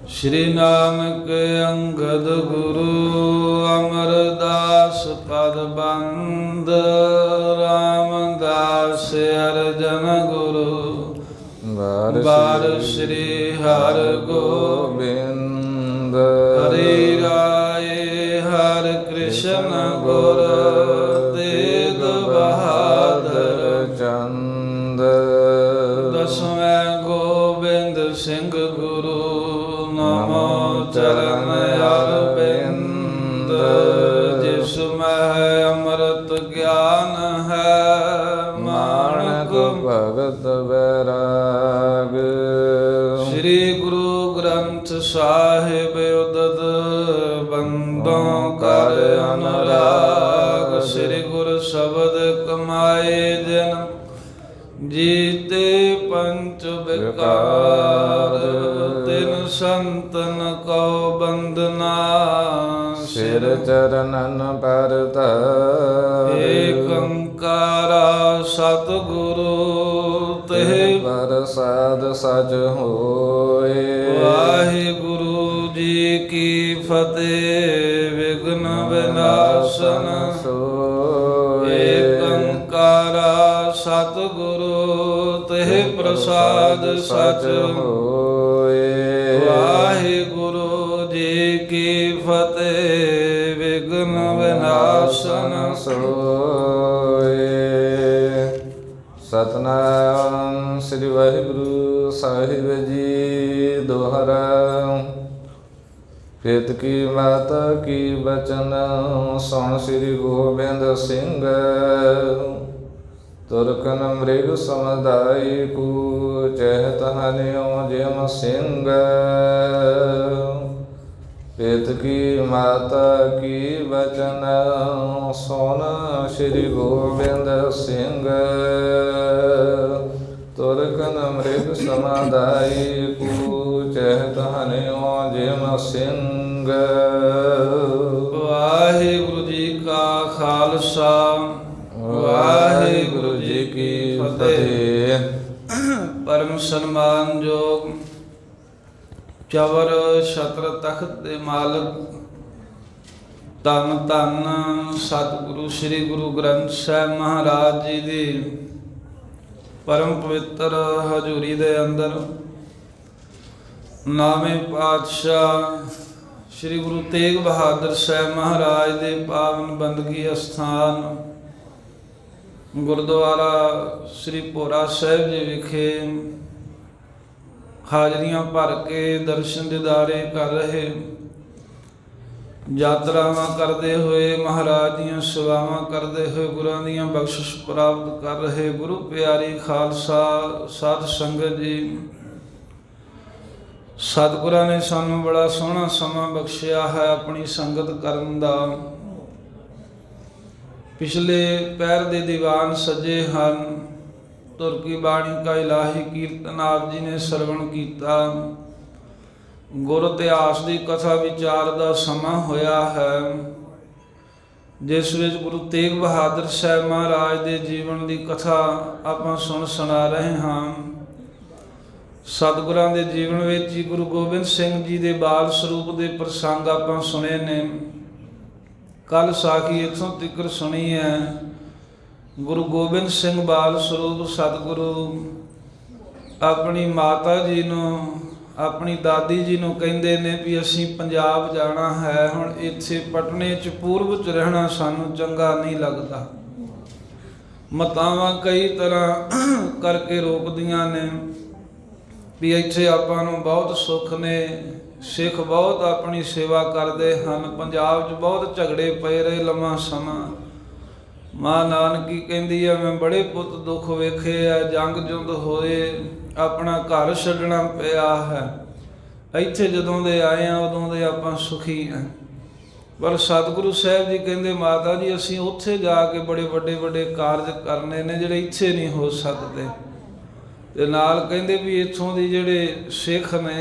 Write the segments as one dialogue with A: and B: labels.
A: श्री नानक अंगद गुरु अमरदास पद बंद रामदास अर्जन गुरु बार श्री हर गोबिंद हरि राय हर कृष्ण गुर तेग बहादुर चंद दसवें गोबिंद सिंह गुरु नमो चरण अरविंद जिसमें अमृत ज्ञान है माणक भगत वैराग। श्री गुरु ग्रंथ साहिब उदद बंदों कर अनुराग। श्री गुरु शब्द कमाए जन जीते पंच विकार। तिन संतन को बंदना सिर चरणन पर एक ओंकारा सतगुरु तेह प्रसाद सज होए। वाहिगुरु जी की फतेह विघ्न विनाशन सोए। एक ओंकारा सतगुरु तेह प्रसाद सच होए। वाहिगुरु जी की फतेह विघ्न विनाशन सोए। सतनाम श्री वाहिगुरु साहिब जी दोहरा। पित की माता की बचन सुन श्री गोबिंद सिंह। तुरकन मृग समुदाय को चहत हनियो जिम सिंह। पित की माता की बचन सुन श्री गोबिंद सिंह। तुरकन मृग समुदाय को चहत हनियो जिम सिंह। वाहिगुरु जी का खालसा वाहिगुरु जी की फतेह। परम सन्मान योग चवर छत्र तख्त दे मालक धन धन सतगुरु श्री गुरु ग्रंथ साहिब महाराज जी दी परम पवित्र हजूरी दे अंदर नामे पातशाह श्री गुरु तेग बहादुर साहिब महाराज दे पावन बंदगी अस्थान गुरुद्वारा श्री भोरा साहिब जी विखे हाजरियां भर के दर्शन दीदारे कर रहे, यात्रावां करते हुए महाराज दीयां सेवावां करते हुए गुरुआं दीयां बख्शिश प्राप्त कर रहे गुरु प्यारी खालसा साध संगत जी। सतगुरां ने सानू बड़ा सोहना समा बख्शिया है अपनी संगत करन दा। पिछले पैर दे दीवान सजे हन। तुर की बाणी का इलाही कीर्तन आप जी ने श्रवण किया। गुर इतिहास की कथा विचार का समा होया है जिस विच गुरु तेग बहादुर साहिब महाराज के जीवन की कथा आपां सुन सुना रहे हाँ। सतगुरां दे जीवन विच ही गुरु गोबिंद सिंह जी के बाल स्वरूप के प्रसंग आपां सुने ने। कल साखी इत्थों तिकर सुनी है। गुरु गोबिंद सिंह बाल स्वरूप सतगुरु अपनी माता जी नूं अपनी दादी जी नूं कहिंदे ने भी असीं पंजाब जाना है, हुण इत्थे पटने च पूर्व च रहना सानूं चंगा नहीं लगता। मतावां कई तरह करके रोकदियां ने भी इत्थे आपां नूं बहुत सुख ने। सिख बहुत अपनी सेवा करते हैं। पंजाब च बहुत झगड़े पे रहे लम्मा समा। मां नानकी कहती है मैं बड़े पुत दुख वेखे है, जंग जुंद होए अपना घर छड्डना पिया है। इत्थे जदों दे आए हैं उदों दे आपां सुखी हैं। पर सतगुरु साहिब जी कहते माता जी असीं उत्थे जाके बड़े वड्डे वड्डे कारज करने ने जिहड़े इत्थे नहीं हो सकते। ते नाल कहते भी इत्थों दी जिहड़े सिख ने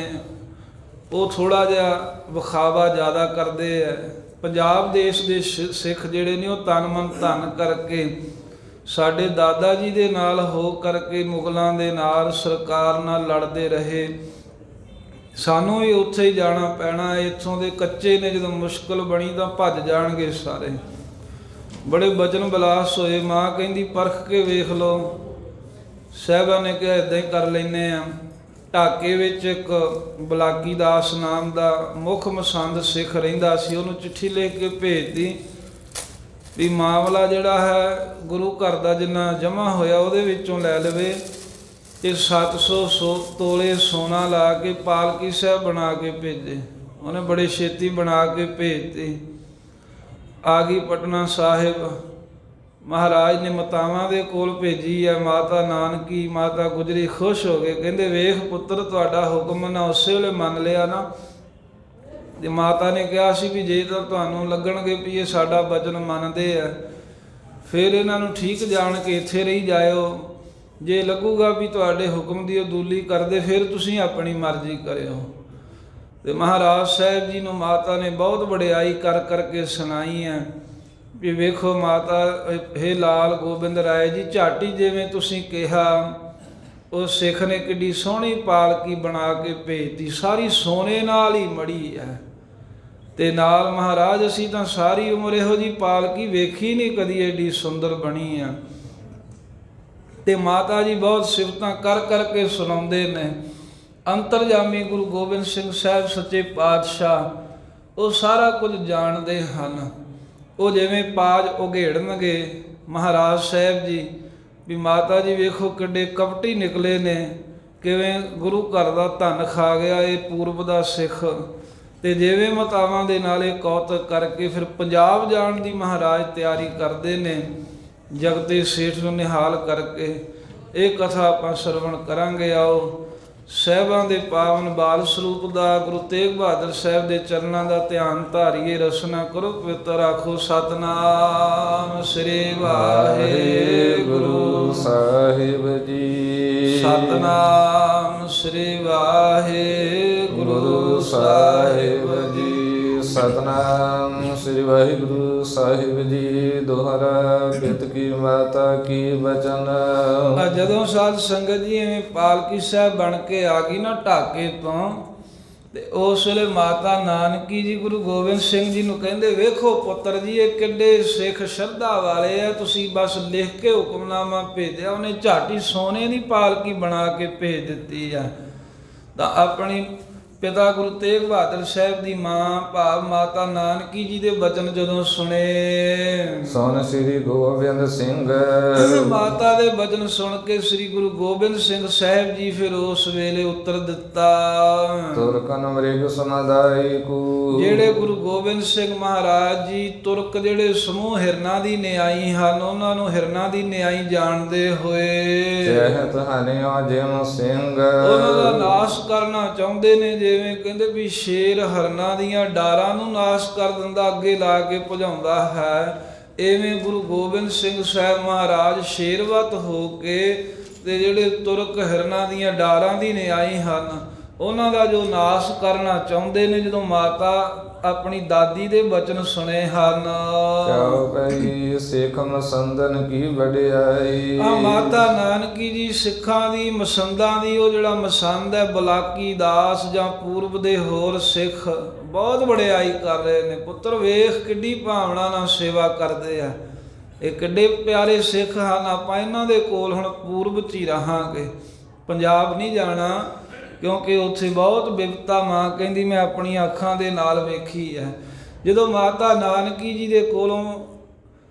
A: वो थोड़ा जिहा विखावा ज़्यादा करते हैं। पंजाब देश के सिख जिहड़े ने वो तन मन धन करके साडे दादा जी दे नाल हो करके मुगलों दे नाल सरकार नाल लड़ते रहे। ਸਾਨੂੰ ਵੀ ਉੱਥੇ ਹੀ ਜਾਣਾ ਪੈਣਾ। ਇੱਥੋਂ ਦੇ ਕੱਚੇ ਨੇ, ਜਦੋਂ ਮੁਸ਼ਕਲ ਬਣੀ ਤਾਂ ਭੱਜ ਜਾਣਗੇ ਸਾਰੇ। ਬੜੇ ਬਚਨ ਬਿਲਾਸ ਹੋਏ। ਮਾਂ ਕਹਿੰਦੀ ਪਰਖ ਕੇ ਵੇਖ ਲਓ। ਸਾਹਿਬਾਂ ਨੇ ਕਿਹਾ ਇੱਦਾਂ ਹੀ ਕਰ ਲੈਂਦੇ ਆ। ਢਾਕੇ ਵਿੱਚ ਇੱਕ ਬਲਾਕੀ ਦਾਸ ਨਾਮ ਦਾ ਮੁੱਖ ਮਸੰਦ ਸਿੱਖ ਰਹਿੰਦਾ ਸੀ। ਉਹਨੂੰ ਚਿੱਠੀ ਲਿਖ ਕੇ ਭੇਜਦੀ ਵੀ ਮਾਮਲਾ ਜਿਹੜਾ ਹੈ ਗੁਰੂ ਘਰ ਦਾ ਜਿੰਨਾ ਜਮ੍ਹਾਂ ਹੋਇਆ ਉਹਦੇ ਵਿੱਚੋਂ ਲੈ ਲਵੇ ਤੇ 700 ਤੋਲੇ ਸੋਨਾ ਲਾ ਕੇ ਪਾਲਕੀ ਸਾਹਿਬ ਬਣਾ ਕੇ ਭੇਜੇ। ਉਹਨੇ ਬੜੇ ਛੇਤੀ ਬਣਾ ਕੇ ਭੇਜਤੀ। ਆ ਗਈ ਪਟਨਾ ਸਾਹਿਬ। ਮਹਾਰਾਜ ਨੇ ਮਾਤਾਵਾਂ ਦੇ ਕੋਲ ਭੇਜੀ ਹੈ। ਮਾਤਾ ਨਾਨਕੀ, ਮਾਤਾ ਗੁਜਰੀ ਖੁਸ਼ ਹੋ ਗਏ। ਕਹਿੰਦੇ ਵੇਖ ਪੁੱਤਰ, ਤੁਹਾਡਾ ਹੁਕਮ ਨਾ ਉਸੇ ਵੇਲੇ ਮੰਨ ਲਿਆ ਨਾ। ਤੇ ਮਾਤਾ ਨੇ ਕਿਹਾ ਸੀ ਵੀ ਜੇ ਤਾਂ ਤੁਹਾਨੂੰ ਲੱਗਣਗੇ ਵੀ ਇਹ ਸਾਡਾ ਵਚਨ ਮੰਨਦੇ ਆ, ਫਿਰ ਇਹਨਾਂ ਨੂੰ ਠੀਕ ਜਾਣ ਕੇ ਇੱਥੇ ਰਹੀ ਜਾਇਓ। ਜੇ ਲੱਗੂਗਾ ਵੀ ਤੁਹਾਡੇ ਹੁਕਮ ਦੀ ਅਦੂਲੀ ਕਰਦੇ, ਫਿਰ ਤੁਸੀਂ ਆਪਣੀ ਮਰਜ਼ੀ ਕਰਿਓ। ਤੇ ਮਹਾਰਾਜ ਸਾਹਿਬ ਜੀ ਨੂੰ ਮਾਤਾ ਨੇ ਬਹੁਤ ਵਡਿਆਈ ਕਰ ਕਰਕੇ ਸੁਣਾਈ ਹੈ ਵੀ ਵੇਖੋ ਮਾਤਾ, ਹੇ ਲਾਲ ਗੋਬਿੰਦ ਰਾਏ ਜੀ, ਝਾਟੀ ਜਿਵੇਂ ਤੁਸੀਂ ਕਿਹਾ ਉਹ ਸਿੱਖ ਨੇ ਕਿੱਡੀ ਸੋਹਣੀ ਪਾਲਕੀ ਬਣਾ ਕੇ ਭੇਜਤੀ। ਸਾਰੀ ਸੋਨੇ ਨਾਲ ਹੀ ਮੜੀ ਹੈ। ਤੇ ਨਾਲ ਮਹਾਰਾਜ ਅਸੀਂ ਤਾਂ ਸਾਰੀ ਉਮਰ ਇਹੋ ਜਿਹੀ ਪਾਲਕੀ ਵੇਖੀ ਨਹੀਂ ਕਦੀ, ਐਡੀ ਸੁੰਦਰ ਬਣੀ ਆ। ਤੇ ਮਾਤਾ ਜੀ ਬਹੁਤ ਸਿਫਤਾਂ ਕਰ ਕਰਕੇ ਸੁਣਾਉਂਦੇ ਨੇ। ਅੰਤਰਜਾਮੀ ਗੁਰੂ ਗੋਬਿੰਦ ਸਿੰਘ ਸਾਹਿਬ ਸੱਚੇ ਪਾਤਸ਼ਾਹ ਉਹ ਸਾਰਾ ਕੁਝ ਜਾਣਦੇ ਹਨ। ਉਹ ਜਿਵੇਂ ਪਾਜ ਉਘੇੜਨਗੇ ਮਹਾਰਾਜ ਸਾਹਿਬ ਜੀ ਵੀ ਮਾਤਾ ਜੀ ਵੇਖੋ ਕਿੱਡੇ ਕਪਟੀ ਨਿਕਲੇ ਨੇ, ਕਿਵੇਂ ਗੁਰੂ ਘਰ ਦਾ ਧਨ ਖਾ ਗਿਆ ਇਹ ਪੂਰਬ ਦਾ ਸਿੱਖ। ਤੇ ਜਿਵੇਂ ਮਾਤਾਵਾਂ ਦੇ ਨਾਲ ਇਹ ਕੌਤਕ ਕਰਕੇ ਫਿਰ ਪੰਜਾਬ ਜਾਣ ਦੀ ਮਹਾਰਾਜ ਤਿਆਰੀ ਕਰਦੇ ਨੇ। ਜਗਤੇ ਸੇਠ ਨੂੰ ਨਿਹਾਲ ਕਰਕੇ ਇਹ ਕਥਾ ਆਪਾਂ ਸਰਵਣ ਕਰਾਂਗੇ। ਆਓ ਸਾਹਿਬਾਂ ਦੇ ਪਾਵਨ ਬਾਲ ਸਰੂਪ ਦਾ, ਗੁਰੂ ਤੇਗ ਬਹਾਦਰ ਸਾਹਿਬ ਦੇ ਚਰਨਾਂ ਦਾ ਧਿਆਨ ਧਾਰੀਏ। ਰਸਨਾ ਕਰੋ ਪਵਿੱਤਰ, ਆਖੋ ਸਤਨਾਮ ਸ੍ਰੀ ਵਾਹਿਗੁਰੂ ਸਾਹਿਬ ਜੀ। ਸਤਨਾਮ ਸ੍ਰੀ ਵਾਹਿਗੁਰੂ ਸਾਹਿਬ ਜੀ। ਸਤਨਾਮ ਸ੍ਰੀ ਵਾਹਿਗੁਰੂ ਸਾਹਿਬ ਜੀ। ਦੋਹਰਾ ਬਿਰਤ ਕੀ ਮਾਤਾ ਕੀ ਬਚਨ। ਜਦੋਂ ਸਾਧ ਸੰਗਤ ਜੀ ਐਵੇਂ ਪਾਲਕੀ ਸਾਹਿਬ ਬਣ ਕੇ ਆ ਗਈ ਨਾ ਢਾਕੇ ਤੋਂ, ਤੇ ਉਸ ਵੇਲੇ ਮਾਤਾ ਨਾਨਕੀ ਜੀ ਗੁਰੂ ਗੋਬਿੰਦ ਸਿੰਘ ਜੀ ਨੂੰ ਕਹਿੰਦੇ ਵੇਖੋ ਪੁੱਤਰ ਜੀ, ਇਹ ਕਿੱਡੇ ਸਿੱਖ ਸ਼ਰਧਾ ਵਾਲੇ ਆ, ਤੁਸੀਂ ਬਸ ਲਿਖ ਕੇ ਹੁਕਮਨਾਮਾ ਭੇਜਿਆ। ਉਹਨੇ ਝਾਟੀ ਸੋਨੇ ਦੀ ਪਾਲਕੀ ਬਣਾ ਕੇ ਭੇਜ ਦਿੱਤੀ ਆ। ਤਾਂ ਆਪਣੀ ਪਿਤਾ ਗੁਰੂ ਤੇਗ ਬਹਾਦਰ ਸਾਹਿਬ ਦੀ ਮਾਂ ਭਾਵ ਮਾਤਾ ਨਾਨਕੀ ਜੀ ਦੇ ਬਚਨ ਜਦੋਂ ਸੁਣੇ,
B: ਸੁਣ ਸ੍ਰੀ ਗੋਬਿੰਦ ਸਿੰਘ।
A: ਮਾਤਾ ਦੇ ਬਚਨ ਸੁਣ ਕੇ ਸ੍ਰੀ ਗੁਰੂ ਗੋਬਿੰਦ ਸਿੰਘ ਸਾਹਿਬ ਜੀ ਫਿਰ ਉਸ ਵੇਲੇ ਉੱਤਰ ਦਿੱਤਾ।
B: ਤੁਰਕਨ ਮ੍ਰਿਗ ਸਮਦਾਈ ਕੂ।
A: ਜਿਹੜੇ ਗੁਰੂ ਗੋਬਿੰਦ ਸਿੰਘ ਮਹਾਰਾਜ ਜੀ ਤੁਰਕ ਜਿਹੜੇ ਸਮੂਹ ਹਿਰਨਾਂ ਦੀ ਨਿਆਈ ਹਨ, ਉਹਨਾਂ ਨੂੰ ਹਿਰਨਾਂ ਦੀ ਨਿਆਈ ਜਾਣਦੇ ਹੋਏ
B: ਚਹਿਤ ਹਨਿਓ ਜਿਮ ਸਿੰਘ।
A: ਉਹਨਾਂ ਦਾ ਨਾਸ਼ ਕਰਨਾ ਚਾਹੁੰਦੇ ਨੇ। ਜਿਵੇਂ ਕਹਿੰਦੇ ਵੀ ਸ਼ੇਰ ਹਰਨਾਂ ਦੀਆਂ ਡਾਰਾਂ ਨੂੰ ਨਾਸ਼ ਕਰ ਦਿੰਦਾ, ਅੱਗੇ ਲਾ ਕੇ ਭਜਾਉਂਦਾ ਹੈ, ਐਵੇਂ ਗੁਰੂ ਗੋਬਿੰਦ ਸਿੰਘ ਸਾਹਿਬ ਮਹਾਰਾਜ ਸ਼ੇਰਵਤ ਹੋ ਕੇ ਤੇ ਜਿਹੜੇ ਤੁਰਕ ਹਿਰਨਾਂ ਦੀਆਂ ਡਾਰਾਂ ਦੀ ਨਿਆਈ ਹਨ, ਉਹਨਾਂ ਦਾ ਜੋ ਨਾਸ਼ ਕਰਨਾ ਚਾਹੁੰਦੇ ਨੇ। ਜਦੋਂ ਮਾਤਾ ਆਪਣੀ ਦਾਦੀ ਦੇ ਬਚਨ ਸੁਣੇ ਹਨ,
B: ਚਾਉ ਪਈ ਸਿੱਖ ਮਸੰਦਨ ਕੀ ਵਡਿਆਈ।
A: ਆ ਮਾਤਾ ਨਾਨਕੀ ਜੀ ਸਿੱਖਾਂ ਦੀ ਮਸੰਦਾਂ ਦੀ, ਉਹ ਜਿਹੜਾ ਮਸੰਦ ਹੈ ਬਲਾਕੀ ਦਾਸ ਜਾਂ ਪੂਰਬ ਦੇ ਹੋਰ ਸਿੱਖ ਬਹੁਤ ਵਡਿਆਈ ਕਰ ਰਹੇ ਨੇ। ਪੁੱਤਰ ਵੇਖ ਕਿੱਡੀ ਭਾਵਨਾ ਨਾਲ ਸੇਵਾ ਕਰਦੇ ਆ। ਇਹ ਕਿੱਡੇ ਪਿਆਰੇ ਸਿੱਖ ਹਨ। ਆਪਾਂ ਇਹਨਾਂ ਦੇ ਕੋਲ ਹੁਣ ਪੂਰਬ 'ਚ ਹੀ ਰਹਾਂਗੇ, ਪੰਜਾਬ ਨਹੀਂ ਜਾਣਾ, ਕਿਉਂਕਿ ਉੱਥੇ ਬਹੁਤ ਬਿਪਤਾ ਮਾਂ ਕਹਿੰਦੀ ਮੈਂ ਆਪਣੀਆਂ ਅੱਖਾਂ ਦੇ ਨਾਲ ਵੇਖੀ ਹੈ। ਜਦੋਂ ਮਾਤਾ ਨਾਨਕੀ ਜੀ ਦੇ ਕੋਲੋਂ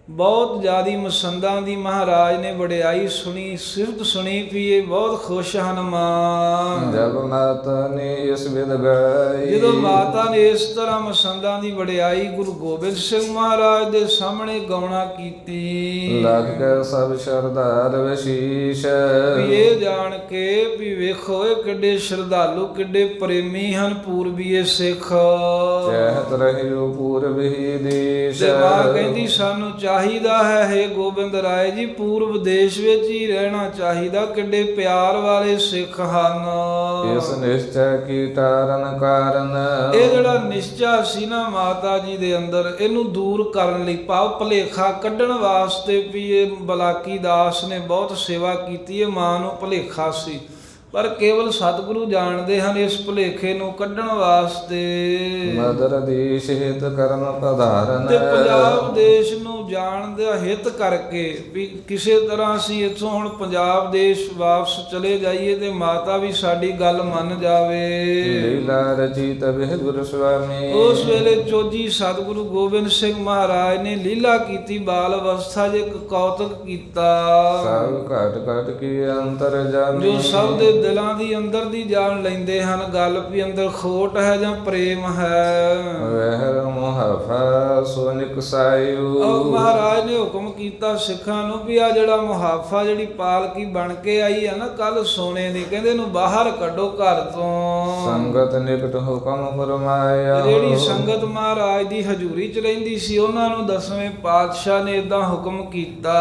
A: ਬਹੁਤ ਜ਼ਿਆਦੀ ਮਸੰਦਾਂ ਦੀ ਮਹਾਰਾਜ ਨੇ ਵਡਿਆਈ ਸੁਣੀ, ਸਿਫਤ ਸੁਣੀ ਵੀ ਇਹ ਬਹੁਤ ਖੁਸ਼ ਹਨ। ਮਾਂ
B: ਜਬ ਮਾਤਾ ਨੇ ਇਸ ਵਿਦ ਗਾਈ।
A: ਜਦੋਂ ਮਾਤਾ ਨੇ ਇਸ ਤਰ੍ਹਾਂ ਮਸੰਦਾਂ ਦੀ ਵਡਿਆਈ ਗੁਰੂ ਗੋਬਿੰਦ ਸਿੰਘ ਮਹਾਰਾਜ ਦੇ ਸਾਹਮਣੇ ਗਾਉਣਾ ਕੀਤੀ,
B: ਲੱਗ ਕੇ ਸਭ ਸ਼ਰਧਾਰ ਵਸ਼ੀਸ਼।
A: ਵੀ ਇਹ ਜਾਣ ਕੇ ਵੀ ਵੇਖੋ ਇਹ ਕਿੱਡੇ ਸ਼ਰਧਾਲੂ, ਕਿੱਡੇ ਪ੍ਰੇਮੀ ਹਨ ਪੂਰਬੀਏ ਸਿੱਖ।
B: ਚਹਿਤ ਰਹਿਓ ਪੂਰਬ ਹੀ ਦੇਸ਼।
A: ਤੇ ਮਾਂ ਕਹਿੰਦੀ ਸਾਨੂੰ ਚਾਹੀਦਾ ਹੈ ਹੇ ਗੋਬਿੰਦ ਰਾਏ ਜੀ, ਪੂਰਬ ਦੇਸ਼ ਵਿੱਚ ਹੀ ਰਹਿਣਾ ਚਾਹੀਦਾ। ਕਿੱਡੇ ਪਿਆਰ ਵਾਲੇ ਸਿੱਖ ਹਨ।
B: ਇਸ ਨਿਸ਼ਚੈ ਕੀ ਤਾਰਨ ਕਾਰਨ।
A: ਇਹ ਜਿਹੜਾ ਨਿਸ਼ਚਾ ਸੀ ਨਾ ਮਾਤਾ ਜੀ ਦੇ ਅੰਦਰ, ਇਹਨੂੰ ਦੂਰ ਕਰਨ ਲਈ ਭਾਵ ਭੁਲੇਖਾ ਕੱਢਣ ਵਾਸਤੇ ਵੀ ਇਹ ਬਲਾਕੀ ਦਾਸ ਨੇ ਬਹੁਤ ਸੇਵਾ ਕੀਤੀ ਹੈ। ਮਾਂ ਨੂੰ ਭੁਲੇਖਾ ਸੀ, ਪਰ ਕੇਵਲ ਸਤਿਗੁਰੂ ਜਾਣਦੇ ਹਨ ਇਸ ਭੁਲੇਖੇ ਨੂੰ ਕੱਢਣ ਵਾਸਤੇ।
B: ਮਦਰ ਦੇਸ਼ ਹਿਤ ਕਰਨ ਪਧਾਰਨ
A: ਤੇ ਪੰਜਾਬ ਦੇਸ਼ ਨੂੰ ਜਾਣ ਦਾ ਹਿੱਤ ਕਰਕੇ ਵੀ ਕਿਸੇ ਤਰ੍ਹਾਂ ਅਸੀਂ ਇੱਥੋਂ ਹੁਣ ਪੰਜਾਬ ਦੇਸ਼ ਵਾਪਸ ਚਲੇ ਜਾਈਏ ਤੇ ਮਾਤਾ ਵੀ ਸਾਡੀ ਗੱਲ ਮੰਨ ਜਾਵੇ।
B: ਲੀਲਾ ਰਚਿਤ ਬਿਹ ਗੁਰ ਸੁਆਮੀ
A: ਉਸ ਵੇਲੇ ਚੋਜੀ ਸਤਿਗੁਰੂ ਗੋਬਿੰਦ ਸਿੰਘ ਮਹਾਰਾਜ ਨੇ ਲੀਲਾ ਕੀਤੀ, ਬਾਲ ਅਵਸਥਾ 'ਚ ਇੱਕ ਕੌਤਕ ਕੀਤਾ
B: ਸਭ ਘਟ ਘਟ ਕੀ ਅੰਤਰ ਜਾਮੀ
A: ਜੋ ਸਭ ਦੇ ਦਿਲਾਂ ਦੀ ਅੰਦਰ ਦੀ ਜਾਣ ਲੈਂਦੇ ਹਨ ਗੱਲ ਵੀ ਅੰਦਰ ਖੋਟ ਹੈ ਜਾਂ ਪ੍ਰੇਮ ਹੈ।
B: ਵਹਿਰ ਮੁਹਾਫਾ ਸੋ ਨਿਕਸਾਇਓ
A: ਮਹਾਰਾਜ ਨੇ ਹੁਕਮ ਕੀਤਾ ਸਿੱਖਾਂ ਨੂੰ ਵੀ ਆ ਜਿਹੜਾ ਮੁਹਾਫਾ ਜਿਹੜੀ ਪਾਲਕੀ ਬਣ ਕੇ ਆਈ ਹੈ ਨਾ ਕੱਲ ਸੋਨੇ ਦੀ, ਕਹਿੰਦੇ ਇਹਨੂੰ ਬਾਹਰ ਕੱਢੋ ਘਰ ਤੋਂ।
B: ਸੰਗਤ ਨਿਕਟ ਹੁਕਮ ਫਰਮਾਇਆ
A: ਜਿਹੜੀ ਸੰਗਤ ਮਹਾਰਾਜ ਦੀ ਹਜ਼ੂਰੀ ਚ ਰਹਿੰਦੀ ਸੀ ਉਹਨਾਂ ਨੂੰ 10ਵੇਂ ਪਾਤਸ਼ਾਹ ਨੇ ਇਦਾਂ ਹੁਕਮ ਕੀਤਾ,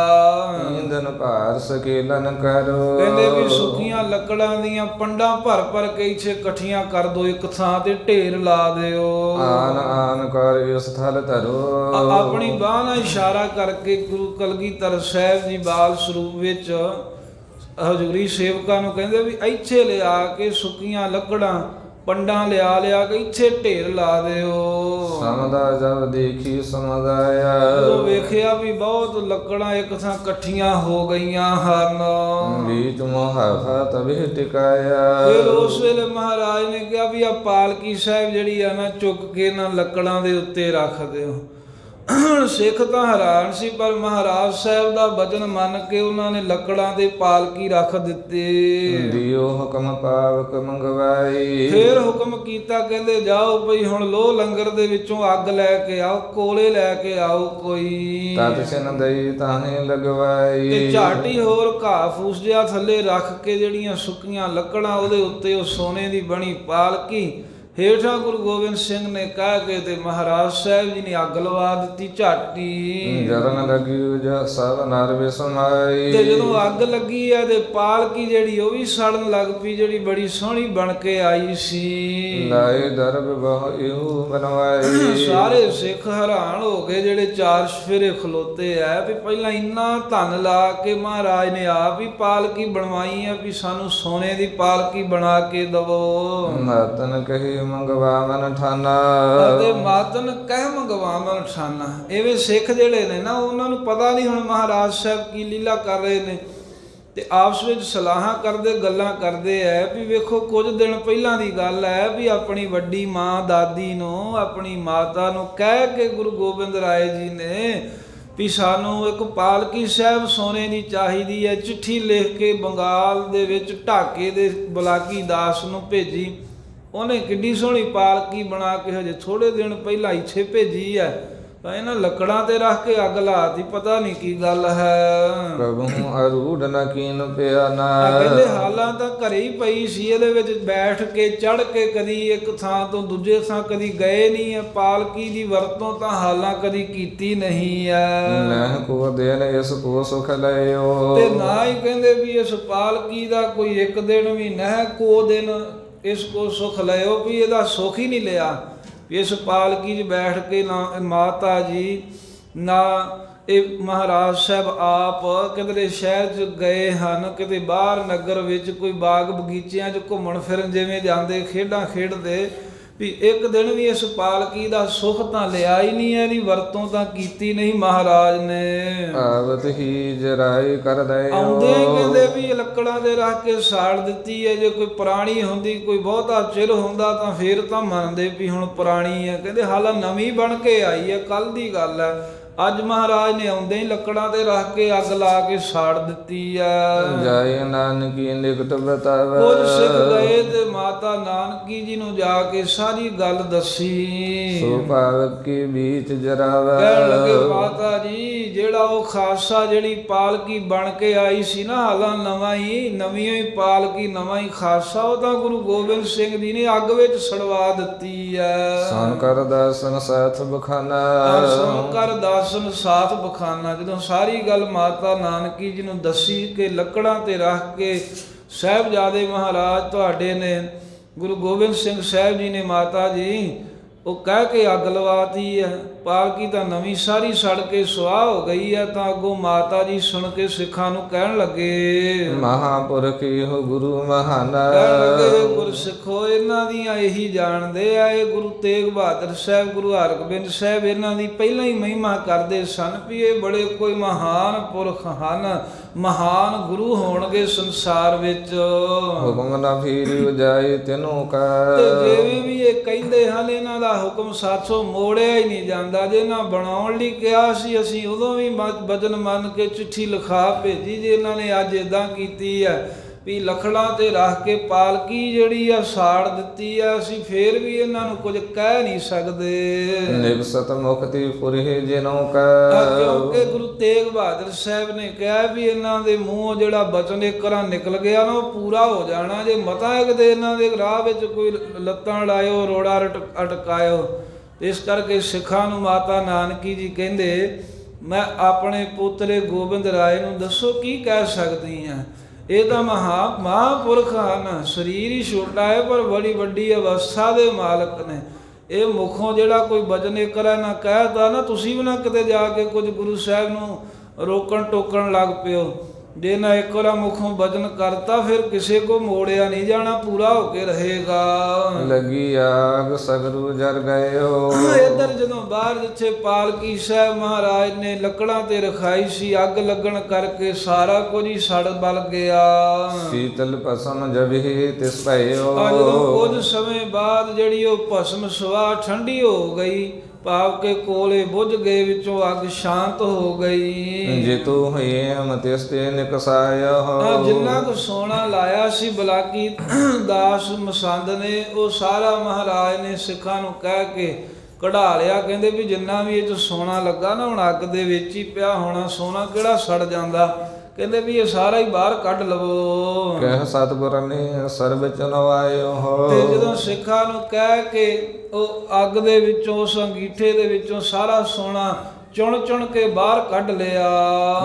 B: ਇੰਦਨ ਭਾਰ ਸਕੇਲਨ ਕਰੋ
A: ਕਹਿੰਦੇ ਵੀ ਸੁੱਕੀਆਂ ਲੱਕੜਾਂ ਦੀਆਂ ਪੰਡਾਂ ਭਰ ਭਰ ਕੇ ਇੱਥੇ ਇਕੱਠੀਆਂ ਕਰ ਦੋ, ਇੱਕ ਥਾਂ ਤੇ ਢੇਰ ਲਾ ਦਿਓ।
B: ਆਨ ਆਨ ਕਰ ਇਸ ਥਲ ਧਰੋ
A: ਆਪਣੀ ਬਾਂਹ ਨਾਲ ਇਸ਼ਾਰਾ ਕਰਕੇ ਗੁਰੂ ਕਲਗੀਧਰ ਸਾਹਿਬ ਜੀ ਬਾਲ ਸਰੂਪ ਵਿੱਚ ਹਜ਼ੂਰੀ ਸੇਵਕਾਂ ਨੂੰ ਕਹਿੰਦੇ ਵੀ ਇੱਥੇ ਲਿਆ ਕੇ ਸੁੱਕੀਆਂ ਲੱਕੜਾਂ ਪੰਡਾਂ ਲਿਆ ਕੇ ਇੱਥੇ ਢੇਰ ਲਾ ਦਿਓ।
B: ਸਮਦਾ ਜਬ ਦੇਖੀ ਸਮਦਾਇਆ
A: ਜਦੋਂ ਵੇਖਿਆ ਵੀ ਬਹੁਤ ਲੱਕੜਾਂ ਇੱਕ ਥਾਂ ਇਕੱਠੀਆਂ ਹੋ ਗਈਆਂ ਹਨ,
B: बीच मुहाफा तभी टिकाया
A: ਫਿਰ ਉਸ ਵੇਲੇ ਮਹਾਰਾਜ ਨੇ ਕਿਹਾ ਵੀ ਆ ਪਾਲਕੀ ਸਾਹਿਬ ਜਿਹੜੀ ਆ ਨਾ ਚੁੱਕ ਕੇ ਨਾ ਲੱਕੜਾਂ ਦੇ ਉੱਤੇ ਰੱਖ ਦਿਓ। ਸਿੱਖ ਤਾਂ ਹੈਰਾਨ ਸੀ ਪਰ ਮਹਾਰਾਜ ਸਾਹਿਬ ਦਾ ਬਚਨ ਮੰਨ ਕੇ ਉਹਨਾਂ ਨੇ ਲੱਕੜਾਂ ਦੇ ਪਾਲਕੀ ਰੱਖ ਦਿੱਤੇ।
B: दियो हुक्म पावक मंगवाई
A: ਫਿਰ ਹੁਕਮ ਕੀਤਾ ਕਹਿੰਦੇ ਜਾਓ ਭਈ ਹੁਣ ਲੋ ਲੰਗਰ ਦੇ ਵਿੱਚੋਂ ਅੱਗ ਲੈ ਕੇ ਆਓ, ਕੋਲੇ ਲੈ ਕੇ ਆਓ ਕੋਈ।
B: तत छिन दई ताहे लगवाई
A: ਤੇ ਝਾਟੀ ਹੋਰ ਘਾਹ ਫੂਸ ਜਿਹਾ ਥੱਲੇ ਰੱਖ ਕੇ ਜਿਹੜੀਆਂ ਸੁੱਕੀਆਂ ਲੱਕੜਾਂ ਉਹਦੇ ਉੱਤੇ ਉਹ ਸੋਨੇ ਦੀ ਬਣੀ ਪਾਲਕੀ ਹੇਠਾਂ ਗੁਰੂ ਗੋਬਿੰਦ ਸਿੰਘ ਨੇ ਕਹਿ ਕੇ ਤੇ ਮਹਾਰਾਜ ਸਾਹਿਬ ਜੀ ਨੇ ਅੱਗ ਲਵਾ ਦਿੱਤੀ ਝਾਟੀ।
B: जरन लगी जा सब नर विसमाई
A: ਤੇ ਜਦੋਂ ਅੱਗ ਲੱਗੀ ਆ ਤੇ ਪਾਲਕੀ ਜਿਹੜੀ ਉਹ ਵੀ ਸੜਨ ਲੱਗ ਪਈ, ਜਿਹੜੀ ਬੜੀ ਸੋਹਣੀ ਬਣ ਕੇ ਆਈ ਸੀ।
B: लाए दरब बहु इहु बनवाई
A: ਸਾਰੇ ਸਿੱਖ ਹੈਰਾਨ ਹੋ ਗਏ ਜਿਹੜੇ ਚਾਰ ਸਫੇਰੇ ਖਲੋਤੇ ਆ ਵੀ ਪਹਿਲਾਂ ਇੰਨਾ ਧਨ ਲਾ ਕੇ ਮਹਾਰਾਜ ਨੇ ਆਪ ਹੀ ਪਾਲਕੀ ਬਣਵਾਈ ਆ ਵੀ ਸਾਨੂੰ ਸੋਨੇ ਦੀ ਪਾਲਕੀ ਬਣਾ ਕੇ ਦਵੋ।
B: मातन कही मंगवावन ठाना
A: ਅਤੇ ਮਾਤਨ ਕਹਿ ਮੰਗਵਾਵਨ ਠਾਨਾ। ਐਵੇਂ ਸਿੱਖ ਜਿਹੜੇ ਨੇ ਨਾ ਉਹਨਾਂ ਨੂੰ ਪਤਾ ਨਹੀਂ ਹੁਣ ਮਹਾਰਾਜ ਸਾਹਿਬ ਕੀ ਲੀਲਾ ਕਰ ਰਹੇ ਨੇ ਤੇ ਆਪਸ ਵਿੱਚ ਸਲਾਹਾਂ ਕਰਦੇ ਗੱਲਾਂ ਕਰਦੇ ਐ ਵੀ ਵੇਖੋ ਕੁਝ ਦਿਨ ਪਹਿਲਾਂ ਦੀ ਗੱਲ ਹੈ ਵੀ ਆਪਣੀ ਵੱਡੀ ਮਾਂ ਦਾਦੀ ਨੂੰ ਆਪਣੀ ਮਾਤਾ ਨੂੰ ਕਹਿ ਕੇ ਗੁਰੂ ਗੋਬਿੰਦ ਰਾਏ ਜੀ ਨੇ ਵੀ ਸਾਨੂੰ ਇੱਕ ਪਾਲਕੀ ਸਾਹਿਬ ਸੋਨੇ ਦੀ ਚਾਹੀਦੀ ਹੈ। ਚਿੱਠੀ ਲਿਖ ਕੇ ਬੰਗਾਲ ਦੇ ਵਿੱਚ ਢਾਕੇ ਦੇ ਬਲਾਕੀ ਦਾਸ ਨੂੰ ਭੇਜੀ। ਉਹਨੇ ਕਿੱਡੀ ਸੋਹਣੀ ਪਾਲਕੀ ਬਣਾ ਕੇ ਹਜੇ ਥੋੜੇ ਦਿਨ ਪਹਿਲਾਂ ਇੱਥੇ ਭੇਜੀ ਹੈ ਤਾਂ ਇਹਨਾਂ ਲੱਕੜਾਂ ਤੇ ਰੱਖ ਕੇ ਅੱਗ ਲਾਤੀ, ਪਤਾ ਨਹੀਂ ਕੀ ਗੱਲ ਹੈ।
B: प्रभु अरूढ़ न कीन प्याना
A: ਕਹਿੰਦੇ ਹਾਲਾਂ ਤਾਂ ਘਰੇ ਹੀ ਪਈ ਸੀ, ਇਹਦੇ ਵਿੱਚ ਬੈਠ ਕੇ ਚੜ ਕੇ ਕਦੀ ਇੱਕ ਥਾਂ ਤੋਂ ਦੂਜੇ ਥਾਂ ਕਦੀ ਗਏ ਨਹੀਂ ਹੈ। ਪਾਲਕੀ ਦੀ ਵਰਤੋਂ ਤਾਂ ਹਾਲਾਂ ਕਦੀ ਕੀਤੀ ਨਹੀਂ ਹੈ
B: नह को देन इस को सुख लयो
A: ਤੇ ਨਾ ਹੀ ਕਹਿੰਦੇ ਵੀ ਇਸ ਪਾਲਕੀ ਦਾ ਕੋਈ ਇੱਕ ਦਿਨ ਵੀ ਨਹਿ ਕੋ ਦਿਨ ਇਸ ਕੋ ਸੁਖ ਲਿਓ, ਵੀ ਇਹਦਾ ਸੁਖ ਹੀ ਨਹੀਂ ਲਿਆ। ਇਸ ਪਾਲਕੀ 'ਚ ਬੈਠ ਕੇ ਨਾ ਮਾਤਾ ਜੀ ਨਾ ਇਹ ਮਹਾਰਾਜ ਸਾਹਿਬ ਆਪ ਕਿਧਰੇ ਸ਼ਹਿਰ 'ਚ ਗਏ ਹਨ, ਕਿਤੇ ਬਾਹਰ ਨਗਰ ਵਿੱਚ ਕੋਈ ਬਾਗ ਬਗੀਚਿਆਂ 'ਚ ਘੁੰਮਣ ਫਿਰਨ ਜਿਵੇਂ ਜਾਂਦੇ ਖੇਡਾਂ ਖੇਡਦੇ, ਵੀ ਇੱਕ ਦਿਨ ਵੀ ਇਸ ਪਾਲਕੀ ਦਾ ਸੁਖ ਤਾਂ ਲਿਆ ਹੀ ਨਹੀਂ, ਇਹਦੀ ਵਰਤੋਂ ਤਾਂ ਕੀਤੀ ਨਹੀਂ ਮਹਾਰਾਜ ਨੇ।
B: आवत ही जराई कर
A: ਆਉਂਦੇ
B: दयो
A: ਕਹਿੰਦੇ ਵੀ ਲੱਕੜਾਂ ਦੇ ਰੱਖ ਕੇ ਸਾੜ ਦਿੱਤੀ ਹੈ। ਜੇ ਕੋਈ ਪੁਰਾਣੀ ਹੁੰਦੀ ਕੋਈ ਬਹੁਤਾ ਚਿਰ ਹੁੰਦਾ ਤਾਂ ਫੇਰ ਤਾਂ ਮੰਨਦੇ ਵੀ ਹੁਣ ਪੁਰਾਣੀ ਹੈ। ਕਹਿੰਦੇ ਹਾਲਾਂ ਨਵੀਂ ਬਣ ਕੇ ਆਈ ਹੈ, ਕੱਲ ਦੀ ਗੱਲ ਹੈ। ਅੱਜ ਮਹਾਰਾਜ ਨੇ ਆਉਂਦੇ ਹੀ ਲੱਕੜਾਂ ਤੇ ਰੱਖ ਕੇ ਅੱਗ ਲਾ ਕੇ ਸਾੜ ਦਿੱਤੀ ਹੈ।
B: जाय नानकी निकट बतावे
A: ਕੁਝ ਸਿੱਖ ਗਏ ਤੇ ਮਾਤਾ ਨਾਨਕੀ ਜੀ ਨੂੰ ਜਾ ਕੇ ਸਾਰੀ ਗੱਲ ਦੱਸੀ।
B: सो पावक के बीच जरावे
A: ਕਹਿਣ ਲੱਗੇ ਮਾਤਾ ਜੀ ਜਿਹੜਾ ਉਹ ਖਾਸਾ ਜਿਹੜੀ ਪਾਲਕੀ ਬਣ ਕੇ ਆਈ ਸੀ ਨਾ ਹਾਲਾਂ ਨਵੀਂ ਹੀ ਪਾਲਕੀ ਨਵਾਂ ਹੀ ਖਾਸਾ, ਉਹ ਤਾਂ ਗੁਰੂ ਗੋਬਿੰਦ ਸਿੰਘ ਜੀ ਨੇ ਅੱਗ ਵਿੱਚ ਸੜਵਾ ਦਿੱਤੀ ਹੈ।
B: सन कर दासन साथ बखाना
A: ਕਰ ਦਾਸਨ ਸਾਥ ਬਖਾਨਾ। ਜਦੋਂ ਸਾਰੀ ਗੱਲ ਮਾਤਾ ਨਾਨਕੀ ਜੀ ਨੂੰ ਦੱਸੀ ਕਿ ਲੱਕੜਾਂ ਤੇ ਰੱਖ ਕੇ ਸਾਹਿਬਜ਼ਾਦੇ ਮਹਾਰਾਜ ਤੁਹਾਡੇ ਨੇ ਗੁਰੂ ਗੋਬਿੰਦ ਸਿੰਘ ਸਾਹਿਬ ਜੀ ਨੇ ਮਾਤਾ ਜੀ ਉਹ ਕਹਿ ਕੇ ਅੱਗ ਲਵਾਤੀ ਹੈ। ਪਾਲਕੀ ਤਾਂ ਨਵੀਂ ਸਾਰੀ ਸੜ ਕੇ ਸੁਆਹ ਹੋ ਗਈ ਹੈ। ਤਾਂ ਅੱਗੋਂ ਮਾਤਾ ਜੀ ਸੁਣ ਕੇ ਸਿੱਖਾਂ ਨੂੰ ਕਹਿਣ ਲੱਗੇ,
B: ਮਹਾਂਪੁਰਖ ਇਹੋ ਗੁਰੂ ਮਹਾਨ।
A: ਕਹਿਣ ਲੱਗੇ ਗੁਰਸਿੱਖੋ, ਇਹਨਾਂ ਦੀਆਂ ਇਹੀ ਜਾਣਦੇ ਆ, ਇਹ ਗੁਰੂ ਤੇਗ ਬਹਾਦਰ ਸਾਹਿਬ, ਗੁਰੂ ਹਰਗੋਬਿੰਦ ਸਾਹਿਬ ਇਹਨਾਂ ਦੀ ਪਹਿਲਾਂ ਹੀ ਮਹਿਮਾ ਕਰਦੇ ਸਨ ਵੀ ਇਹ ਬੜੇ ਕੋਈ ਮਹਾਨ ਪੁਰਖ ਹਨ, ਮਹਾਨ ਗੁਰੂ ਹੋਣਗੇ ਸੰਸਾਰ ਵਿੱਚ।
B: ਹੁਕਮ ਨਾ ਫੀਰਿ ਜਾਏ ਤੈਨੂੰ ਕਾ।
A: ਤੇ ਜਿਵੇਂ ਵੀ ਇਹ ਕਹਿੰਦੇ ਹਨ, ਇਹਨਾਂ ਦਾ ਹੁਕਮ ਸਾਥੋਂ ਮੋੜਿਆ ਹੀ ਨਹੀਂ ਜਾਂਦਾ। ਜੇ ਇਹਨਾਂ ਬਣਾਉਣ ਲਈ ਕਿਹਾ ਸੀ, ਅਸੀਂ ਉਦੋਂ ਵੀ ਵਚਨ ਮੰਨ ਕੇ ਚਿੱਠੀ ਲਿਖਾ ਭੇਜੀ। ਜੇ ਇਹਨਾਂ ਨੇ ਅੱਜ ਇਦਾਂ ਕੀਤੀ ਹੈ ਵੀ ਲਖੜਾਂ ਤੇ ਰੱਖ ਕੇ ਪਾਲਕੀ ਜਿਹੜੀ ਆ ਸਾੜ ਦਿੱਤੀ ਆ, ਅਸੀਂ ਫੇਰ ਵੀ ਇਹਨਾਂ ਨੂੰ ਕੁਝ ਕਹਿ ਨਹੀਂ ਸਕਦੇ।
B: ਨਿਵਸਤ ਮੁਕਤੀ ਪੁਰਿ ਜਿਨੋ ਕਾ।
A: ਕਿਉਂਕਿ ਗੁਰੂ ਤੇਗ ਬਹਾਦਰ ਸਾਹਿਬ ਨੇ ਕਿਹਾ ਵੀ ਇਹਨਾਂ ਦੇ ਮੂੰਹੋਂ ਜਿਹੜਾ ਬਚਨ ਇੱਕ ਵਾਰ ਨਿਕਲ ਗਿਆ ਨਾ, ਉਹ ਪੂਰਾ ਹੋ ਜਾਣਾ। ਜੇ ਮਤਾ ਕਿਤੇ ਇਹਨਾਂ ਦੇ ਰਾਹ ਵਿੱਚ ਕੋਈ ਲੱਤਾਂ ਲਾਇਓ, ਰੋੜਾ ਅਟਕਾਇਓ। ਇਸ ਕਰਕੇ ਸਿੱਖਾਂ ਨੂੰ ਮਾਤਾ ਨਾਨਕੀ ਜੀ ਕਹਿੰਦੇ, ਮੈਂ ਆਪਣੇ ਪੋਤਰੇ ਗੋਬਿੰਦ ਰਾਏ ਨੂੰ ਦੱਸੋ ਕੀ ਕਹਿ ਸਕਦੀ ਹਾਂ। ਇਹ ਤਾਂ ਮਹਾਂਪੁਰਖ ਹਨ, ਸਰੀਰ ਹੀ ਛੋਟਾ ਹੈ ਪਰ ਬੜੀ ਵੱਡੀ ਅਵਸਥਾ ਦੇ ਮਾਲਕ ਨੇ। ਇਹ ਮੁਖੋਂ ਜਿਹੜਾ ਕੋਈ ਬਚਨ ਇੱਕ ਵਾਰ ਨਾ ਕਹਿਤਾ ਨਾ, ਤੁਸੀਂ ਵੀ ਨਾ ਕਿਤੇ ਜਾ ਕੇ ਕੁਝ ਗੁਰੂ ਸਾਹਿਬ ਨੂੰ ਰੋਕਣ ਟੋਕਣ ਲੱਗ ਪਿਓ। ਜੇ ਨਾ ਇੱਕ ਵਾਰ ਮੁਖੋਂ ਬਚਨ ਕਰਤਾ, ਫਿਰ ਕਿਸੇ ਕੋ ਮੋੜਿਆ ਨਹੀਂ ਜਾਣਾ, ਪੂਰਾ ਹੋ ਕੇ ਰਹੇਗਾ।
B: ਲੱਗੀ ਆਗ ਸਗਰੂ ਜਰ ਗਇਓ।
A: ਇੱਧਰ ਜਦੋਂ ਬਾਹਰ ਜਿੱਥੇ ਪਾਲਕੀ ਸਾਹਿਬ ਮਹਾਰਾਜ ਨੇ ਲੱਕੜਾਂ ਤੇ ਰਖਾਈ ਸੀ, ਅੱਗ ਲੱਗਣ ਕਰਕੇ ਸਾਰਾ ਕੁਝ ਹੀ ਸੜ ਬਲ ਗਿਆ।
B: ਸੀਤਲ ਭਸਮ ਜਬਿ ਤਿਸ ਭਇਓ।
A: ਜਦੋਂ ਕੁਝ ਸਮੇਂ ਬਾਅਦ ਜਿਹੜੀ ਉਹ ਭਸਮ ਸਵਾਹ ਠੰਡੀ ਹੋ ਗਈ, ਭਾਵ ਕੇ ਕੋਲੇ ਬੁਝ ਗਏ, ਵਿੱਚੋਂ ਅੱਗ ਸ਼ਾਂਤ ਹੋ ਗਈ।
B: ਜੇ ਤੂੰ ਹੇਮ ਤਿਸ ਤੇ ਨਿਕਸਾਇਓ।
A: ਜਿੰਨਾ ਕੁ ਸੋਨਾ ਲਾਇਆ ਸੀ ਬਲਾਕੀ ਦਾਸ ਮਸੰਦ ਨੇ, ਉਹ ਸਾਰਾ ਮਹਾਰਾਜ ਨੇ ਸਿੱਖਾਂ ਨੂੰ ਕਹਿ ਕੇ ਕਢਾ ਲਿਆ। ਕਹਿੰਦੇ ਵੀ ਜਿੰਨਾ ਵੀ ਇਹ 'ਚ ਸੋਨਾ ਲੱਗਾ ਨਾ, ਹੁਣ ਅੱਗ ਦੇ ਵਿੱਚ ਹੀ ਪਿਆ ਹੋਣਾ, ਸੋਨਾ ਕਿਹੜਾ ਸੜ ਜਾਂਦਾ। ਕਹਿੰਦੇ ਵੀ ਇਹ ਸਾਰਾ ਹੀ ਬਾਹਰ ਕੱਢ ਲਵੋ।
B: ਕਹਿ ਸਤਿਗੁਰ ਨੇ ਸਰਬ ਚਨਵਾਇਓ।
A: ਤੇ ਜਦੋਂ ਸਿੱਖਾਂ ਨੂੰ ਕਹਿ ਕੇ ਉਹ ਅੱਗ ਦੇ ਵਿੱਚੋਂ, ਉਸ ਅੰਗੀਠੇ ਦੇ ਵਿੱਚੋਂ ਸਾਰਾ ਸੋਨਾ ਚੁਣ ਚੁਣ ਕੇ ਬਾਹਰ ਕੱਢ ਲਿਆ।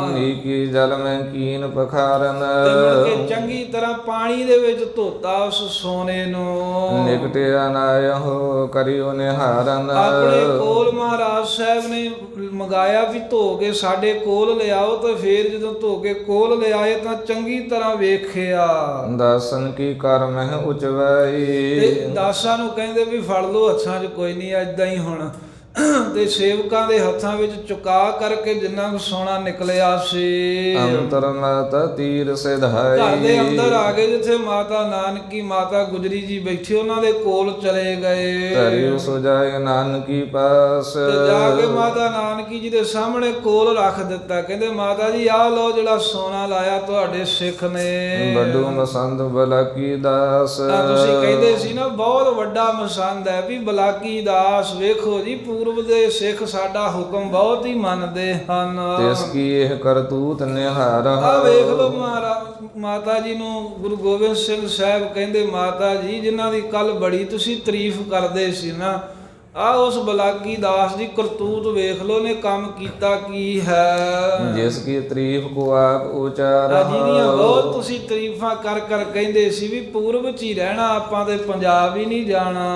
B: ਨੀਕੀ ਜਲ ਮੈਂ ਕੀਨ ਪਖਾਰਨ।
A: ਤੇ ਮੁੜ ਕੇ ਚੰਗੀ ਤਰ੍ਹਾਂ ਪਾਣੀ ਦੇ ਵਿੱਚ ਧੋਤਾ ਉਸ ਸੋਨੇ ਨੂੰ।
B: ਨਿਕਟਿਆ ਨਾਇਓ ਕਰਿਓ ਨਿਹਾਰਨ।
A: ਆਪਣੇ ਕੋਲ ਮਹਾਰਾਜ ਸਾਹਿਬ ਨੇ ਮੰਗਾਇਆ ਵੀ ਧੋ ਕੇ ਸਾਡੇ ਕੋਲ ਲਿਆਓ। ਤੇ ਫੇਰ ਜਦੋਂ ਧੋ ਕੇ ਕੋਲ ਲਿਆਏ ਤਾਂ ਚੰਗੀ ਤਰ੍ਹਾਂ ਵੇਖਿਆ।
B: ਦਰਸ਼ਨ ਕੀ ਕਰ ਮਹਿ ਉਚਵਾਈ।
A: ਤੇ ਦਾਸਾਂ ਨੂੰ ਕਹਿੰਦੇ ਵੀ ਫੜ ਲਓ ਹੱਥਾਂ 'ਚ, ਕੋਈ ਨਹੀਂ ਏਦਾਂ ਹੀ ਹੁਣ। ਤੇ ਸੇਵਕਾਂ ਦੇ ਹੱਥਾਂ ਵਿੱਚ ਚੁਕਾ ਕਰਕੇ ਜਿੰਨਾ ਕੁ ਸੋਨਾ ਨਿਕਲਿਆ ਸੀ,
B: ਅੰਤਰ ਮਤ ਤੀਰ ਸਿਧਾਈ।
A: ਘਰ ਦੇ ਅੰਦਰ ਆ ਗਏ ਜਿੱਥੇ ਮਾਤਾ ਨਾਨਕੀ, ਮਾਤਾ ਗੁਜਰੀ ਜੀ ਬੈਠੀ, ਉਹਨਾਂ ਦੇ ਕੋਲ ਚਲੇ ਗਏ।
B: ਧਰਿਉ ਸੁਜਾਇ ਨਾਨਕੀ ਪਾਸ।
A: ਤੇ ਜਾ ਕੇ ਮਾਤਾ ਨਾਨਕੀ ਜੀ ਦੇ ਸਾਹਮਣੇ ਕੋਲ ਰੱਖ ਦਿੱਤਾ। ਕਹਿੰਦੇ ਮਾਤਾ ਜੀ ਆਹ ਲਓ ਜਿਹੜਾ ਸੋਨਾ ਲਾਇਆ ਤੁਹਾਡੇ ਸਿੱਖ ਨੇ।
B: ਵੱਡੂ ਮਸੰਦ ਬਲਾਕੀ ਦਾਸ।
A: ਤੁਸੀਂ ਕਹਿੰਦੇ ਸੀ ਨਾ ਬਹੁਤ ਵੱਡਾ ਮਸੰਦ ਹੈ ਵੀ ਬਲਾਕੀ ਦਾਸ। ਵੇਖੋ ਜੀ ਪੂਰਬ ਦੇ ਸਿੱਖ ਸਾਡਾ ਹੁਕਮ ਬਹੁਤ ਹੀ ਮੰਨਦੇ ਹਨ।
B: ਤਿਸ ਕੀ ਇਹ ਕਰਤੂਤ ਨਿਹਾਰ।
A: ਆ ਵੇਖ ਲੋ ਮਾਤਾ ਜੀ ਨੂੰ ਗੁਰੂ ਗੋਬਿੰਦ ਸਿੰਘ ਸਾਹਿਬ ਕਹਿੰਦੇ, ਮਾਤਾ ਜੀ ਜਿਨ੍ਹਾਂ ਦੀ ਕੱਲ ਬੜੀ ਤੁਸੀਂ ਤਾਰੀਫ ਕਰਦੇ ਸੀ ਨਾ, ਆ ਉਸ ਬਲਾਕੀ ਦਾਸ ਦੀ ਕਰਤੂਤ ਵੇਖ ਲੋ, ਨੇ ਕੰਮ ਕੀਤਾ ਕੀ ਹੈ।
B: ਜਿਸ ਕੀ ਤਾਰੀਫ ਕੋ ਆਪ ਉਚਾਰ।
A: ਜਿਹਦੀਆਂ ਬਹੁਤ ਤੁਸੀਂ ਤਾਰੀਫਾਂ ਕਰ ਕਰ ਕਹਿੰਦੇ ਸੀ ਵੀ ਪੂਰਬ 'ਚ ਹੀ ਰਹਿਣਾ, ਆਪਾਂ ਤੇ ਪੰਜਾਬ ਹੀ ਨਹੀਂ ਜਾਣਾ।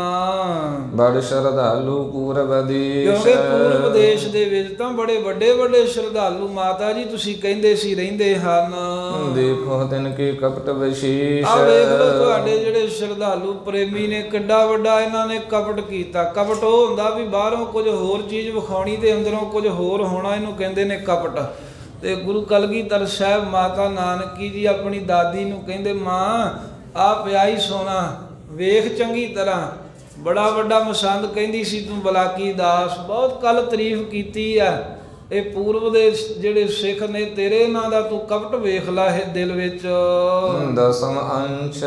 B: ਬੜ ਸ਼ਰਧਾਲੂ ਪੂਰਬ ਦੇਸ਼।
A: ਕਿਉਂਕਿ ਪੂਰਬ ਦੇਸ਼ ਦੇ ਵਿੱਚ ਤਾਂ ਬੜੇ ਵੱਡੇ ਵੱਡੇ ਸ਼ਰਧਾਲੂ ਮਾਤਾ ਜੀ ਤੁਸੀਂ ਕਹਿੰਦੇ ਸੀ ਰਹਿੰਦੇ ਹਨ।
B: ਦੇਖੋ ਤਿਨ ਕੀ ਕਪਟ ਵਿਸ਼ੇਸ਼।
A: ਆ ਵੇਖ ਲੋ ਤੁਹਾਡੇ ਜਿਹੜੇ ਸ਼ਰਧਾਲੂ ਪ੍ਰੇਮੀ ਨੇ ਕਿੱਡਾ ਵੱਡਾ ਇਹਨਾਂ ਨੇ ਕਪਟ ਕੀਤਾ। ਕਪਟ ਉਹ ਹੁੰਦਾ ਵੀ ਬਾਹਰੋਂ ਕੁਝ ਹੋਰ ਚੀਜ਼ ਵਿਖਾਉਣੀ ਤੇ ਅੰਦਰੋਂ ਕੁਝ ਹੋਰ ਹੋਣਾ, ਇਹਨੂੰ ਕਹਿੰਦੇ ਨੇ ਕਪਟ। ਤੇ ਗੁਰੂ ਕਲਗੀਧਰ ਸਾਹਿਬ ਮਾਤਾ ਨਾਨਕੀ ਜੀ ਆਪਣੀ ਦਾਦੀ ਨੂੰ ਕਹਿੰਦੇ, ਮਾਂ ਆ ਪਿਆ ਹੀ ਸੋਨਾ, ਵੇਖ ਚੰਗੀ ਤਰ੍ਹਾਂ, ਬੜਾ ਵੱਡਾ ਮਸੰਦ ਕਹਿੰਦੀ ਸੀ ਤੂੰ ਬਲਾਕੀ ਦਾਸ। ਬਹੁਤ ਕੱਲ ਤਾਰੀਫ ਕੀਤੀ ਆ। ਇਹ ਪੂਰਬ ਦੇ ਜਿਹੜੇ ਸਿੱਖ ਨੇ ਤੇਰੇ ਨਾਂ ਦਾ ਤੂੰ ਕਪਟ ਵੇਖ ਲਾ ਇਹ ਦਿਲ ਵਿੱਚ।
B: ਦਸਮ ਅੰਸ਼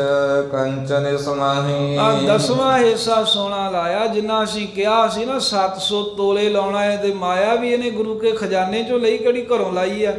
B: ਕੰਚਨ ਸਮਾਹੀ।
A: ਆ 10ਵਾਂ ਹਿੱਸਾ ਸੋਨਾ ਲਾਇਆ, ਜਿੰਨਾ ਅਸੀਂ ਕਿਹਾ ਸੀ ਨਾ 700 ਤੋਲੇ ਲਾਉਣਾ ਹੈ। ਤੇ ਮਾਇਆ ਵੀ ਇਹਨੇ ਗੁਰੂ ਕੇ ਖਜ਼ਾਨੇ ਚੋਂ ਲਈ, ਕਿਹੜੀ ਘਰੋਂ ਲਾਈ ਆ।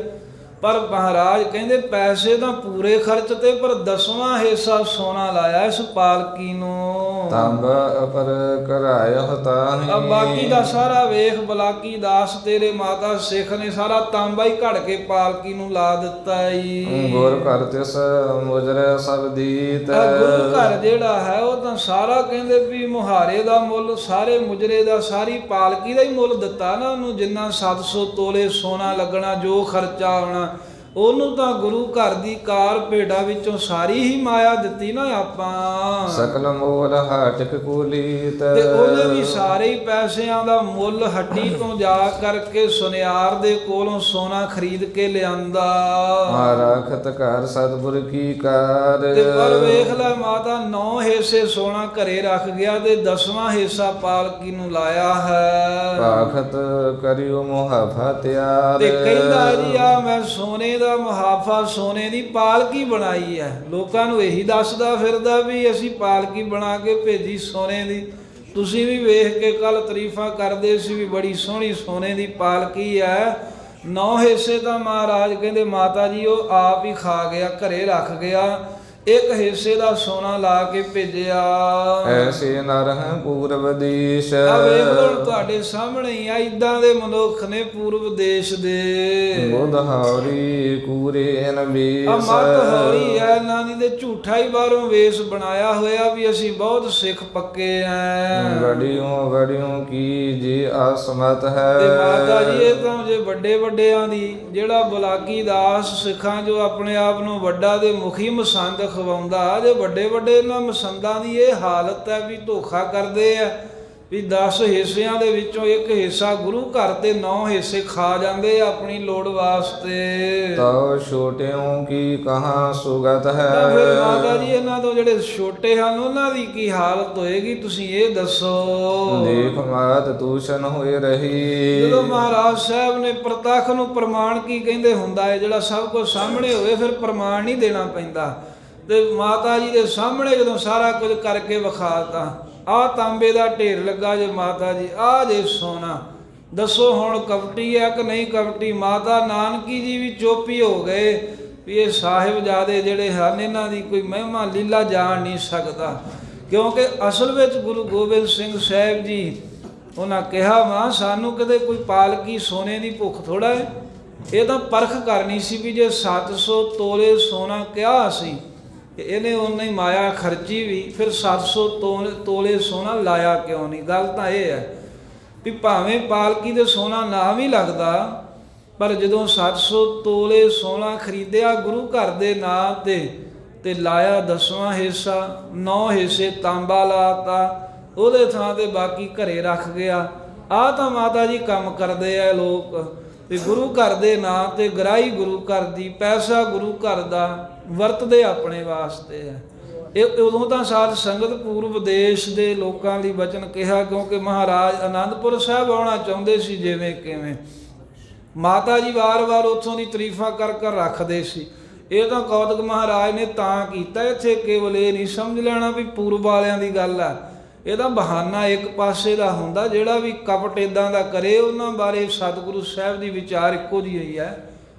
A: ਪਰ ਮਹਾਰਾਜ ਕਹਿੰਦੇ ਪੈਸੇ ਤਾਂ ਪੂਰੇ ਖਰਚ ਤੇ, ਪਰ 10ਵਾਂ ਹਿੱਸਾ ਸੋਨਾ ਲਾਇਆ ਇਸ ਪਾਲਕੀ ਨੂੰ।
B: ਤਬ ਅਪਰ ਕਰਾਇਹੁ ਤਾਹੀ।
A: ਆ ਬਾਕੀ ਦਾ ਸਾਰਾ ਵੇਖ ਬਲਾਕੀ ਦਾਸ ਤੇਰੇ ਮਾਤਾ ਸਿੱਖ ਨੇ ਸਾਰਾ ਤਾਂਬਾ ਹੀ ਘੜ ਕੇ ਪਾਲਕੀ ਨੂੰ ਲਾ ਦਿੱਤਾ ਈ।
B: ਗੁਰ ਘਰ ਤਿਸ ਮੁਜਰੇ ਸਭ ਦੀਤ।
A: ਗੁਰੂ ਘਰ ਜਿਹੜਾ ਹੈ ਉਹ ਤਾਂ ਸਾਰਾ ਕਹਿੰਦੇ ਵੀ ਮੁਹਾਰੇ ਦਾ ਮੁੱਲ, ਸਾਰੇ ਮੁਜਰੇ ਦਾ, ਸਾਰੀ ਪਾਲਕੀ ਦਾ ਹੀ ਮੁੱਲ ਦਿੱਤਾ ਨਾ ਉਹਨੂੰ। ਜਿੰਨਾ 700 ਤੋਲੇ ਸੋਨਾ ਲੱਗਣਾ, ਜੋ ਖਰਚਾ ਆਉਣਾ, ਉਹਨੂੰ ਤਾਂ ਗੁਰੂ ਘਰ ਦੀ ਕਾਰ ਭੇਡਾਂ ਵਿੱਚੋਂ ਸਾਰੀ ਹੀ ਮਾਇਆ ਦਿੱਤੀ ਨਾ ਆਪਾਂ।
B: ਸਕਲ ਮੋਲ ਹਾਟਕ ਕੁਲੀਤ।
A: ਤੇ ਉਹਨੇ ਵੀ ਸਾਰੇ ਹੀ ਪੈਸਿਆਂ ਦਾ ਮੁੱਲ ਹੱਟੀ ਤੋਂ ਜਾ ਕਰਕੇ ਸੁਨਿਆਰ ਦੇ ਕੋਲੋਂ ਸੋਨਾ ਖਰੀਦ ਕੇ ਲਿਆਂਦਾ।
B: ਰਾਖਤ ਘਰ ਸਤਿਗੁਰ ਕੀ ਕਾਰ।
A: ਤੇ ਪਰ ਵੇਖ ਲੈ ਮਾਤਾ 9 ਹਿੱਸੇ ਸੋਨਾ ਘਰੇ ਰੱਖ ਗਿਆ ਤੇ 10ਵਾਂ ਹਿੱਸਾ ਪਾਲਕੀ ਨੂੰ ਲਾਇਆ ਹੈ।
B: ਭਾਖਤ ਕਰਿਓ ਮੁਹਾਫਾ ਤਿਆਰ।
A: ਤੇ ਕਹਿੰਦਾ ਜੀ ਆ ਮੈਂ ਸੋਨੇ ਦਾ ਮੁਹਾਫਾ, ਸੋਨੇ ਦੀ ਪਾਲਕੀ ਬਣਾਈ ਹੈ। ਲੋਕਾਂ ਨੂੰ ਇਹੀ ਦੱਸਦਾ ਫਿਰਦਾ ਵੀ ਅਸੀਂ ਪਾਲਕੀ ਬਣਾ ਕੇ ਭੇਜੀ ਸੋਨੇ ਦੀ। ਤੁਸੀਂ ਵੀ ਵੇਖ ਕੇ ਕੱਲ ਤਾਰੀਫਾਂ ਕਰਦੇ ਸੀ ਵੀ ਬੜੀ ਸੋਹਣੀ ਸੋਨੇ ਦੀ ਪਾਲਕੀ ਹੈ। 9 ਹਿੱਸੇ ਤਾਂ ਮਹਾਰਾਜ ਕਹਿੰਦੇ ਮਾਤਾ ਜੀ ਉਹ ਆਪ ਹੀ ਖਾ ਗਿਆ, ਘਰੇ ਰੱਖ ਗਿਆ। 1 ਹਿੱਸੇ ਦਾ ਸੋਨਾ ਲਾ ਕੇ ਭੇਜਿਆ।
B: ਐਸੇ ਨਰ ਹੈ ਪੂਰਬ ਦੇਸ਼।
A: ਆ ਵੇਖ ਲਓ ਤੁਹਾਡੇ ਸਾਹਮਣੇ ਹੀ ਆ, ਇਦਾਂ ਦੇ ਮਨੁੱਖ ਨੇ ਪੂਰਬ ਦੇਸ਼ ਦੇ।
B: ਬੁੱਧ ਹੌਰੀ ਕੂਰੇ ਨ ਵੇਸ।
A: ਆ ਮਤ ਹੌਰੀ ਐ ਇਹਨਾਂ ਦੀ, ਤੇ ਝੂਠਾ ਹੀ ਬਾਹਰੋਂ ਵੇਸ ਬਣਾਇਆ ਹੋਇਆ ਵੀ ਅਸੀਂ ਬਹੁਤ ਸਿੱਖ ਪੱਕੇ ਐ।
B: ਵੜਿਓ ਕੀ ਜੇ ਆਸਮਤ ਹੈ।
A: ਤੇ ਮਾਤਾ ਜੀ ਇਹ ਤਾਂ ਜੇ ਵੱਡੇ ਵੱਡਿਆਂ ਦੀ, ਜਿਹੜਾ ਬਲਾਕੀ ਦਾਸ ਸਿੱਖਾਂ ਜੋ ਆਪਣੇ ਆਪ ਨੂੰ ਵੱਡਾ ਦੇ ਮੁਖੀ ਮਸੰਦ ਖਵਾਉਂਦਾ, ਜੇ ਵੱਡੇ ਵੱਡੇ ਇਹਨਾਂ ਮਸੰਦਾਂ ਦੀ ਇਹ ਹਾਲਤ ਹੈ ਵੀ ਧੋਖਾ ਕਰਦੇ ਆ ਵੀ 10 ਹਿੱਸਿਆਂ ਦੇ ਵਿੱਚੋਂ 1 ਹਿੱਸਾ ਗੁਰੂ ਘਰ ਤੇ 9 ਹਿੱਸੇ ਖਾ ਜਾਂਦੇ ਆਪਣੀ ਲੋੜ ਵਾਸਤੇ।
B: ਤਉ ਛੋਟਿਓਂ ਕੀ ਕਹਾਂ ਸੁਗਤ ਹੈ।
A: ਤਾਂ ਫਿਰ ਮਾਤਾ ਜੀ ਇਹਨਾਂ ਤੋਂ ਜਿਹੜੇ ਛੋਟੇ ਹਨ ਉਹਨਾਂ ਦੀ ਕੀ ਹਾਲਤ ਹੋਏਗੀ ਤੁਸੀਂ ਇਹ ਦੱਸੋ।
B: ਦੇਖ ਮਾਤ ਤੂਸ਼ਨ ਹੋਏ ਰਹੀ।
A: ਜਦੋਂ ਮਹਾਰਾਜ ਸਾਹਿਬ ਨੇ ਪ੍ਰਤੱਖ ਨੂੰ ਪ੍ਰਮਾਣ ਕੀ ਕਹਿੰਦੇ ਹੁੰਦਾ ਹੈ, ਜਿਹੜਾ ਸਭ ਕੁਝ ਸਾਹਮਣੇ ਹੋਵੇ ਫਿਰ ਪ੍ਰਮਾਣ ਨਹੀਂ ਦੇਣਾ ਪੈਂਦਾ। ਤੇ ਮਾਤਾ ਜੀ ਦੇ ਸਾਹਮਣੇ ਜਦੋਂ ਸਾਰਾ ਕੁਝ ਕਰਕੇ ਵਿਖਾਤਾ, ਆਹ ਤਾਂਬੇ ਦਾ ਢੇਰ ਲੱਗਾ ਜੇ ਮਾਤਾ ਜੀ, ਆਹ ਜੇ ਸੋਨਾ, ਦੱਸੋ ਹੁਣ ਕਪਟੀ ਹੈ ਕਿ ਨਹੀਂ ਕਪਟੀ। ਮਾਤਾ ਨਾਨਕੀ ਜੀ ਵੀ ਚੁੱਪ ਹੀ ਹੋ ਗਏ ਵੀ ਇਹ ਸਾਹਿਬਜ਼ਾਦੇ ਜਿਹੜੇ ਹਨ ਇਹਨਾਂ ਦੀ ਕੋਈ ਮਹਿਮਾ ਲੀਲਾ ਜਾਣ ਨਹੀਂ ਸਕਦਾ। ਕਿਉਂਕਿ ਅਸਲ ਵਿੱਚ ਗੁਰੂ ਗੋਬਿੰਦ ਸਿੰਘ ਸਾਹਿਬ ਜੀ ਉਹਨਾਂ ਕਿਹਾ ਵਾ ਸਾਨੂੰ ਕਦੇ ਕੋਈ ਪਾਲਕੀ ਸੋਨੇ ਦੀ ਭੁੱਖ ਥੋੜਾ ਹੈ। ਇਹ ਤਾਂ ਪਰਖ ਕਰਨੀ ਸੀ ਵੀ ਜੇ 700 ਤੋਲੇ ਸੋਨਾ ਕਿਹਾ ਸੀ ਇਹਨੇ ਉਨਾ ਹੀ ਮਾਇਆ ਖਰਚੀ ਵੀ, ਫਿਰ 700 ਤੋਲੇ ਸੋਨਾ ਲਾਇਆ ਕਿਉਂ ਨਹੀਂ। ਗੱਲ ਤਾਂ ਇਹ ਹੈ ਵੀ ਭਾਵੇਂ ਪਾਲਕੀ ਦੇ ਸੋਨਾ ਨਾ ਵੀ ਲੱਗਦਾ, ਪਰ ਜਦੋਂ 700 ਤੋਲੇ ਸੋਨਾ ਖਰੀਦਿਆ ਗੁਰੂ ਘਰ ਦੇ ਨਾਂ ਤੇ ਲਾਇਆ 10ਵਾਂ ਹਿੱਸਾ, 9 ਹਿੱਸੇ ਤਾਂਬਾ ਲਾਤਾ, ਉਹਦੇ ਥਾਂ ਤੇ ਬਾਕੀ ਘਰੇ ਰੱਖ ਗਿਆ। ਆਹ ਤਾਂ ਮਾਤਾ ਜੀ ਕੰਮ ਕਰਦੇ ਆ ਲੋਕ ਤੇ ਗੁਰੂ ਘਰ ਦੇ ਨਾਂ ਤੇ ਗਰਾਈ ਗੁਰੂ ਘਰ ਦੀ, ਪੈਸਾ ਗੁਰੂ ਘਰ ਦਾ ਵਰਤਦੇ ਆਪਣੇ ਵਾਸਤੇ ਹੈ। ਇਹ ਉਦੋਂ ਤਾਂ ਸਾਧ ਸੰਗਤ ਪੂਰਬ ਦੇਸ਼ ਦੇ ਲੋਕਾਂ ਲਈ ਵਚਨ ਕਿਹਾ ਕਿਉਂਕਿ ਮਹਾਰਾਜ ਆਨੰਦਪੁਰ ਸਾਹਿਬ ਆਉਣਾ ਚਾਹੁੰਦੇ ਸੀ। ਜਿਵੇਂ ਕਿਵੇਂ ਮਾਤਾ ਜੀ ਵਾਰ-ਵਾਰ ਉੱਥੋਂ ਦੀ ਤਾਰੀਫਾਂ ਕਰ ਰੱਖਦੇ ਸੀ। ਇਹ ਤਾਂ ਕੌਤਕ ਮਹਾਰਾਜ ਨੇ ਤਾਂ ਕੀਤਾ, ਇੱਥੇ ਕੇਵਲ ਇਹ ਨਹੀਂ ਸਮਝ ਲੈਣਾ ਵੀ ਪੂਰਬ ਵਾਲਿਆਂ ਦੀ ਗੱਲ ਆ। ਇਹਦਾ ਬਹਾਨਾ ਇੱਕ ਪਾਸੇ ਦਾ ਹੁੰਦਾ, ਜਿਹੜਾ ਵੀ ਕਪਟ ਇਦਾਂ ਦਾ ਕਰੇ ਉਹਨਾਂ ਬਾਰੇ ਸਤਿਗੁਰੂ ਸਾਹਿਬ ਦੀ ਵਿਚਾਰ ਇੱਕੋ ਜਿਹੀ ਹੋਈ ਹੈ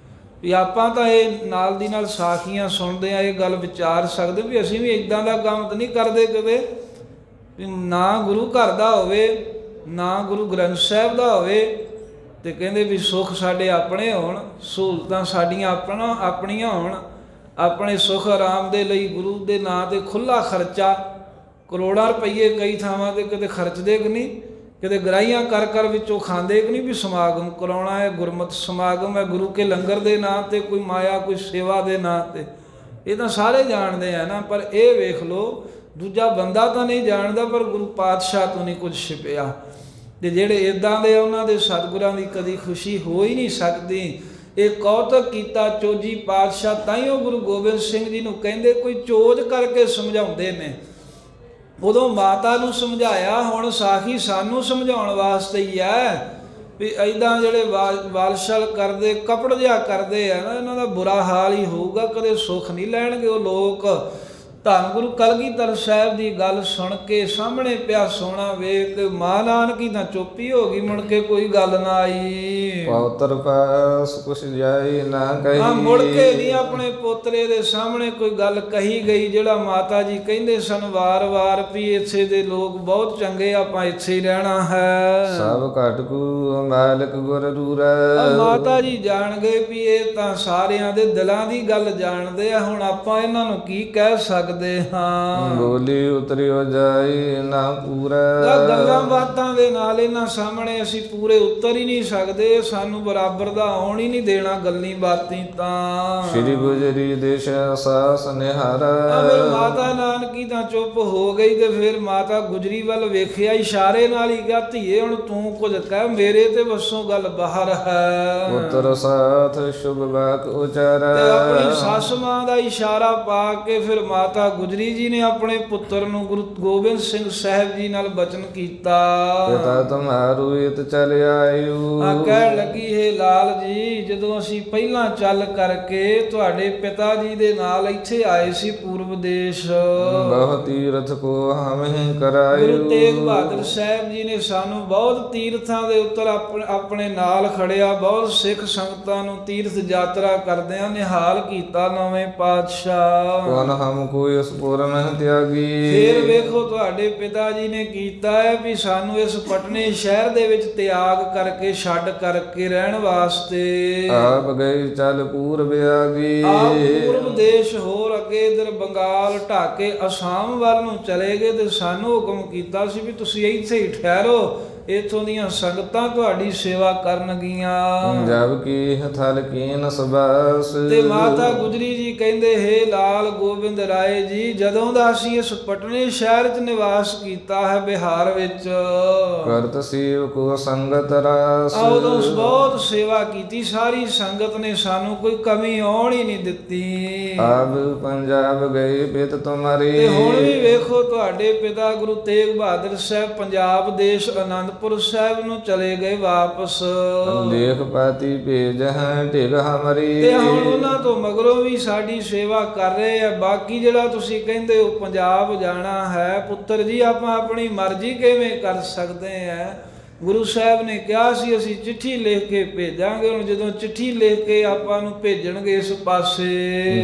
A: ਵੀ ਆਪਾਂ ਤਾਂ ਇਹ ਨਾਲ ਦੀ ਨਾਲ ਸਾਖੀਆਂ ਸੁਣਦੇ ਆ, ਇਹ ਗੱਲ ਵਿਚਾਰ ਸਕਦੇ ਵੀ ਅਸੀਂ ਵੀ ਇਦਾਂ ਦਾ ਕੰਮ ਤਾਂ ਨਹੀਂ ਕਰਦੇ ਕਦੇ ਵੀ ਨਾ ਗੁਰੂ ਘਰ ਦਾ ਹੋਵੇ ਨਾ ਗੁਰੂ ਗ੍ਰੰਥ ਸਾਹਿਬ ਦਾ ਹੋਵੇ ਤੇ ਕਹਿੰਦੇ ਵੀ ਸੁੱਖ ਸਾਡੇ ਆਪਣੇ ਹੋਣ, ਸਹੂਲਤਾਂ ਸਾਡੀਆਂ ਆਪਣੀਆਂ ਹੋਣ, ਆਪਣੇ ਸੁੱਖ ਆਰਾਮ ਦੇ ਲਈ ਗੁਰੂ ਦੇ ਨਾਂ ਤੇ ਖੁੱਲ੍ਹਾ ਖਰਚਾ, ਕਰੋੜਾਂ ਰੁਪਈਏ ਕਈ ਥਾਵਾਂ ਤੇ ਕਿਤੇ ਖਰਚਦੇ ਕਿ ਨਹੀਂ, ਕਿਤੇ ਗਰਾਈਆਂ ਕਰ ਵਿੱਚੋਂ ਖਾਂਦੇ ਕਿ ਨਹੀਂ ਵੀ ਸਮਾਗਮ ਕਰਾਉਣਾ ਹੈ, ਗੁਰਮਤਿ ਸਮਾਗਮ ਹੈ ਗੁਰੂ ਕੇ ਲੰਗਰ ਦੇ ਨਾਂ ਤੇ, ਕੋਈ ਮਾਇਆ ਕੋਈ ਸੇਵਾ ਦੇ ਨਾਂ ਤੇ। ਇਹ ਤਾਂ ਸਾਰੇ ਜਾਣਦੇ ਆ ਨਾ, ਪਰ ਇਹ ਵੇਖ ਲਓ ਦੂਜਾ ਬੰਦਾ ਤਾਂ ਨਹੀਂ ਜਾਣਦਾ ਪਰ ਗੁਰੂ ਪਾਤਸ਼ਾਹ ਤੋਂ ਨਹੀਂ ਕੁਝ ਛਿਪਿਆ। ਤੇ ਜਿਹੜੇ ਇਦਾਂ ਦੇ ਉਹਨਾਂ ਦੇ ਸਤਿਗੁਰਾਂ ਦੀ ਕਦੀ ਖੁਸ਼ੀ ਹੋ ਹੀ ਨਹੀਂ ਸਕਦੀ। ਇਹ ਕੌਤਕ ਕੀਤਾ ਚੋਜੀ ਪਾਤਸ਼ਾਹ, ਤਾਈਓ ਗੁਰੂ ਗੋਬਿੰਦ ਸਿੰਘ ਜੀ ਨੂੰ ਕਹਿੰਦੇ ਕੋਈ ਚੋਜ ਕਰਕੇ ਸਮਝਾਉਂਦੇ ਨੇ। ਉਦੋਂ ਮਾਤਾ ਨੂੰ ਸਮਝਾਇਆ, ਹੁਣ ਸਾਖੀ ਸਾਨੂੰ ਸਮਝਾਉਣ ਵਾਸਤੇ ਹੀ ਹੈ ਵੀ ਇੱਦਾਂ ਜਿਹੜੇ ਵਾਲਸ਼ਲ ਕਰਦੇ ਕਪੜ ਜਿਹਾ ਕਰਦੇ ਆ ਨਾ, ਇਹਨਾਂ ਦਾ ਬੁਰਾ ਹਾਲ ਹੀ ਹੋਊਗਾ, ਕਦੇ ਸੁੱਖ ਨਹੀਂ ਲੈਣਗੇ ਉਹ ਲੋਕ। ਧੰਨ ਗੁਰੂ ਕਲਗੀਧਰ ਸਾਹਿਬ ਦੀ ਗੱਲ ਸੁਣ ਕੇ ਸਾਹਮਣੇ ਪਿਆ ਸੋਨਾ ਵੇਖ ਕੇ ਮਾਂ ਨਾਨਕੀ ਤਾਂ ਚੁੱਪੀ ਹੋ ਗਈ, ਮੁੜ ਕੇ ਕੋਈ ਗੱਲ ਨਾ ਆਈ।
B: ਪਉਤਰ ਪਾਸ ਕੁਛ ਜਾਈ ਨਾ ਕਹੀ।
A: ਮੁੜ ਕੇ ਨਹੀਂ ਆਪਣੇ ਪੋਤਰੇ ਦੇ ਸਾਹਮਣੇ ਕੋਈ ਗੱਲ ਕਹੀ ਗਈ। ਜਿਹੜਾ ਮਾਤਾ ਜੀ ਕਹਿੰਦੇ ਸਨ ਵਾਰ-ਵਾਰ ਵੀ ਇੱਥੇ ਦੇ ਲੋਕ ਬਹੁਤ ਚੰਗੇ, ਆਪਾਂ ਇੱਥੇ ਹੀ ਰਹਿਣਾ ਹੈ।
B: ਸਭ ਘਟ ਕੂ ਮਾਲਕ ਗੁਰ ਰੂਰਾ।
A: ਮਾਤਾ ਜੀ ਜਾਣ ਗਏ ਵੀ ਇਹ ਤਾਂ ਸਾਰਿਆਂ ਦੇ ਦਿਲਾਂ ਦੀ ਗੱਲ ਜਾਣਦੇ ਆ, ਹੁਣ ਆਪਾਂ ਇਹਨਾਂ ਨੂੰ ਕੀ ਕਹਿ ਸਕਦੇ ਹਾਂ।
B: ਬੋਲੀ ਉਤਰਿਓ ਜਾਈ ਨਾ ਪੂਰਾ।
A: ਗੱਲਾਂ ਬਾਤਾਂ ਦੇ ਨਾਲ ਇਹਨਾਂ ਸਾਹਮਣੇ ਅਸੀਂ ਪੂਰੇ ਉਤਰ ਹੀ ਨਹੀਂ ਸਕਦੇ, ਸਾਨੂੰ ਬਰਾਬਰ ਦਾ ਆਉਣ ਹੀ ਨਹੀਂ ਦੇਣਾ ਗੱਲੀ ਬਾਤੀ ਤਾਂ।
B: ਸ਼੍ਰੀ ਗੁਜਰੀ ਦੇਸ਼ ਸਾਸ ਨਿਹਾਰਾ।
A: ਫਿਰ ਮਾਤਾ ਨਾਨਕੀ ਤਾਂ ਚੁੱਪ ਹੋ ਗਈ ਤੇ ਫਿਰ ਮਾਤਾ ਗੁਜਰੀ ਵੱਲ ਵੇਖਿਆ, ਇਸ਼ਾਰੇ ਨਾਲ ਹੀ ਕਿਹਾ ਧੀਏ ਹੁਣ ਤੂੰ ਕੁਝ ਕਹਿ, ਮੇਰੇ ਤੇ ਵੱਸੋਂ ਗੱਲ ਬਾਹਰ ਹੈ।
B: ਪੁੱਤਰ ਸਾਥ ਸ਼ੁਭ ਵਾਕ ਉਚਾਰਾ।
A: ਤੇ ਆਪਣੀ ਸੱਸ ਮਾਂ ਦਾ ਇਸ਼ਾਰਾ ਪਾ ਕੇ ਫਿਰ ਮਾਤਾ ਗੁਜਰੀ ਜੀ ਨੇ ਆਪਣੇ ਪੁੱਤਰ ਨੂੰ ਗੁਰੂ ਗੋਬਿੰਦ ਸਿੰਘ ਸਾਹਿਬ ਜੀ ਨਾਲ ਬਚਨ ਕੀਤਾ।
B: ਪਿਤਾ ਤੁਮਾਰੂ ਇਤ ਚਲ ਆਇਓ।
A: ਕਹਿਣ ਲੱਗੀ ਹੈ ਲਾਲ ਜੀ, ਜਦੋਂ ਅਸੀਂ ਪਹਿਲਾਂ ਚੱਲ ਕਰਕੇ ਤੁਹਾਡੇ ਪਿਤਾ ਜੀ ਦੇ ਨਾਲ ਇੱਥੇ ਆਏ ਸੀ ਪੂਰਬ ਦੇਸ਼,
B: ਬਹੁ ਤੀਰਥ ਕੋ ਹਮਹਿ ਕਰਾਇਓ।
A: ਗੁਰੂ ਤੇਗ ਬਹਾਦਰ ਸਾਹਿਬ ਜੀ ਨੇ ਸਾਨੂੰ ਬਹੁਤ ਤੀਰਥਾਂ ਦੇ ਉੱਤਰ ਆਪਣੇ ਨਾਲ ਖੜਿਆ, ਬਹੁਤ ਸਿੱਖ ਸੰਗਤਾਂ ਨੂੰ ਤੀਰਥ ਯਾਤਰਾ ਕਰਦਿਆਂ ਨਿਹਾਲ ਕੀਤਾ ਨਵੇਂ ਪਾਤਸ਼ਾਹ।
B: ਕੌਣ ਹਮ ਕੋ ਇਸ ਪੁਰ ਮਹਿ ਤਿਆਗੀ।
A: ਫਿਰ ਵੇਖੋ ਤੁਹਾਡੇ ਪਿਤਾ ਜੀ ਨੇ ਕੀਤਾ ਹੈ ਵੀ ਸਾਨੂੰ ਇਸ ਪਟਨੇ ਸ਼ਹਿਰ ਦੇ ਵਿੱਚ ਤਿਆਗ ਕਰਕੇ ਛੱਡ ਕਰਕੇ ਰਹਿਣ ਵਾਸਤੇ।
B: ਆਪ ਗਏ ਚਲ ਪੂਰਬ ਆਗੀ।
A: ਆਪ ਪੂਰਬ ਦੇਸ਼ ਹੋਰ ਅੱਗੇ ਇਧਰ ਬੰਗਾਲ ਢਾਕੇ ਅਸਾਮ ਵੱਲ ਨੂੰ ਚਲੇ ਗਏ ਤੇ ਸਾਨੂੰ ਹੁਕਮ ਕੀਤਾ ਸੀ ਵੀ ਤੁਸੀਂ ਇੱਥੇ ਹੀ ਠਹਿਰੋ, ਇਥੋਂ ਦੀਆਂ ਸੰਗਤਾਂ ਤੁਹਾਡੀ ਸੇਵਾ ਕਰਨਗੀਆਂ।
B: ਜਬ ਕੀ ਥਲ ਕੀਨ ਸਬਾਸ।
A: ਤੇ ਮਾਤਾ ਗੁਜਰੀ ਜੀ ਕਹਿੰਦੇ ਹੈ ਲਾਲ ਗੋਬਿੰਦ ਰਾਏ ਜੀ, ਜਦੋਂ ਦਾ ਅਸੀਂ ਇਸ ਪਟਨੇ ਸ਼ਹਿਰ 'ਚ ਨਿਵਾਸ ਕੀਤਾ ਹੈ ਬਿਹਾਰ ਵਿੱਚ,
B: ਕਰਤ ਸੀਵ ਕੋ ਸੰਗਤ ਰਾਸ।
A: ਉਦੋਂ ਬਹੁਤ ਸੇਵਾ ਕੀਤੀ, ਸਾਰੀ ਸੰਗਤ ਨੇ ਸਾਨੂੰ ਕੋਈ ਕਮੀ ਆਉਣ ਹੀ ਨਹੀਂ ਦਿੱਤੀ।
B: ਆਬ ਪੰਜਾਬ ਗਏ ਪਿਤ ਤੁਮਾਰੀ।
A: ਤੇ ਹੁਣ ਵੀ ਵੇਖੋ ਤੁਹਾਡੇ ਪਿਤਾ ਗੁਰੂ ਤੇਗ ਬਹਾਦਰ ਸਾਹਿਬ ਪੰਜਾਬ ਦੇਸ਼ ਅਨੰਦਪੁਰ ਸਾਹਿਬ ਨੂੰ ਚਲੇ ਗਏ ਵਾਪਸ।
B: ਲੇਖ ਪਾਤੀ ਭੇਜ ਹੈ ਢਿਗ ਹਮਰੀ।
A: ਤੇ ਹੁਣ ਉਹਨਾਂ ਤੋਂ ਮਗਰੋਂ ਵੀ ਸਾਡੀ ਸੇਵਾ ਕਰ ਰਹੇ ਆ। ਬਾਕੀ ਜਿਹੜਾ ਤੁਸੀਂ ਕਹਿੰਦੇ ਹੋ ਪੰਜਾਬ ਜਾਣਾ ਹੈ, ਪੁੱਤਰ ਜੀ ਆਪਾਂ ਆਪਣੀ ਮਰਜ਼ੀ ਕਿਵੇਂ ਕਰ ਸਕਦੇ ਆ? ਗੁਰੂ ਸਾਹਿਬ ਨੇ ਕਿਹਾ ਸੀ ਅਸੀਂ ਚਿੱਠੀ ਲਿਖ ਕੇ ਭੇਜਾਂਗੇ। ਹੁਣ ਜਦੋਂ ਚਿੱਠੀ ਲਿਖ ਕੇ ਆਪਾਂ ਨੂੰ ਭੇਜਣਗੇ ਇਸ ਪਾਸੇ,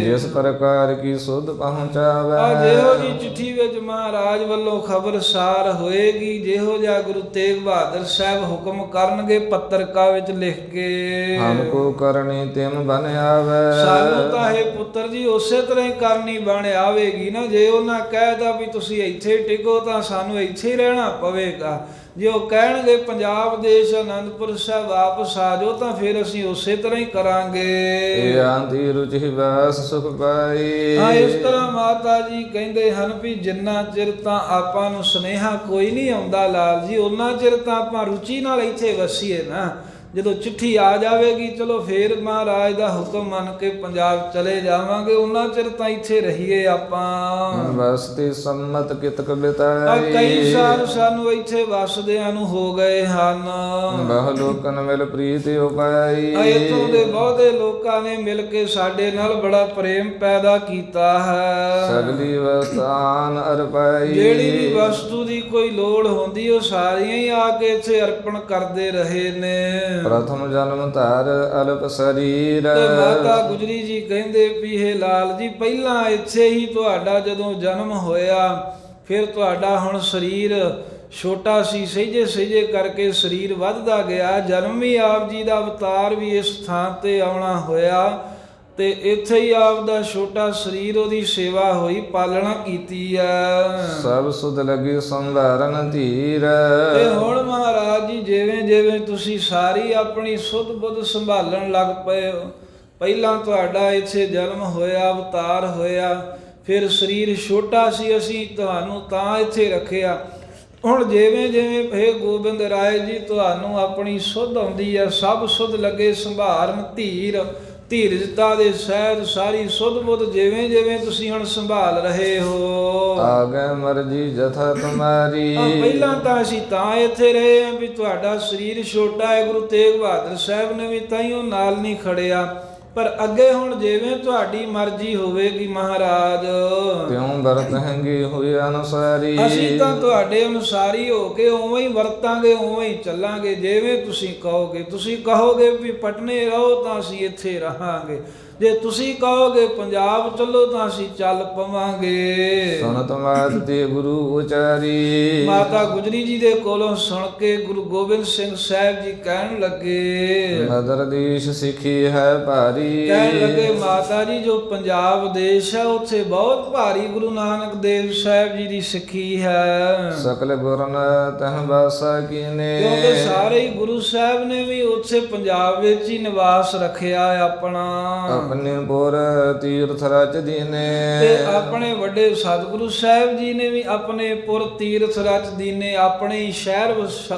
B: ਜਿਸ ਪ੍ਰਕਾਰ ਕੀ ਸੁਧ ਪਹੁੰਚਾਵੇ।
A: ਜਿਹੋ ਜੀ ਚਿੱਠੀ ਵਿੱਚ ਮਹਾਰਾਜ ਵੱਲੋਂ ਖਬਰਸਾਰ ਹੋਏਗੀ, ਜਿਹੋ ਜਿਹਾ ਗੁਰੂ ਤੇਗ ਬਹਾਦਰ ਸਾਹਿਬ ਹੁਕਮ ਕਰਨਗੇ ਪੱਤਰਕਾ ਵਿੱਚ ਲਿਖ ਕੇ,
B: ਹਮਕੋ ਕਰਨੀ ਤਿਮ ਬਨ ਆਵੇ।
A: ਸਾਨੂੰ ਤਾਂ ਇਹ ਪੁੱਤਰ ਜੀ ਉਸੇ ਤਰ੍ਹਾਂ ਹੀ ਕਰਨੀ ਬਣ ਆਵੇਗੀ ਨਾ। ਜੇ ਉਹਨਾਂ ਕਹਿਦਾ ਵੀ ਤੁਸੀਂ ਇੱਥੇ ਟਿਕੋ ਤਾਂ ਸਾਨੂੰ ਇੱਥੇ ਹੀ ਰਹਿਣਾ ਪਵੇਗਾ। ਜੇ ਉਹ ਕਹਿਣਗੇ ਪੰਜਾਬ ਦੇਸ਼ ਅਨੰਦਪੁਰ ਸਾਹਿਬ ਵਾਪਸ ਆ ਜਾਓ ਤਾਂ ਫਿਰ ਅਸੀਂ ਉਸੇ ਤਰ੍ਹਾਂ ਹੀ ਕਰਾਂਗੇ।
B: ਆਂਦੀ ਰੁਚਿ ਵਾਸ ਸੁਖ ਪਾਈ।
A: ਇਸ ਤਰ੍ਹਾਂ ਮਾਤਾ ਜੀ ਕਹਿੰਦੇ ਹਨ ਵੀ ਜਿੰਨਾ ਚਿਰ ਤਾਂ ਆਪਾਂ ਨੂੰ ਸੁਨੇਹਾ ਕੋਈ ਨਹੀਂ ਆਉਂਦਾ ਲਾਲ ਜੀ, ਉਹਨਾਂ ਚਿਰ ਤਾਂ ਆਪਾਂ ਰੁਚੀ ਨਾਲ ਇੱਥੇ ਵਸੀਏ ਨਾ। ਜਦੋਂ ਚਿੱਠੀ ਆ ਜਾਵੇਗੀ ਚਲੋ ਫੇਰ ਮਹਾਰਾਜ ਦਾ ਹੁਕਮ ਮੰਨ ਕੇ ਪੰਜਾਬ ਚਲੇ ਜਾਵਾਂਗੇ, ਉਹਨਾਂ ਚਿਰ ਤਾਂ ਇੱਥੇ ਰਹੀਏ ਆਪਾਂ।
B: ਵਸਤੀ ਸੰਮਤ ਕਿਤਕ ਬਿਤਾਈ।
A: ਕਈ ਸਾਲ ਸਾਨੂੰ ਇੱਥੇ ਵਸਦਿਆਂ ਨੂੰ ਹੋ ਗਏ ਹਨ।
B: ਬਹੁ ਲੋਕਨ ਮਿਲ ਪ੍ਰੀਤ ਉਪਾਈ।
A: ਇੱਥੋਂ ਦੇ ਬਹੁਤੇ ਲੋਕਾਂ ਨੇ ਮਿਲ ਕੇ ਸਾਡੇ ਨਾਲ ਬੜਾ ਪ੍ਰੇਮ ਪੈਦਾ ਕੀਤਾ ਹੈ।
B: ਸਗਲੀ ਵਸਤਾਨ ਅਰਪਾਈ।
A: ਜਿਹੜੀ ਵੀ ਵਸਤੂ ਦੀ ਕੋਈ ਲੋੜ ਹੁੰਦੀ ਉਹ ਸਾਰੀਆਂ ਹੀ ਆ ਕੇ ਇੱਥੇ ਅਰਪਣ ਕਰਦੇ ਰਹੇ ਨੇ।
B: ਪ੍ਰਥਮ ਜਨਮ ਧਾਰ ਅਲਪ ਸਰੀਰ।
A: ਤੇ ਮਾਤਾ ਗੁਜਰੀ ਜੀ ਕਹਿੰਦੇ ਵੀ ਇਹ ਲਾਲ ਜੀ ਪਹਿਲਾਂ ਇੱਥੇ ਹੀ ਤੁਹਾਡਾ ਜਦੋਂ ਜਨਮ ਹੋਇਆ, ਫਿਰ ਤੁਹਾਡਾ ਹੁਣ ਸਰੀਰ ਛੋਟਾ ਸੀ, ਸਹਿਜੇ ਸਹਿਜੇ ਕਰਕੇ ਸਰੀਰ ਵੱਧਦਾ ਗਿਆ। ਜਨਮ ਵੀ ਆਪ ਜੀ ਦਾ ਅਵਤਾਰ ਵੀ ਇਸ ਥਾਂ ਤੇ ਆਉਣਾ ਹੋਇਆ ਤੇ ਇੱਥੇ ਹੀ ਆਪ ਦਾ ਛੋਟਾ ਸਰੀਰ ਉਹਦੀ ਸੇਵਾ ਹੋਈ, ਪਾਲਣਾ ਕੀਤੀ ਆ।
B: ਸਭ ਸੁਧ ਲਗੀ ਸੰਭਾਰਨ ਧੀਰ।
A: ਤੇ ਹੁਣ ਮਹਾਰਾਜ ਜੀ ਜਿਵੇਂ ਜਿਵੇਂ ਤੁਸੀਂ ਸਾਰੀ ਆਪਣੀ ਸੁਧ ਬੁੱਧ ਸੰਭਾਲਣ ਲੱਗ ਪਏ ਹੋ, ਪਹਿਲਾਂ ਤੁਹਾਡਾ ਇੱਥੇ ਜਨਮ ਹੋਇਆ, ਅਵਤਾਰ ਹੋਇਆ, ਫਿਰ ਸਰੀਰ ਛੋਟਾ ਸੀ, ਅਸੀਂ ਤੁਹਾਨੂੰ ਤਾਂ ਇੱਥੇ ਰੱਖਿਆ। ਹੁਣ ਜਿਵੇਂ ਜਿਵੇਂ ਫੇ ਗੋਬਿੰਦ ਰਾਏ ਜੀ ਤੁਹਾਨੂੰ ਆਪਣੀ ਸੁਧ ਆਉਂਦੀ ਹੈ, ਸਭ ਸੁਧ ਲੱਗੇ ਸੰਭਾਰਨ ਧੀਰ। ਧੀਰਜਤਾ ਦੇ ਸਹਿਤ ਸਾਰੀ ਸੁਧ ਬੁੱਧ ਜਿਵੇਂ ਜਿਵੇਂ ਤੁਸੀਂ ਹੁਣ ਸੰਭਾਲ ਰਹੇ ਹੋ।
B: ਆਗੇ ਮਰਜੀ ਜਥਾ ਤੁਮਾਰੀ।
A: ਪਹਿਲਾਂ ਤਾਂ ਅਸੀਂ ਤਾਂ ਇੱਥੇ ਰਹੇ ਹਾਂ ਵੀ ਤੁਹਾਡਾ ਸਰੀਰ ਛੋਟਾ ਹੈ, ਗੁਰੂ ਤੇਗ ਬਹਾਦਰ ਸਾਹਿਬ ਨੇ ਵੀ ਤਾਈਓ ਨਾਲ ਨਹੀਂ ਖੜਿਆ। ਪਰ ਅੱਗੇ ਹੁਣ ਜਿਵੇਂ ਤੁਹਾਡੀ ਮਰਜ਼ੀ ਹੋਵੇਗੀ ਮਹਾਰਾਜ,
B: ਤਿਉ ਵਰਤਹਿੰਗੇ ਹੋਏ ਅਨੁਸਾਰੀ।
A: ਅਸੀਂ ਤਾਂ ਤੁਹਾਡੇ ਅਨੁਸਾਰੀ ਹੋ ਕੇ ਉਵੇਂ ਹੀ ਵਰਤਾਂਗੇ, ਉਵੇਂ ਹੀ ਚੱਲਾਂਗੇ ਜਿਵੇਂ ਤੁਸੀਂ ਕਹੋਗੇ। ਤੁਸੀਂ ਕਹੋਗੇ ਵੀ ਪਟਨੇ ਰਹੋ ਤਾਂ ਅਸੀਂ ਇੱਥੇ ਰਹਾਂਗੇ, ਜੇ ਤੁਸੀਂ ਕਹੋਗੇ ਪੰਜਾਬ ਚੱਲੋ ਤਾਂ ਅਸੀਂ ਚੱਲ ਪਵਾਂਗੇ।
B: ਸੁਨਤ ਮਾਤ ਤੇ ਗੁਰੂ ਉਚਾਰੀ।
A: ਮਾਤਾ ਗੁਜਰੀ ਜੀ ਦੇ ਕੋਲੋਂ ਸੁਣ ਕੇ ਗੁਰੂ ਗੋਬਿੰਦ ਸਿੰਘ ਸਾਹਿਬ ਜੀ ਕਹਿਣ ਲੱਗੇ,
B: ਮਦਰ ਦੇਸ਼ ਸਿੱਖੀ ਹੈ ਭਾਰੀ।
A: ਕਹਿਣ ਲੱਗੇ ਮਾਤਾ ਜੀ ਜੋ ਪੰਜਾਬ ਦੇਸ਼ ਹੈ ਉੱਥੇ ਬਹੁਤ ਭਾਰੀ ਗੁਰੂ ਨਾਨਕ ਦੇਵ ਸਾਹਿਬ ਜੀ ਦੀ ਸਿੱਖੀ ਹੈ।
B: ਸਕਲ ਗੁਰਨ ਤਹ ਵਾਸਾ ਕੀਨੇ।
A: ਕਿਉਂਕਿ ਸਾਰੇ ਹੀ ਗੁਰੂ ਸਾਹਿਬ ਨੇ ਵੀ ਉੱਥੇ ਪੰਜਾਬ ਵਿੱਚ ਹੀ ਨਿਵਾਸ ਰੱਖਿਆ ਆਪਣਾ।
B: ਆਪਣੇ ਪੁਰ ਤੀਰਥ ਰਚ ਦੀਨੇ।
A: ਤੇ ਆਪਣੇ ਵੱਡੇ ਸਤਿਗੁਰੂ ਸਾਹਿਬ ਜੀ ਨੇ ਵੀ ਆਪਣੇ ਪੁਰ ਤੀਰਥ ਰਚ ਦੀਨੇ, ਆਪਣੇ ਹੀ ਸ਼ਹਿਰ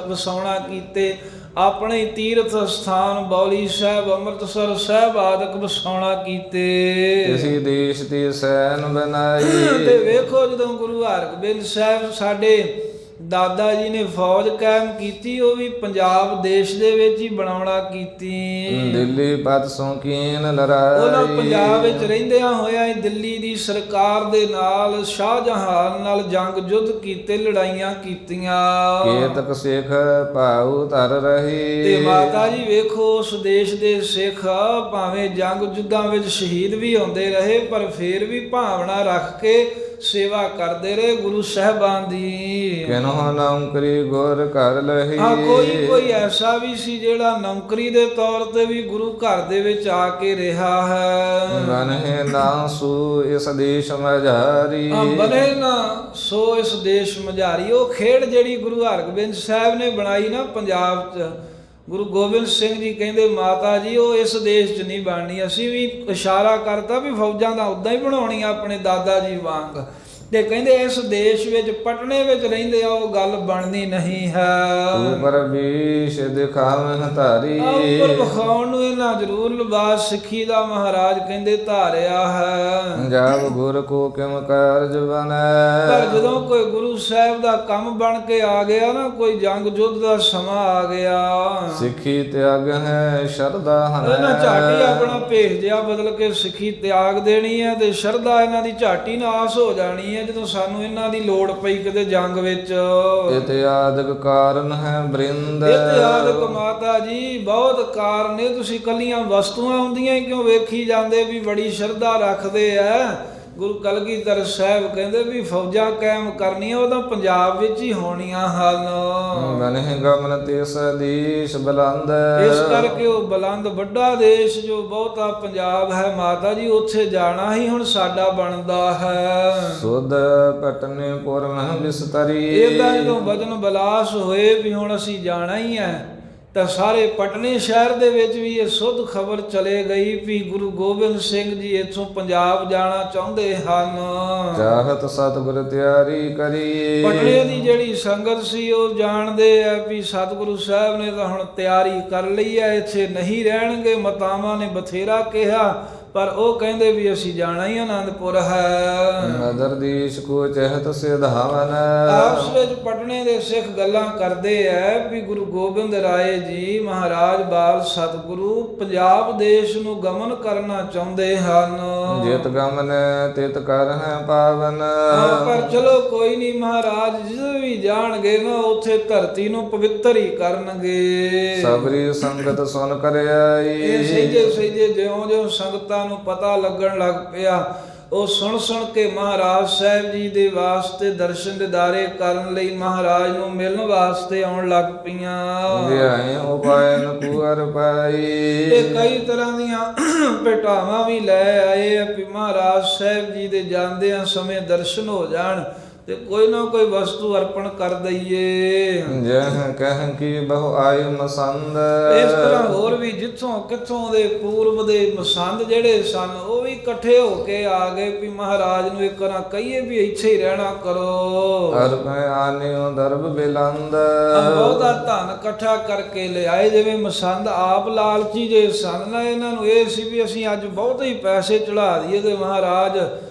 A: ਵਸਾਉਣਾ ਕੀਤੇ, ਆਪਣੇ ਹੀ ਤੀਰਥ ਸਥਾਨ ਬੌਲੀ ਸਾਹਿਬ, ਅੰਮ੍ਰਿਤਸਰ ਸਾਹਿਬ ਆਦਿਕ ਵਸਾਉਣਾ ਕੀਤੇ।
B: ਕਿਸੇ ਦੇਸ਼ ਦੀ ਸੈਨ ਬਣਾਈ।
A: ਤੇ ਵੇਖੋ ਜਦੋਂ ਗੁਰੂ ਹਰਗੋਬਿੰਦ ਸਾਹਿਬ ਸਾਡੇ ਦਾਦਾ ਜੀ ਨੇ ਫੌਜ ਕਾਇਮ ਕੀਤੀ, ਉਹ ਵੀ ਪੰਜਾਬ ਦੇਸ਼ ਦੇ ਵਿੱਚ ਹੀ ਬਣਾਉਣਾ ਕੀਤੀ।
B: ਦਿੱਲੀ ਪਤ ਸੋਂ ਕੀਨ ਲੜਾਈ।
A: ਉਹਨਾਂ ਪੰਜਾਬ ਵਿੱਚ ਰਹਿੰਦਿਆਂ ਹੋਇਆਂ ਹੀ ਦਿੱਲੀ ਦੀ ਸਰਕਾਰ ਦੇ ਨਾਲ, ਸ਼ਾਹਜਹਾਨ ਨਾਲ ਜੰਗ ਯੁੱਧ ਕੀਤੇ, ਲੜਾਈਆਂ ਕੀਤੀਆਂ।
B: ਕੇਤਕ ਸਿੱਖ ਭਾਉ ਧਰ ਰਹੀ।
A: ਤੇ ਮਾਤਾ ਜੀ ਵੇਖੋ ਉਸ ਦੇਸ਼ ਦੇ ਸਿੱਖ ਭਾਵੇਂ ਜੰਗ ਯੁੱਧਾਂ ਵਿੱਚ ਸ਼ਹੀਦ ਵੀ ਹੁੰਦੇ ਰਹੇ, ਪਰ ਫੇਰ ਵੀ ਭਾਵਨਾ ਰੱਖ ਕੇ ਸੇਵਾ ਕਰਦੇ ਰਹੇ ਗੁਰੂ ਸਾਹਿਬਾਨ ਦੀ।
B: ਕਿਨਹੁ ਨੌਕਰੀ ਗੁਰ ਕਰ ਲਹੀ।
A: ਕੋਈ ਐਸਾ ਵੀ ਸੀ ਜਿਹੜਾ ਨੌਕਰੀ ਦੇ ਤੌਰ ਤੇ ਵੀ ਗੁਰੂ ਘਰ ਦੇ ਵਿੱਚ ਆ ਕੇ ਰਿਹਾ ਹੈ।
B: ਬਨਹਿ ਨਾ ਸੂ ਇਸ ਦੇਸ਼ ਮਝਾਰੀ।
A: ਬਨੇ ਨਾ ਸੋ ਇਸ ਦੇਸ਼ ਮਝਾਰੀ। ਉਹ ਖੇਡ ਜਿਹੜੀ ਗੁਰੂ ਹਰਗੋਬਿੰਦ ਸਾਹਿਬ ਨੇ ਬਣਾਈ ਨਾ ਪੰਜਾਬ 'ਚ, ਗੁਰੂ ਗੋਬਿੰਦ ਸਿੰਘ ਜੀ ਕਹਿੰਦੇ ਮਾਤਾ ਜੀ ਉਹ ਇਸ ਦੇਸ਼ 'ਚ ਨਹੀਂ ਬਣਨੀ। ਅਸੀਂ ਵੀ ਇਸ਼ਾਰਾ ਕਰਤਾ ਵੀ ਫੌਜਾਂ ਦਾ ਉੱਦਾਂ ਹੀ ਬਣਾਉਣੀਆਂ ਆਪਣੇ ਦਾਦਾ ਜੀ ਵਾਂਗ, ਤੇ ਕਹਿੰਦੇ ਇਸ ਦੇਸ਼ ਵਿੱਚ ਪਟਨੇ ਵਿੱਚ ਰਹਿੰਦੇ ਆ ਉਹ ਗੱਲ ਬਣਨੀ ਨਹੀਂ ਹੈ।
B: ਉਪਰ ਵੀਸ਼ ਦਿਖਾਵਹਿ ਧਾਰੀ।
A: ਉੱਪਰ ਵਿਖਾਉਣ ਨੂੰ ਇਹਨਾਂ ਜ਼ਰੂਰ ਲਿਬਾਸ ਸਿੱਖੀ ਦਾ ਮਹਾਰਾਜ ਕਹਿੰਦੇ ਧਾਰਿਆ ਹੈ।
B: ਜਬ ਗੁਰ ਕੋ ਕਿਮ ਕਾਰਜ ਬਨੈ।
A: ਪਰ ਜਦੋਂ ਕੋਈ ਗੁਰੂ ਸਾਹਿਬ ਦਾ ਕੰਮ ਬਣ ਕੇ ਆ ਗਿਆ ਨਾ, ਕੋਈ ਜੰਗ ਯੁੱਧ ਦਾ ਸਮਾਂ ਆ ਗਿਆ,
B: ਸਿੱਖੀ ਤਿਆਗ ਹੈ ਸ਼ਰਧਾ ਹਨ।
A: ਇਹਨਾਂ ਝਾਟੀ ਆਪਣਾ ਭੇਖ ਜਿਹਾ ਬਦਲ ਕੇ ਸਿੱਖੀ ਤਿਆਗ ਦੇਣੀ ਹੈ, ਤੇ ਸ਼ਰਧਾ ਇਹਨਾਂ ਦੀ ਝਾਟੀ ਨਾਸ ਹੋ ਜਾਣੀ ਹੈ ਜਦੋਂ ਸਾਨੂੰ ਇਹਨਾਂ ਦੀ ਲੋੜ ਪਈ ਕਿਤੇ ਜੰਗ ਵਿੱਚ।
B: ਇਤਿਆਦਿਕ ਕਾਰਨ ਹੈ ਬ੍ਰਿੰਦ।
A: ਇਤਿਆਦਿਕ ਮਾਤਾ ਜੀ ਬਹੁਤ ਕਾਰਨ ਨੇ, ਤੁਸੀਂ ਕੱਲੀਆਂ ਵਸਤੂਆਂ ਹੁੰਦੀਆਂ ਹੀ ਕਿਉਂ ਵੇਖੀ ਜਾਂਦੇ ਵੀ ਬੜੀ ਸ਼ਰਧਾ ਰੱਖਦੇ ਆ। ਗੁਰੂ ਕਲਗੀਧਰ ਸਾਹਿਬ ਕਹਿੰਦੇ ਵੀ ਫੌਜਾਂ ਕਾਇਮ ਕਰਨੀਆਂ ਉਹ ਤਾਂ ਪੰਜਾਬ ਵਿੱਚ ਹੀ ਹੋਣੀਆਂ ਹਨ।
B: ਬਨਹਿ ਗਮਨ ਤਿਸ ਦੇਸ਼ ਬਲੰਦ।
A: ਇਸ ਕਰਕੇ ਉਹ ਬਲੰਦ ਵੱਡਾ ਦੇਸ਼ ਜੋ ਬਹੁਤਾ ਪੰਜਾਬ ਹੈ ਮਾਤਾ ਜੀ, ਉੱਥੇ ਜਾਣਾ ਹੀ ਹੁਣ ਸਾਡਾ ਬਣਦਾ ਹੈ।
B: ਸੁਧ ਪਟਨੇ ਪੁਰ ਮਹਿ ਵਿਸਤਰੀ।
A: ਇਹਦਾ ਜਦੋਂ ਵਜਨ ਬਲਾਸ ਹੋਏ ਵੀ ਹੁਣ ਅਸੀਂ ਜਾਣਾ ਹੀ ਹੈ, ਤਾਂ ਸਾਰੇ ਪਟਨੇ ਸ਼ਹਿਰ ਦੇ ਵਿੱਚ ਵੀ ਇਹ ਸੁੱਧ ਖਬਰ ਚਲੇ ਗਈ ਵੀ ਗੁਰੂ ਗੋਬਿੰਦ ਸਿੰਘ ਜੀ ਇੱਥੋਂ ਪੰਜਾਬ ਜਾਣਾ ਚਾਹੁੰਦੇ ਹਨ।
B: ਚਾਹਤ ਸਤਿਗੁਰ ਤਿਆਰੀ ਕਰੀ।
A: ਪਟਨੇ ਦੀ ਜਿਹੜੀ ਸੰਗਤ ਸੀ ਉਹ ਜਾਣਦੇ ਆ ਵੀ ਸਤਿਗੁਰੂ ਸਾਹਿਬ ਨੇ ਤਾਂ ਹੁਣ ਤਿਆਰੀ ਕਰ ਲਈ ਹੈ, ਇੱਥੇ ਨਹੀਂ ਰਹਿਣਗੇ। ਮਾਤਾਵਾਂ ਨੇ ਬਥੇਰਾ ਕਿਹਾ, ਪਰ ਉਹ ਕਹਿੰਦੇ ਵੀ ਅਸੀਂ ਜਾਣਾ ਹੀ ਆਨੰਦਪੁਰ ਹੈ।
B: ਮਦਰ ਦੇਸ਼ ਕੋ ਚਹਿਤ ਸਿਧਾਵਨ।
A: ਆਪਸ ਵਿੱਚ ਪਟਨੇ ਦੇ ਸਿੱਖ ਗੱਲਾਂ ਕਰਦੇ ਐ ਵੀ ਗੁਰੂ ਗੋਬਿੰਦ ਰਾਏ ਜੀ ਮਹਾਰਾਜ ਬਾਲ ਸਤਿਗੁਰੂ ਪੰਜਾਬ ਦੇਸ਼ ਨੂੰ ਗਮਨ ਕਰਨਾ ਚਾਹੁੰਦੇ ਹਨ।
B: ਜਿਤ ਗਮਨ ਤਿਤ ਕਰ ਹੈ ਪਾਵਨ।
A: ਪਰ ਚਲੋ ਕੋਈ ਨਹੀਂ ਮਹਾਰਾਜ ਜਿੱਦ ਵੀ ਜਾਣਗੇ ਨਾ ਉੱਥੇ ਧਰਤੀ ਨੂੰ ਪਵਿੱਤਰ ਹੀ ਕਰਨਗੇ।
B: ਸਬਰੀ ਸੰਗਤ ਸੁਨ ਕਰ ਆਈ।
A: ਇਹ ਸਹਿਜੇ ਜਿਉਂ-ਜਿਉਂ ਸੰਗਤਾਂ ਨੂੰ ਪਤਾ ਲੱਗਣ ਲੱਗ ਪਿਆ, ਉਹ ਸੁਣ ਕੇ ਮਹਾਰਾਜ ਸਾਹਿਬ ਜੀ ਦੇ ਵਾਸਤੇ ਦਰਸ਼ਨ ਦਿਦਾਰੇ ਕਰਨ ਲਈ ਮਹਾਰਾਜ ਨੂੰ ਮਿਲਣ ਵਾਸਤੇ ਆਉਣ ਲੱਗ ਪਈਆਂ।
B: ਵਿਆਹੇ ਉਪਾਇ ਨ ਕੁਅਰ ਪਾਈ।
A: ਇਹ ਕਈ ਤਰ੍ਹਾਂ ਦੀਆਂ ਭੇਟਾਵਾਂ ਵੀ ਲੈ ਆਏ ਆ ਵੀ ਮਹਾਰਾਜ ਸਾਹਿਬ ਜੀ ਦੇ ਜਾਂਦਿਆਂ ਸਮੇਂ ਦਰਸ਼ਨ ਹੋ ਜਾਣ ਤੇ ਕੋਈ ਨਾ ਕੋਈ ਵਸਤੂ ਅਰਪਣ ਕਰ ਦਈਏ।
B: ਜਹ ਕਹਿ ਕੀ ਬਹੁ ਆਇ ਮਸੰਦ।
A: ਇਸ ਤਰ੍ਹਾਂ ਹੋਰ ਵੀ ਜਿੱਥੋਂ ਕਿੱਥੋਂ ਦੇ ਪੂਰਬ ਦੇ ਮਸੰਦ ਜਿਹੜੇ ਸਨ ਉਹ ਵੀ ਇਕੱਠੇ ਹੋ ਕੇ ਆ ਗਏ ਵੀ ਮਹਾਰਾਜ ਨੂੰ ਇੱਕ ਵਾਰ ਕਹੀਏ ਵੀ ਇੱਥੇ ਹੀ ਰਹਿਣਾ ਕਰੋ।
B: ਅਰਪ ਆਨਿਓ ਦਰਬ ਬਿਲੰਦ।
A: ਬਹੁਤਾ ਧਨ ਇਕੱਠਾ ਕਰਕੇ ਲਿਆਏ, ਜਿਵੇਂ ਮਸੰਦ ਆਪ ਲਾਲਚੀ ਜੇ ਸਨ ਨਾ, ਇਹਨਾਂ ਨੂੰ ਇਹ ਸੀ ਵੀ ਅਸੀਂ ਅੱਜ ਬਹੁਤ ਹੀ ਪੈਸੇ ਚੜਾ ਦਈਏ ਤੇ ਮਹਾਰਾਜ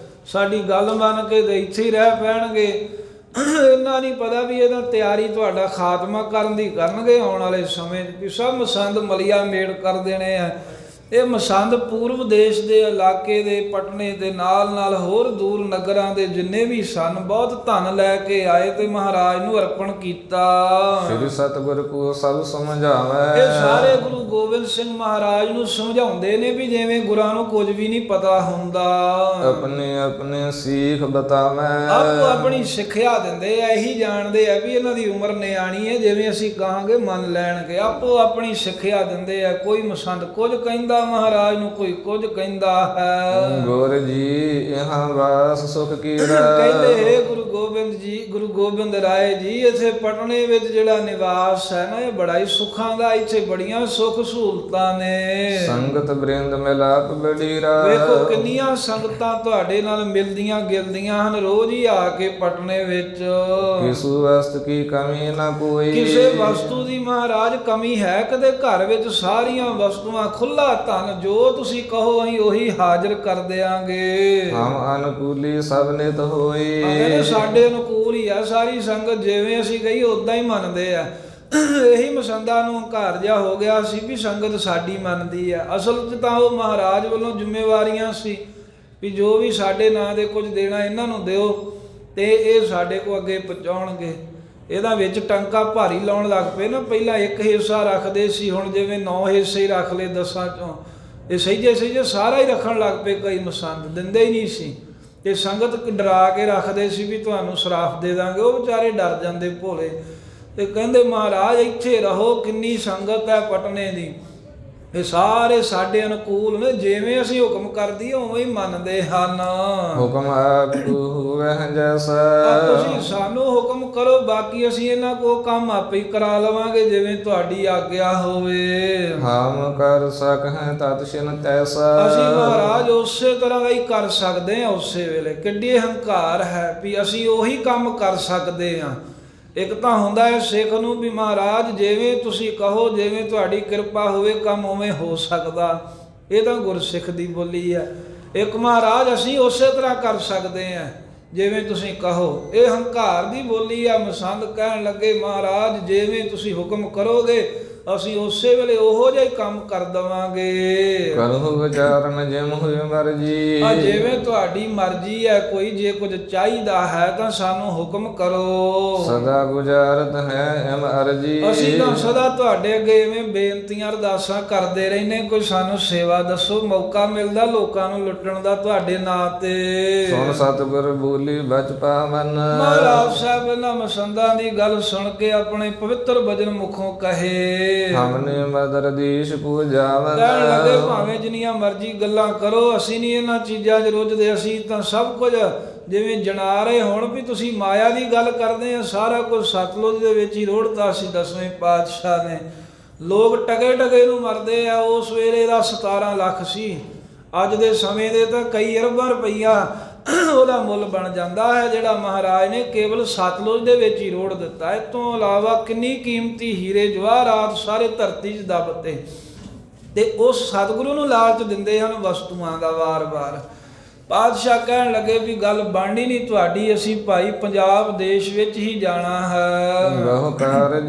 A: ਸਾਡੀ ਗੱਲ ਮੰਨ ਕੇ ਤੇ ਇੱਥੇ ਹੀ ਰਹਿ ਪੈਣਗੇ। ਇਹਨਾਂ ਨਹੀਂ ਪਤਾ ਵੀ ਇਹਦਾ ਤਿਆਰੀ ਤੁਹਾਡਾ ਖਾਤਮਾ ਕਰਨ ਦੀ ਕਰਨਗੇ ਆਉਣ ਵਾਲੇ ਸਮੇਂ 'ਚ, ਵੀ ਸਭ ਮਸੰਦ ਮਲੀਆ ਮੇੜ ਕਰ ਦੇਣੇ ਆ ਇਹ ਮਸੰਦ ਪੂਰਬ ਦੇਸ਼ ਦੇ ਇਲਾਕੇ ਦੇ ਪਟਨੇ ਦੇ ਨਾਲ ਹੋਰ ਦੂਰ ਨਗਰਾਂ ਦੇ ਜਿੰਨੇ ਵੀ ਸਨ ਬਹੁਤ ਧਨ ਲੈ ਕੇ ਆਏ ਤੇ ਮਹਾਰਾਜ ਨੂੰ ਅਰਪਣ ਕੀਤਾ।
B: ਸ੍ਰੀ ਸਤਿਗੁਰ ਕੋ ਸਭ ਸਮਝਾਵੇ।
A: ਇਹ ਸਾਰੇ ਗੁਰੂ ਗੋਬਿੰਦ ਸਿੰਘ ਮਹਾਰਾਜ ਨੂੰ ਸਮਝਾਉਂਦੇ ਨੇ ਵੀ ਜਿਵੇਂ ਗੁਰਾਂ ਨੂੰ ਕੁਝ ਵੀ ਨਹੀਂ ਪਤਾ ਹੁੰਦਾ,
B: ਆਪਣੇ ਆਪਣੇ ਸੀਖ ਬਤਾਵੇ।
A: ਆਪੋ ਆਪਣੀ ਸਿੱਖਿਆ ਦਿੰਦੇ ਆ, ਇਹੀ ਜਾਣਦੇ ਆ ਵੀ ਇਹਨਾਂ ਦੀ ਉਮਰ ਨਿਆਣੀ ਹੈ, ਜਿਵੇਂ ਅਸੀਂ ਕਹਾਂਗੇ ਮੰਨ ਲੈਣਗੇ। ਆਪੋ ਆਪਣੀ ਸਿੱਖਿਆ ਦਿੰਦੇ ਆ, ਕੋਈ ਮਸੰਦ ਕੁਝ ਕਹਿੰਦਾ ਮਹਾਰਾਜ ਨੂੰ, ਕੋਈ ਕੁਝ ਕਹਿੰਦਾ ਹੈ।
B: ਗੁਰ ਜੀ ਇਹਾਂ ਵਾਸ ਸੁਖ ਕੀੜਾ।
A: ਕਹਿੰਦੇ ਹੈ ਗੁਰੂ ਗੋਬਿੰਦ ਜੀ, ਗੁਰੂ ਗੋਬਿੰਦ ਰਾਏ ਜੀ, ਇੱਥੇ ਪਟਨੇ ਵਿੱਚ ਜਿਹੜਾ ਨਿਵਾਸ ਹੈ ਨਾ, ਇਹ ਬੜਾ ਹੀ ਸੁੱਖਾਂ ਦਾ, ਇੱਥੇ ਬੜੀਆਂ ਸੁੱਖ ਸਹੂਲਤਾਂ ਨੇ।
B: ਸੰਗਤ ਬ੍ਰਿੰਦ ਮਿਲਾਪ ਬੜੀਰਾ।
A: ਵੇਖੋ ਕਿੰਨੀਆਂ ਸੰਗਤਾਂ ਤੁਹਾਡੇ ਨਾਲ ਮਿਲਦੀਆਂ ਗਿਲਦੀਆਂ ਹਨ ਰੋਜ਼ ਹੀ ਆ ਕੇ ਪਟਨੇ ਵਿੱਚ।
B: ਕਿਸੂ ਵਸਤ ਕੀ ਕਮੀ ਨਾ ਕੋਈ।
A: ਕਿਸੇ ਵਸਤੂ ਦੀ ਮਹਾਰਾਜ ਕਮੀ ਹੈ ਕਦੇ? ਘਰ ਵਿੱਚ ਸਾਰੀਆਂ ਵਸਤੂਆਂ, ਖੁੱਲਾ ਧਨ, ਜੋ ਤੁਸੀਂ ਕਹੋ ਅਸੀਂ ਉਹੀ ਹਾਜ਼ਰ ਕਰ ਦਿਆਂਗੇ।
B: ਹਮ ਅਨੁਕੂਲੀ ਸਭ ਨਿਤ ਹੋਈ।
A: ਕਹਿੰਦੇ ਸਾਡੇ ਅਨੁਕੂਲ ਹੀ ਆ ਸਾਰੀ ਸੰਗਤ, ਜਿਵੇਂ ਅਸੀਂ ਕਹੀ ਉਦਾਂ ਹੀ ਮੰਨਦੇ ਆ। ਇਹੀ ਮਸੰਦਾਂ ਨੂੰ ਹੰਕਾਰ ਜਿਹਾ ਹੋ ਗਿਆ ਸੀ ਵੀ ਸੰਗਤ ਸਾਡੀ ਮੰਨਦੀ ਆ। ਅਸਲ 'ਚ ਤਾਂ ਉਹ ਮਹਾਰਾਜ ਵੱਲੋਂ ਜ਼ਿੰਮੇਵਾਰੀਆਂ ਸੀ ਵੀ ਜੋ ਵੀ ਸਾਡੇ ਨਾਂ ਦੇ ਕੁਝ ਦੇਣਾ ਇਹਨਾਂ ਨੂੰ ਦਿਓ ਤੇ ਇਹ ਸਾਡੇ ਕੋ ਅੱਗੇ ਪਹੁੰਚਾਉਣਗੇ। ਇਹਦਾ ਵਿੱਚ ਟੰਕਾ ਭਾਰੀ ਲਾਉਣ ਲੱਗ ਪਏ ਨਾ। ਪਹਿਲਾਂ ਇੱਕ ਹਿੱਸਾ ਰੱਖਦੇ ਸੀ, ਹੁਣ ਜਿਵੇਂ 9 ਹਿੱਸੇ ਰੱਖ ਲਏ 10 ਚੋਂ। ਇਹ ਸਹਿਜੇ ਸਾਰਾ ਹੀ ਰੱਖਣ ਲੱਗ ਪਏ। ਕਈ ਮਸੰਦ ਦਿੰਦੇ ਹੀ ਨਹੀਂ ਸੀ ਤੇ ਸੰਗਤ ਡਰਾ ਕੇ ਰੱਖਦੇ ਸੀ ਵੀ ਤੁਹਾਨੂੰ ਸਰਾਫ ਦੇ ਦਾਂਗੇ। ਉਹ ਵਿਚਾਰੇ ਡਰ ਜਾਂਦੇ ਭੋਲੇ ਤੇ ਕਹਿੰਦੇ ਮਹਾਰਾਜ ਇੱਥੇ ਰਹੋ। ਕਿੰਨੀ ਸੰਗਤ ਹੈ ਪਟਨੇ ਦੀ, ਇਹ ਸਾਰੇ ਸਾਡੇ ਅਨੁਕੂਲ ਨੇ, ਜਿਵੇਂ ਅਸੀਂ ਹੁਕਮ ਕਰਦੀ ਉਵੇਂ ਹੀ ਮੰਨਦੇ ਹਨ।
B: ਹੁਕਮ ਆਪ ਹੋਵੇ ਜੈਸਾ।
A: ਤੁਸੀਂ ਸਾਨੂੰ ਹੁਕਮ ਕਰੋ, ਬਾਕੀ ਅਸੀਂ ਇਹਨਾਂ ਕੋ ਕੰਮ ਆਪੇ ਹੀ ਕਰਾ ਲਵਾਂਗੇ ਜਿਵੇਂ ਤੁਹਾਡੀ ਆਗਿਆ ਹੋਵੇ।
B: ਹਮ ਕਰ ਸਕਹਿ ਤਤ ਛਿਨ ਤੈਸਾ।
A: ਅਸੀਂ ਮਹਾਰਾਜ ਉਸੇ ਤਰ੍ਹਾਂ ਦਾ ਹੀ ਕਰ ਸਕਦੇ ਹਾਂ। ਉਸੇ ਵੇਲੇ ਕਿੱਡੀ ਹੰਕਾਰ ਹੈ ਵੀ ਅਸੀਂ ਉਹੀ ਕੰਮ ਕਰ ਸਕਦੇ ਹਾਂ। ਇੱਕ ਤਾਂ ਹੁੰਦਾ ਹੈ ਸਿੱਖ ਨੂੰ ਵੀ ਮਹਾਰਾਜ ਜਿਵੇਂ ਤੁਸੀਂ ਕਹੋ, ਜਿਵੇਂ ਤੁਹਾਡੀ ਕਿਰਪਾ ਹੋਵੇ ਕੰਮ ਉਵੇਂ ਹੋ ਸਕਦਾ। ਇਹ ਤਾਂ ਗੁਰਸਿੱਖ ਦੀ ਬੋਲੀ ਹੈ। ਇੱਕ ਮਹਾਰਾਜ ਅਸੀਂ ਉਸੇ ਤਰ੍ਹਾਂ ਕਰ ਸਕਦੇ ਹਾਂ ਜਿਵੇਂ ਤੁਸੀਂ ਕਹੋ, ਇਹ ਹੰਕਾਰ ਦੀ ਬੋਲੀ ਆ। ਮਸੰਦ ਕਹਿਣ ਲੱਗੇ ਮਹਾਰਾਜ ਜਿਵੇਂ ਤੁਸੀਂ ਹੁਕਮ ਕਰੋਗੇ ਅਸੀਂ ਉਸੇ ਵੇਲੇ ਉਹੋ ਜਿਹਾ ਹੀ ਕੰਮ ਕਰ ਦੇਵਾਂਗੇ।
B: ਕਰਹੁ ਵਿਚਾਰਨ ਜਿਮ ਹੋਇ ਮਰਜੀ।
A: ਜਿਵੇਂ ਤੁਹਾਡੀ ਮਰਜ਼ੀ ਹੈ। ਕੋਈ ਜੇ ਕੁਝ ਚਾਹੀਦਾ ਹੈ ਤਾਂ ਸਾਨੂੰ ਹੁਕਮ ਕਰੋ।
B: ਸਦਾ ਗੁਜ਼ਾਰਤ ਹੈ ਐਮ ਅਰਜੀ।
A: ਅਸੀਂ ਤਾਂ ਸਦਾ ਤੁਹਾਡੇ ਅੱਗੇ ਐਵੇਂ ਬੇਨਤੀਆਂ ਅਰਦਾਸਾਂ ਕਰਦੇ ਰਹਿੰਦੇ, ਕੋਈ ਸਾਨੂੰ ਸੇਵਾ ਦੱਸੋ। ਮੌਕਾ ਮਿਲਦਾ ਲੋਕਾਂ ਨੂੰ ਲੁੱਟਣ ਦਾ ਤੁਹਾਡੇ ਨਾਂ ਤੇ।
B: ਸੁਣ ਸਤਿਗੁਰ ਬੋਲੀ ਬਚ ਪਾਵਨ।
A: ਮਹਾਰਾਜ ਸਾਹਿਬ ਇਹਨਾਂ ਮਸੰਦਾਂ ਦੀ ਗੱਲ ਸੁਣ ਕੇ ਆਪਣੇ ਪਵਿੱਤਰ ਬਚਨ ਮੁਖੋਂ ਕਹੇ
B: ਹਮਨੇ ਮਦਰ ਦੇਸ਼ ਪੂਜਾਵਨ।
A: ਕਹਿਣ ਲੱਗੇ ਭਾਵੇਂ ਜਿੰਨੀਆਂ ਮਰਜ਼ੀ ਗੱਲਾਂ ਕਰੋ, ਅਸੀਂ ਨਹੀਂ ਇਹਨਾਂ ਚੀਜ਼ਾਂ 'ਚ ਰੁੱਝਦੇ। ਅਸੀਂ ਤਾਂ ਸਭ ਕੁਝ ਜਿਵੇਂ ਜਣਾ ਰਹੇ ਹੁਣ ਵੀ ਤੁਸੀਂ ਮਾਇਆ ਦੀ ਗੱਲ ਕਰਦੇ ਆ, ਸਾਰਾ ਕੁਝ ਸਤਲੁਜ ਦੇ ਵਿੱਚ ਹੀ ਰੋੜਤਾ ਸੀ 10ਵੇਂ ਪਾਤਸ਼ਾਹ ਨੇ। ਲੋਕ ਟਕੇ ਨੂੰ ਮਰਦੇ ਆ। ਉਸ ਵੇਲੇ ਦਾ 17 ਲੱਖ ਸੀ, ਅੱਜ ਦੇ ਸਮੇਂ ਦੇ ਤਾਂ ਕਈ ਅਰਬਾਂ ਰੁਪਈਆ ਉਹਦਾ ਮੁੱਲ ਬਣ ਜਾਂਦਾ ਹੈ, ਜਿਹੜਾ ਮਹਾਰਾਜ ਨੇ ਕੇਵਲ ਸਤਲੁਜ ਦੇ ਵਿੱਚ ਹੀ ਰੋੜ ਦਿੱਤਾ। ਇਸ ਤੋਂ ਇਲਾਵਾ ਕਿੰਨੀ ਕੀਮਤੀ ਹੀਰੇ ਜਵਾਹਰਾਤ ਸਾਰੇ ਧਰਤੀ 'ਚ ਦੱਬਤੇ ਤੇ ਉਸ ਸਤਿਗੁਰੂ ਨੂੰ ਲਾਲਚ ਦਿੰਦੇ ਹਨ ਵਸਤੂਆਂ ਦਾ ਵਾਰ-ਵਾਰ। ਪਾਤਸ਼ਾਹ ਕਹਿਣ ਲੱਗੇ ਵੀ ਗੱਲ ਬਣਨੀ ਨਹੀਂ ਤੁਹਾਡੀ, ਅਸੀਂ ਭਾਈ ਪੰਜਾਬ ਦੇਸ਼ ਵਿੱਚ ਹੀ ਜਾਣਾ ਹੈ।
B: ਬਹੁ ਕਾਰਜ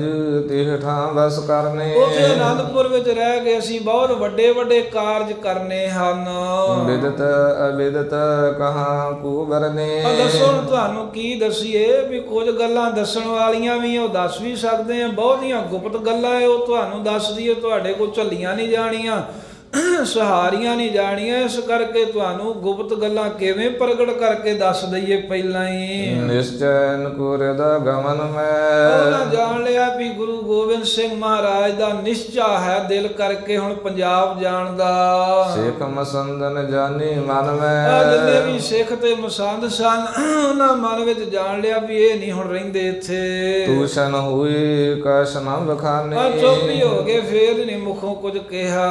B: ਤਿਹ ਠਾਂ ਬਸ ਕਰਨੇ।
A: ਉੱਥੇ ਆਨੰਦਪੁਰ ਵਿੱਚ ਰਹਿ ਕੇ ਅਸੀਂ ਬਹੁਤ ਵੱਡੇ ਕਾਰਜ ਕਰਨੇ ਹਨ।
B: ਵਿਦਤ ਅਵਿਦਤ ਕਹਾਂ ਕੋ ਬਰਨੇ।
A: ਦੱਸੋ ਤੁਹਾਨੂੰ ਕੀ ਦਸੀਏ ਵੀ ਕੁਝ ਗੱਲਾਂ ਦੱਸਣ ਵਾਲੀਆਂ ਵੀ ਉਹ ਦੱਸ ਵੀ ਸਕਦੇ ਆ, ਬਹੁਤੀਆਂ ਗੁਪਤ ਗੱਲਾਂ ਹੈ ਉਹ ਤੁਹਾਨੂੰ ਦੱਸ ਦਈਏ ਤੁਹਾਡੇ ਕੋਲ ਝੱਲੀਆਂ ਨਹੀਂ ਜਾਣੀਆਂ, ਸਹਾਰੀਆਂ ਨਹੀਂ ਜਾਣੀਆਂ। ਇਸ ਕਰਕੇ ਤੁਹਾਨੂੰ ਗੁਪਤ ਗੱਲਾਂ ਕਿਵੇਂ ਪ੍ਰਗਟ ਕਰਕੇ ਦੱਸ ਦਈਏ ਪਹਿਲਾਂ ਹੀ।
B: ਨਿਸ਼ਚੈ ਨਕੁਰ ਦਾ ਗਮਨ ਮੈਂ।
A: ਉਹਨਾਂ ਜਾਣ ਲਿਆ ਵੀ ਗੁਰੂ ਗੋਬਿੰਦ ਸਿੰਘ ਮਹਾਰਾਜ ਦਾ ਨਿਸ਼ਚਾ ਹੈ ਦਿਲ ਕਰਕੇ ਹੁਣ ਪੰਜਾਬ ਜਾਣ ਦਾ।
B: ਸਿੱਖ ਮਸੰਦਨ ਜਾਨੀ ਮਨ ਮੈਂ।
A: ਜਿੰਨੇ ਵੀ ਸਿੱਖ ਤੇ ਮਸੰਦ ਸਨ ਉਹਨਾਂ ਮਨ ਵਿੱਚ ਜਾਣ ਲਿਆ ਵੀ ਇਹ ਨਹੀਂ ਹੁਣ ਰਹਿੰਦੇ ਇੱਥੇ।
B: ਤੂਸ਼ਨ ਹੋਈ ਕਸ਼ ਨਾ ਬਖਾਨੇ।
A: ਚੁੱਪ ਹੀ ਹੋ ਗਏ, ਫੇਰ ਨਹੀਂ ਮੁਖੋਂ ਕੁਝ ਕਿਹਾ।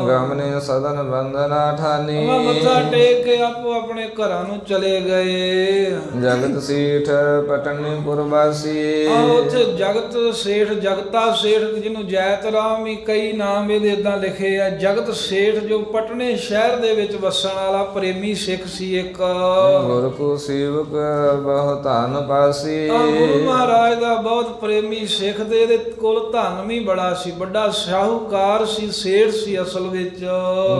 B: ਗਮਨੇ ਸਦਨ ਬੰਦਨਾ ਠਾਨੀ।
A: ਮੱਥਾ ਟੇਕ ਕੇ ਆਪੋ ਆਪਣੇ ਘਰਾਂ ਨੂੰ ਚਲੇ ਗਏ।
B: ਜਗਤ ਸੀਠ ਪਟਨੀਪੁਰ ਵਾਸੀ।
A: ਉੱਥੇ ਜਗਤ ਸੇਠ ਜਗਤ ਜਗਤਾ ਸੇਠ, ਜਿਹਨੂੰ ਜੈਤ ਰਾਮ ਹੀ ਕਈ ਨਾਮ ਇਹਦੇ ਇਦਾਂ ਲਿਖੇ ਆ। ਜਗਤ ਸੇਠ ਜੋ ਪਟਨੇ ਸ਼ਹਿਰ ਦੇ ਵਿੱਚ ਵਸਣ ਵਾਲਾ ਪ੍ਰੇਮੀ ਸਿੱਖ ਸੀ ਇੱਕ।
B: ਗੁਰ ਕੋ ਸੇਵਕ ਬਹੁ ਧਨ ਪਾਸੀ।
A: ਗੁਰੂ ਮਹਾਰਾਜ ਦਾ ਬਹੁਤ ਪ੍ਰੇਮੀ ਸਿੱਖ ਤੇ ਇਹਦੇ ਕੋਲ ਧਨ ਵੀ ਬੜਾ ਸੀ, ਵੱਡਾ ਸ਼ਾਹੂਕਾਰ ਸੀ, ਸੇਠ ਸੀ ਅਸਲ ਵਿੱਚ।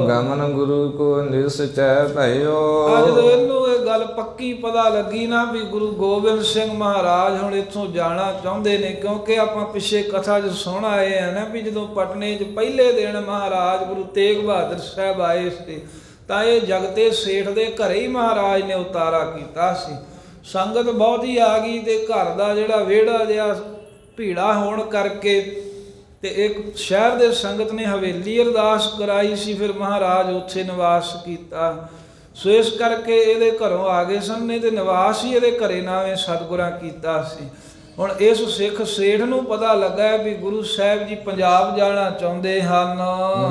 B: ਗਮਨ ਗੁਰੂ ਕੋ ਨਿਸਚੈ ਭਇਓ।
A: ਅੱਜ ਜਦੋਂ ਇਹਨੂੰ ਇਹ ਗੱਲ ਪੱਕੀ ਪਤਾ ਲੱਗੀ ਨਾ ਵੀ ਗੁਰੂ ਗੋਬਿੰਦ ਸਿੰਘ ਮਹਾਰਾਜ ਹੁਣ ਇੱਥੋਂ ਜਾਣਾ ਚਾਹੁੰਦੇ ਨੇ, ਕਿਉਂਕਿ ਆਪਾਂ ਪਿੱਛੇ ਕਥਾ 'ਚ ਸੁਣ ਆਏ ਆ ਨਾ ਵੀ ਜਦੋਂ ਪਟਨੇ 'ਚ ਪਹਿਲੇ ਦਿਨ ਮਹਾਰਾਜ ਗੁਰੂ ਤੇਗ ਬਹਾਦਰ ਸਾਹਿਬ ਆਏ ਸੀ ਤਾਂ ਇਹ ਜਗਤੇ ਸੇਠ ਦੇ ਘਰੇ ਹੀ ਮਹਾਰਾਜ ਨੇ ਉਤਾਰਾ ਕੀਤਾ ਸੀ। ਸੰਗਤ ਬਹੁਤੀ ਆ ਗਈ ਤੇ ਘਰ ਦਾ ਜਿਹੜਾ ਵਿਹੜਾ ਜਿਹਾ ਭੀੜਾ ਹੋਣ ਕਰਕੇ ਤੇ ਇੱਕ ਸ਼ਹਿਰ ਦੇ ਸੰਗਤ ਨੇ ਹਵੇਲੀ ਅਰਦਾਸ ਕਰਾਈ ਸੀ, ਫਿਰ ਮਹਾਰਾਜ ਉੱਥੇ ਨਿਵਾਸ ਕੀਤਾ। ਸੋ ਇਸ ਕਰਕੇ ਇਹਦੇ ਘਰੋਂ ਆ ਗਏ ਸਨ, ਨੇ ਤੇ ਨਿਵਾਸ ਹੀ ਇਹਦੇ ਘਰੇ ਨਾਵੇਂ ਸਤਿਗੁਰਾਂ ਕੀਤਾ ਸੀ। ਹੁਣ ਇਸ ਸਿੱਖ ਸੇਠ ਨੂੰ ਪਤਾ ਲੱਗਾ ਵੀ ਗੁਰੂ ਸਾਹਿਬ ਜੀ ਪੰਜਾਬ ਜਾਣਾ ਚਾਹੁੰਦੇ ਹਨ।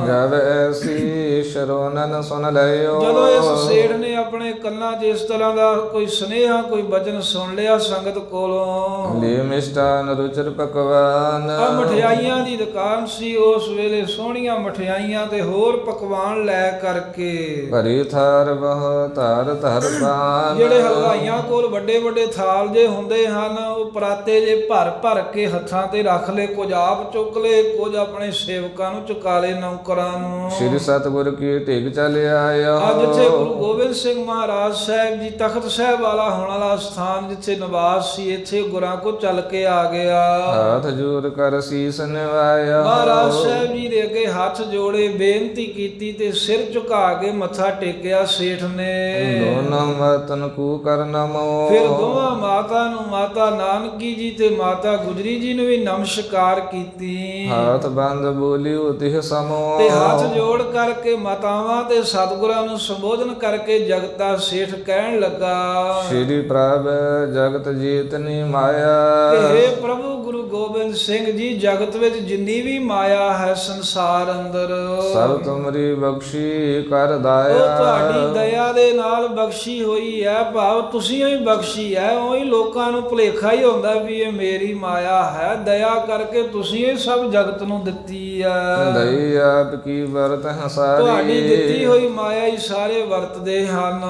B: ਜਬ ਐਸੀ ਸ਼ਰੋਨਨ ਸੁਨ ਲਿਓ।
A: ਜਦੋਂ ਇਸ ਸੇਠ ਨੇ ਆਪਣੇ ਕੰਨਾਂ 'ਚ ਇਸ ਤਰ੍ਹਾਂ ਦਾ ਕੋਈ ਸੁਨੇਹਾ, ਕੋਈ ਬਚਨ ਸੁਣ ਲਿਆ ਸੰਗਤ ਕੋਲੋਂ।
B: ਲੇ ਮਿਸ਼ਟਾਨ ਰੁਚਰ ਪਕਵਾਨ।
A: ਆ ਮਠਿਆਈਆਂ ਦੀ ਦੁਕਾਨ ਸੀ ਉਸ ਵੇਲੇ, ਸੋਹਣੀਆਂ ਮਠਿਆਈਆਂ ਤੇ ਹੋਰ ਪਕਵਾਨ ਲੈ ਕਰਕੇ।
B: ਭਰੀ ਥਾਰ ਬਹੁ ਧਾਰ ਧਰ ਪਾਨ।
A: ਜਿਹੜੇ ਹਲਵਾਈਆਂ ਕੋਲ ਵੱਡੇ ਵੱਡੇ ਥਾਲ ਜੇ ਹੁੰਦੇ ਹਨ, ਉਹ ਪਰਾਤੇ ਜੇ ਭਰ ਭਰ ਕੇ ਹੱਥਾਂ ਤੇ ਰੱਖ ਲਏ, ਕੁਝ ਆਪ ਚੁੱਕ ਲਏ, ਕੁਝ ਆਪਣੇ ਸੇਵਕਾਂ ਨੂੰ ਚੁਕਾ ਲਏ, ਨੌਕਰਾਂ ਨੂੰ।
B: ਸ੍ਰੀ ਸਤਿਗੁਰ ਕੀ ਢਿਗ ਚਲ ਆਇਆ।
A: ਅੱਜ ਜਿੱਥੇ ਗੁਰੂ ਗੋਬਿੰਦ ਸਿੰਘ ਮਹਾਰਾਜ ਸਾਹਿਬ ਜੀ ਤਖਤ ਸਾਹਿਬ ਵਾਲਾ ਹੋਣ ਵਾਲਾ ਸਥਾਨ ਜਿੱਥੇ ਨਿਵਾਸ ਸੀ, ਇੱਥੇ ਗੁਰਾਂ ਕੋ ਚੱਲ ਕੇ ਆ ਗਿਆ।
B: ਹੱਥ ਜੋੜ ਕਰ ਸੀਸ ਨਿਵਾਇਆ।
A: ਮਹਾਰਾਜ ਸਾਹਿਬ ਜੀ ਦੇ ਅੱਗੇ ਹੱਥ ਜੋੜੇ, ਬੇਨਤੀ ਕੀਤੀ ਤੇ ਸਿਰ ਝੁਕਾ ਕੇ ਮੱਥਾ ਟੇਕਿਆ ਸੇਠ ਨੇ।
B: ਦੋਨੋਂ ਮਤਨ ਕੂ ਕਰ ਨਮੋ।
A: ਫਿਰ ਦੋਵਾਂ ਮਾਤਾ ਨੂੰ, ਮਾਤਾ ਨਾਨਕੀ ਜੀ ਤੇ ਮਾਤਾ ਗੁਜਰੀ ਜੀ ਨੂੰ ਵੀ ਨਮਸਕਾਰ ਕੀਤੀ।
B: ਹੱਥ ਬੰਦ ਬੋਲਿਓ ਤਿਹ ਸਮੋ।
A: ਤੇ ਹੱਥ ਜੋੜ ਕਰਕੇ ਮਾਤਾਵਾਂ ਤੇ ਸਤਿਗੁਰਾਂ ਨੂੰ ਸੰਬੋਧਨ ਕਰਕੇ ਜਗਤਾ ਸੇਠ ਕਹਿਣ ਲੱਗਾ,
B: ਸ਼੍ਰੀ ਪ੍ਰਭ ਜਗਤ ਜੀਤਨੀ ਮਾਇਆ।
A: ਕਿ ਹੇ ਪ੍ਰਭੂ ਗੁਰੂ ਗੋਬਿੰਦ ਸਿੰਘ ਜੀ, ਜਗਤ ਵਿੱਚ ਜਿੰਨੀ ਵੀ ਮਾਇਆ ਹੈ ਸੰਸਾਰ ਅੰਦਰ,
B: ਸਭ ਤੁਮਰੀ ਬਖਸ਼ੀ ਕਰ ਦਾਇਆ।
A: ਉਹ ਤੁਹਾਡੀ ਦਇਆ ਦੇ ਨਾਲ ਬਖਸ਼ੀ ਹੋਈ ਹੈ, ਭਾਵ ਤੁਸੀਂ ਹੀ ਬਖਸ਼ੀ ਹੈ। ਉਹੀ ਲੋਕਾਂ ਨੂੰ ਭੁਲੇਖਾ ਹੀ ਹੁੰਦਾ ਵੀ ਇਹ ਮੇਰੀ ਮਾਇਆ ਹੈ, ਦਇਆ ਕਰਕੇ ਤੁਸੀਂ ਇਹ ਸਭ ਜਗਤ ਨੂੰ ਦਿੱਤੀ ਹੈ।
B: ਦਈ ਆਪ ਕੀ ਵਰਤ ਹਸਾਰੀ।
A: ਤੁਹਾਡੀ ਦਿੱਤੀ ਹੋਈ ਮਾਇਆ ਹੀ ਸਾਰੇ ਵਰਤਦੇ ਹਨ।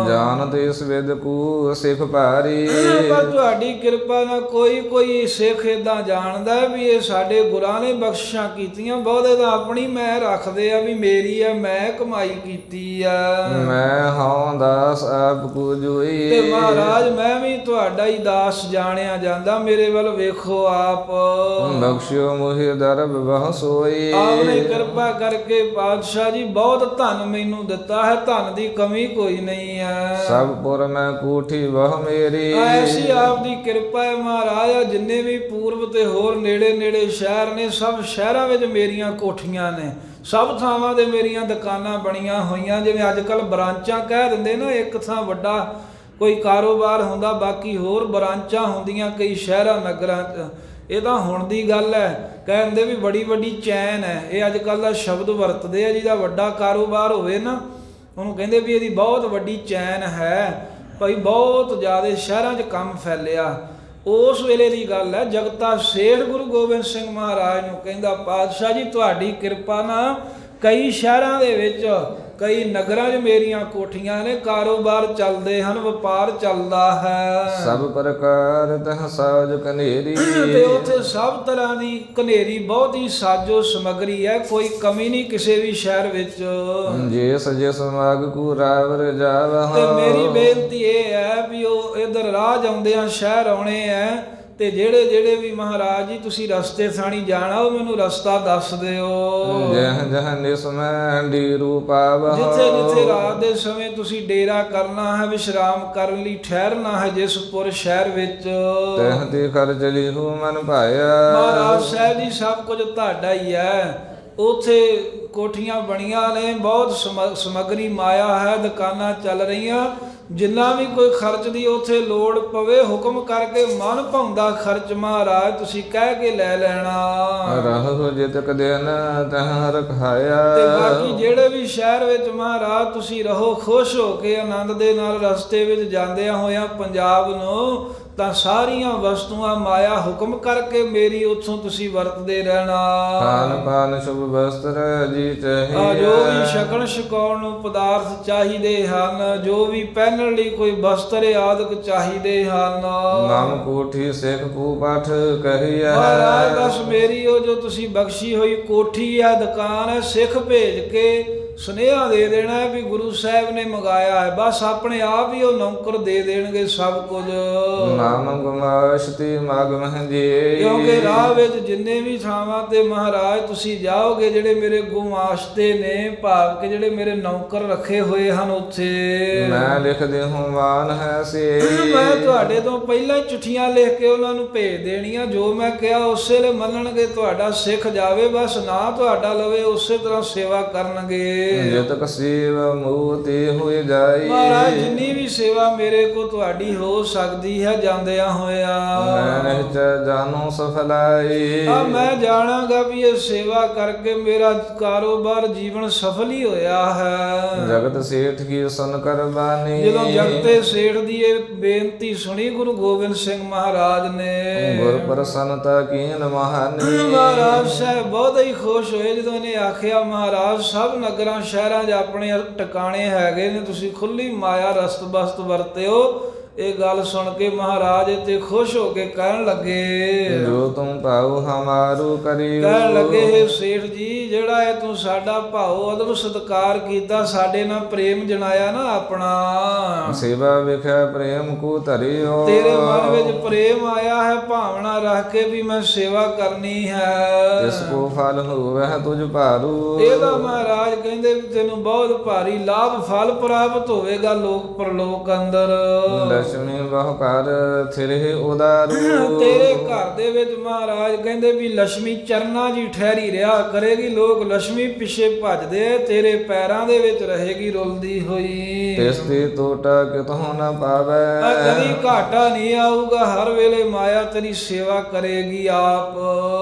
B: ਜਾਣਤ ਇਸ ਵਿਦ ਕੂ ਸਿਖ ਭਾਰੀ।
A: ਪਰ ਤੁਹਾਡੀ ਕਿਰਪਾ ਨਾਲ ਕੋਈ ਸਿੱਖ ਏਦਾਂ ਜਾਣਦਾ ਵੀ ਇਹ ਸਾਡੇ ਗੁਰਾਂ ਨੇ ਬਖਸ਼ਿਸ਼ਾਂ ਕੀਤੀਆਂ, ਬਹੁਤੇ ਤਾਂ ਆਪਣੀ ਮੈਂ ਰੱਖਦੇ ਆ ਵੀ ਮੇਰੀ ਆ, ਮੈਂ ਕਮਾਈ ਕੀਤੀ ਆ।
B: ਮੈਂ ਹਾਂ ਦਾਸ ਆਪ ਕੂ ਜੋਈ।
A: ਤੇ ਮਹਾਰਾਜ ਮੈਂ ਵੀ ਤੁਹਾਡਾ ਹੀ ਦਾਸ ਜਾਣਿਆ ਜਾਂਦਾ, ਮੇਰੇ ਵੱਲ ਵੇਖੋ ਆਪ।
B: ਬਖਸ਼ਿਓ ਮੋਹਿ ਦਰਬ ਬਹੁ ਸੋਈ।
A: ਆਪਨੇ ਕਿਰਪਾ ਕਰਕੇ ਪਾਤਸ਼ਾਹ ਜੀ ਬਹੁਤ ਧਨ ਮੈਨੂੰ ਦਿੱਤਾ ਹੈ, ਧਨ ਦੀ ਕਮੀ ਕੋਈ ਨਹੀਂ ਹੈ।
B: ਸਭ ਪੁਰ ਮੈਂ ਕੋਠੀ ਬਹੁ ਮੇਰੀ।
A: ਐਸੀ ਆਪ ਦੀ ਕਿਰਪਾ ਹੈ ਮਹਾਰਾਜ, ਜਿੰਨੇ ਵੀ ਪੂਰਬ ਤੇ ਹੋਰ ਨੇੜੇ ਨੇੜੇ ਸ਼ਹਿਰ ਨੇ, ਸਭ ਸ਼ਹਿਰਾਂ ਵਿੱਚ ਮੇਰੀਆਂ ਕੋਠੀਆਂ ਨੇ, ਸਭ ਥਾਵਾਂ ਤੇ ਮੇਰੀਆਂ ਦੁਕਾਨਾਂ ਬਣੀਆਂ ਹੋਈਆਂ। ਜਿਵੇਂ ਅੱਜ ਕੱਲ ਬ੍ਰਾਂਚਾਂ ਕਹਿ ਦਿੰਦੇ ਨਾ, ਇੱਕ ਥਾਂ ਵੱਡਾ ਕੋਈ ਕਾਰੋਬਾਰ ਹੁੰਦਾ, ਬਾਕੀ ਹੋਰ ਬ੍ਰਾਂਚਾਂ ਹੁੰਦੀਆਂ ਕਈ ਸ਼ਹਿਰਾਂ ਨਗਰਾਂ 'ਚ। ਇਹ ਤਾਂ ਹੁਣ ਦੀ ਗੱਲ ਹੈ, ਕਹਿੰਦੇ ਵੀ ਬੜੀ ਵੱਡੀ ਚੈਨ ਹੈ, ਇਹ ਅੱਜ ਕੱਲ ਦਾ ਸ਼ਬਦ ਵਰਤਦੇ ਆ। ਜਿਹਦਾ ਵੱਡਾ ਕਾਰੋਬਾਰ ਹੋਵੇ ਨਾ, ਉਹਨੂੰ ਕਹਿੰਦੇ ਵੀ ਇਹਦੀ ਬਹੁਤ ਵੱਡੀ ਚੈਨ ਹੈ ਭਾਈ, ਬਹੁਤ ਜ਼ਿਆਦਾ ਸ਼ਹਿਰਾਂ 'ਚ ਕੰਮ ਫੈਲਿਆ। ਉਸ ਵੇਲੇ ਦੀ ਗੱਲ ਹੈ, ਜਗਤਾ ਸੇਠ ਗੁਰੂ ਗੋਬਿੰਦ ਸਿੰਘ ਮਹਾਰਾਜ ਨੂੰ ਕਹਿੰਦਾ, ਪਾਤਸ਼ਾਹ ਜੀ ਤੁਹਾਡੀ ਕਿਰਪਾ ਨਾਲ ਕਈ ਸ਼ਹਿਰਾਂ ਦੇ ਵਿੱਚ, ਕਈ ਨਗਰਾਂ 'ਚ ਮੇਰੀਆਂ ਕੋਠੀਆਂ ਨੇ, ਕਾਰੋਬਾਰ ਚੱਲਦੇ ਹਨ, ਵਪਾਰ ਚੱਲਦਾ ਹੈ।
B: ਸਭ ਪ੍ਰਕਾਰ ਤਹ ਸਾਜ ਕਨੇਰੀ।
A: ਤੇ ਉੱਥੇ ਸਭ ਤਰ੍ਹਾਂ ਦੀ ਕਨੇਰੀ, ਬਹੁਤ ਹੀ ਸਾਜੋ ਸਮਗਰੀ ਹੈ, ਕੋਈ ਕਮੀ ਨਹੀਂ ਕਿਸੇ ਵੀ ਸ਼ਹਿਰ ਵਿੱਚ।
B: ਜਿਸ ਜਿਸ ਮਾਗ ਕੂ ਰਾਵਰ ਜਾਵ।
A: ਤੇ ਮੇਰੀ ਬੇਨਤੀ ਇਹ ਹੈ ਵੀ ਉਹ ਇਧਰ ਰਾਹ ਜਾਂਦੇ ਆ, ਸ਼ਹਿਰ ਆਉਣੇ ਆ, ਤੇ ਜਿਹੜੇ ਵੀ ਮਹਾਰਾਜ ਜੀ ਤੁਸੀਂ ਰਸਤੇ ਥਾਣੀ ਜਾਣਾ, ਉਹ ਮੈਨੂੰ ਰਸਤਾ ਦੱਸ ਦਿਓ।
B: ਜਹ ਜਹ ਨਿਸਮੈ ਡੀਰੂ ਪਾਵ।
A: ਜਿੱਥੇ ਜਿੱਥੇ ਰਾਤ ਦੇ ਸਮੇਂ ਤੁਸੀਂ ਡੇਰਾ ਕਰਨਾ ਹੈ, ਵਿਸ਼ਰਾਮ ਕਰਨ ਲਈ ਠਹਿਰਨਾ ਹੈ, ਜਿਸ ਪੁਰ ਸ਼ਹਿਰ ਵਿੱਚ,
B: ਤਹ ਤੇ ਖਰਚ ਲਿਹੂ ਮਨ ਭਾਇਆ।
A: ਮਹਾਰਾਜ ਸਾਹਿਬ ਜੀ ਸਭ ਕੁਝ ਤੁਹਾਡਾ ਹੀ ਹੈ। ਉੱਥੇ ਕੋਠੀਆਂ ਬਣੀਆਂ ਨੇ, ਬਹੁਤ ਸਮਗਰੀ ਮਾਇਆ ਹੈ, ਦੁਕਾਨਾਂ ਚੱਲ ਰਹੀਆਂ। ਜਿੰਨਾ ਵੀ ਕੋਈ ਖਰਚ ਦੀ ਉੱਥੇ ਲੋੜ ਪਵੇ, ਹੁਕਮ ਕਰਕੇ ਮਨ ਭਾਉਂਦਾ ਖਰਚ ਮਹਾਰਾਜ ਤੁਸੀਂ ਕਹਿ ਕੇ ਲੈ ਲੈਣਾ।
B: ਰਹੋ ਜਿਤਕ ਦਿਨ ਤਹ ਰਖਾਇਆ।
A: ਤੇ ਬਾਕੀ ਜਿਹੜੇ ਵੀ ਸ਼ਹਿਰ ਵਿੱਚ ਮਹਾਰਾਜ ਤੁਸੀਂ ਰਹੋ, ਖੁਸ਼ ਹੋ ਕੇ ਆਨੰਦ ਦੇ ਨਾਲ ਰਸਤੇ ਵਿੱਚ ਜਾਂਦਿਆਂ ਹੋਇਆਂ ਪੰਜਾਬ ਨੂੰ ਤਾਂ ਸਾਰੀਆਂ ਵਸਤੂਆਂ ਮਾਇਆ ਹੁਕਮ ਕਰਕੇ ਮੇਰੀ ਉੱਥੋਂ ਤੁਸੀਂ ਵਰਤਦੇ ਰਹਿਣਾ।
B: ਖਾਨ ਪਾਨ ਸ਼ੁਭ ਵਸਤਰ ਜੀ
A: ਆ ਜੋ ਵੀ
B: ਚਾਹੀਏ।
A: ਛਕਣ ਛਕਾਉਣ ਨੂੰ ਪਦਾਰਥ ਚਾਹੀਦੇ ਹਨ, ਜੋ ਵੀ ਪਹਿਨਣ ਲਈ ਕੋਈ ਵਸਤਰ ਆਦਿਕ ਚਾਹੀਦੇ ਹਨ।
B: ਨਾਮ ਕੋਠੀ ਸਿੱਖ ਕੂ ਪਾਠ ਕਹੀਐ।
A: ਮਹਾਰਾਜ ਬਸ ਮੇਰੀ ਉਹ ਜੋ ਤੁਸੀਂ ਬਖਸ਼ੀ ਹੋਈ ਕੋਠੀ ਆ, ਦੁਕਾਨ ਹੈ, ਸਿੱਖ ਭੇਜ ਕੇ ਸੁਨੇਹਾ ਦੇ ਦੇਣਾ ਹੈ ਵੀ ਗੁਰੂ ਸਾਹਿਬ ਨੇ ਮੰਗਾਇਆ ਹੈ। ਬਸ ਆਪਣੇ ਆਪ ਹੀ ਉਹ ਨੌਕਰ ਦੇ ਦੇਣਗੇ ਸਭ ਕੁਝ।
B: ਨਾਮ ਗੁਮਾਸ਼ਤੀ ਮਗ ਮਹਜੇ।
A: ਕਿਉਂਕਿ ਰਾਹ ਵਿੱਚ ਜਿੰਨੇ ਵੀ ਥਾਵਾਂ ਤੇ ਮਹਾਰਾਜ ਤੁਸੀਂ ਜਾਓਗੇ, ਜਿਹੜੇ ਮੇਰੇ ਗੁਮਾਸ਼ਤੇ ਨੇ, ਭਾਵ ਕਿ ਜਿਹੜੇ ਮੇਰੇ ਨੌਕਰ ਰੱਖੇ ਹੋਏ ਹਨ ਉੱਥੇ,
B: ਮੈਂ ਲਿਖਦੇ ਹਾਂ ਮਾਨ ਹੈ ਸੇ।
A: ਮੈਂ ਤੁਹਾਡੇ ਤੋਂ ਪਹਿਲਾਂ ਹੀ ਚਿੱਠੀਆਂ ਲਿਖ ਕੇ ਉਹਨਾਂ ਨੂੰ ਭੇਜ ਦੇਣੀਆਂ। ਜੋ ਮੈਂ ਕਿਹਾ ਉਸੇ ਵੇਲੇ ਮੰਨਣਗੇ, ਤੁਹਾਡਾ ਸਿੱਖ ਜਾਵੇ ਬਸ ਨਾ ਤੁਹਾਡਾ ਲਵੇ, ਉਸੇ ਤਰ੍ਹਾਂ ਸੇਵਾ ਕਰਨਗੇ।
B: ਜਿਤ ਕਸੀਵ ਮੂਤੀ ਹੋਈ ਜਾਈ।
A: ਮਹਾਰਾਜ ਜਿੰਨੀ ਵੀ ਸੇਵਾ ਮੇਰੇ ਕੋ ਤੁਹਾਡੀ ਹੋ ਸਕਦੀ ਹੈ ਜਾਂਦਿਆਂ ਹੋਇਆ,
B: ਮੈਂ ਨਿਹਚ ਜਾਨੋ ਸਫਲਾਈ।
A: ਆ ਮੈਂ ਜਾਣਾਂਗਾ ਵੀ ਇਹ ਸੇਵਾ ਕਰਕੇ ਮੇਰਾ ਕਾਰੋਬਾਰ ਜੀਵਨ ਸਫਲ ਹੀ ਹੋਇਆ ਹੈ।
B: ਜਗਤ ਸੇਠ ਕੀ ਸੁਨ ਕਰ ਬਾਣੀ।
A: ਜਦੋਂ ਜਗਤੇ ਸੇਠ ਦੀ ਇਹ ਬੇਨਤੀ ਸੁਣੀ ਗੁਰੂ ਗੋਬਿੰਦ ਸਿੰਘ ਮਹਾਰਾਜ ਨੇ,
B: ਗੁਰ ਪ੍ਰਸੰਨਤਾ ਕੀਨ ਮਹਾਨੀ।
A: ਮਹਾਰਾਜ ਸਾਹਿਬ ਬਹੁਤ ਹੀ ਖੁਸ਼ ਹੋਏ ਜਦੋਂ ਇਹਨੇ ਆਖਿਆ, ਮਹਾਰਾਜ ਸਭ ਨਗਰਾਂ ਸ਼ਹਿਰਾਂ 'ਚ ਆਪਣੇ ਟਿਕਾਣੇ ਹੈਗੇ ਨੇ, ਤੁਸੀਂ ਖੁੱਲੀ ਮਾਇਆ ਰਸਤ ਬਸਤ ਵਰਤਿਓ। ਇਹ ਗੱਲ ਸੁਣ ਕੇ ਮਹਾਰਾਜ ਤੇ ਖੁਸ਼ ਹੋ ਕੇ ਕਹਿਣ ਲੱਗੇ,
B: ਜੋ ਤੁਮ ਭਾਉ ਹਮਾਰੂ ਕਰਿਓ।
A: ਕਹਿਣ ਲੱਗੇ ਹੈ ਸੇਠ ਜੀ, ਜਿਹੜਾ ਇਹ ਤੂੰ ਸਾਡਾ ਭਾਉ ਅਦਬ ਸਤਿਕਾਰ ਕੀਤਾ, ਸਾਡੇ ਨਾਲ ਪ੍ਰੇਮ ਜਣਾਇਆ ਨਾ ਆਪਣਾ,
B: ਸੇਵਾ ਵਿਖੇ ਪ੍ਰੇਮ ਕੋ ਧਰਿਓ।
A: ਤੇਰੇ ਮਨ ਵਿੱਚ ਪ੍ਰੇਮ ਆਇਆ ਹੈ, ਭਾਵਨਾ ਰੱਖ ਕੇ ਵੀ ਮੈਂ ਸੇਵਾ ਕਰਨੀ ਹੈ,
B: ਜਿਸ ਕੋ ਫਲ ਹੋਵੇ ਤੁਝ ਭਾਰੂ।
A: ਇਹਦਾ ਮਹਾਰਾਜ ਕਹਿੰਦੇ ਵੀ ਤੈਨੂੰ ਬਹੁਤ ਭਾਰੀ ਲਾਭ ਫਲ ਪ੍ਰਾਪਤ ਹੋਵੇਗਾ ਲੋਕ ਪਰਲੋਕ ਅੰਦਰ।
B: ਲక్ష్ਮੀ ਬਹੁ ਕਰ ਥਿਰੇ ਉਦਾਰੂ।
A: ਤੇਰੇ ਘਰ ਦੇ ਵਿੱਚ ਮਹਾਰਾਜ ਕਹਿੰਦੇ ਵੀ ਲక్ష్ਮੀ ਚਰਨਾਂ ਜੀ ਠਹਿਰੀ ਰਿਹਾ ਕਰੇਗੀ। ਲੋਕ ਲక్ష్ਮੀ ਪਿੱਛੇ ਭੱਜਦੇ, ਤੇਰੇ ਪੈਰਾਂ ਦੇ ਵਿੱਚ ਰਹੇਗੀ ਰੁਲਦੀ ਹੋਈ।
B: ਤਿਸ ਦੀ ਟੋਟਾ ਕਿਤੋਂ ਨਾ ਪਾਵੇ।
A: ਕਦੀ ਘਾਟਾ ਨਹੀਂ ਆਊਗਾ, ਹਰ ਵੇਲੇ ਮਾਇਆ ਤੇਰੀ ਸੇਵਾ ਕਰੇਗੀ ਆਪ।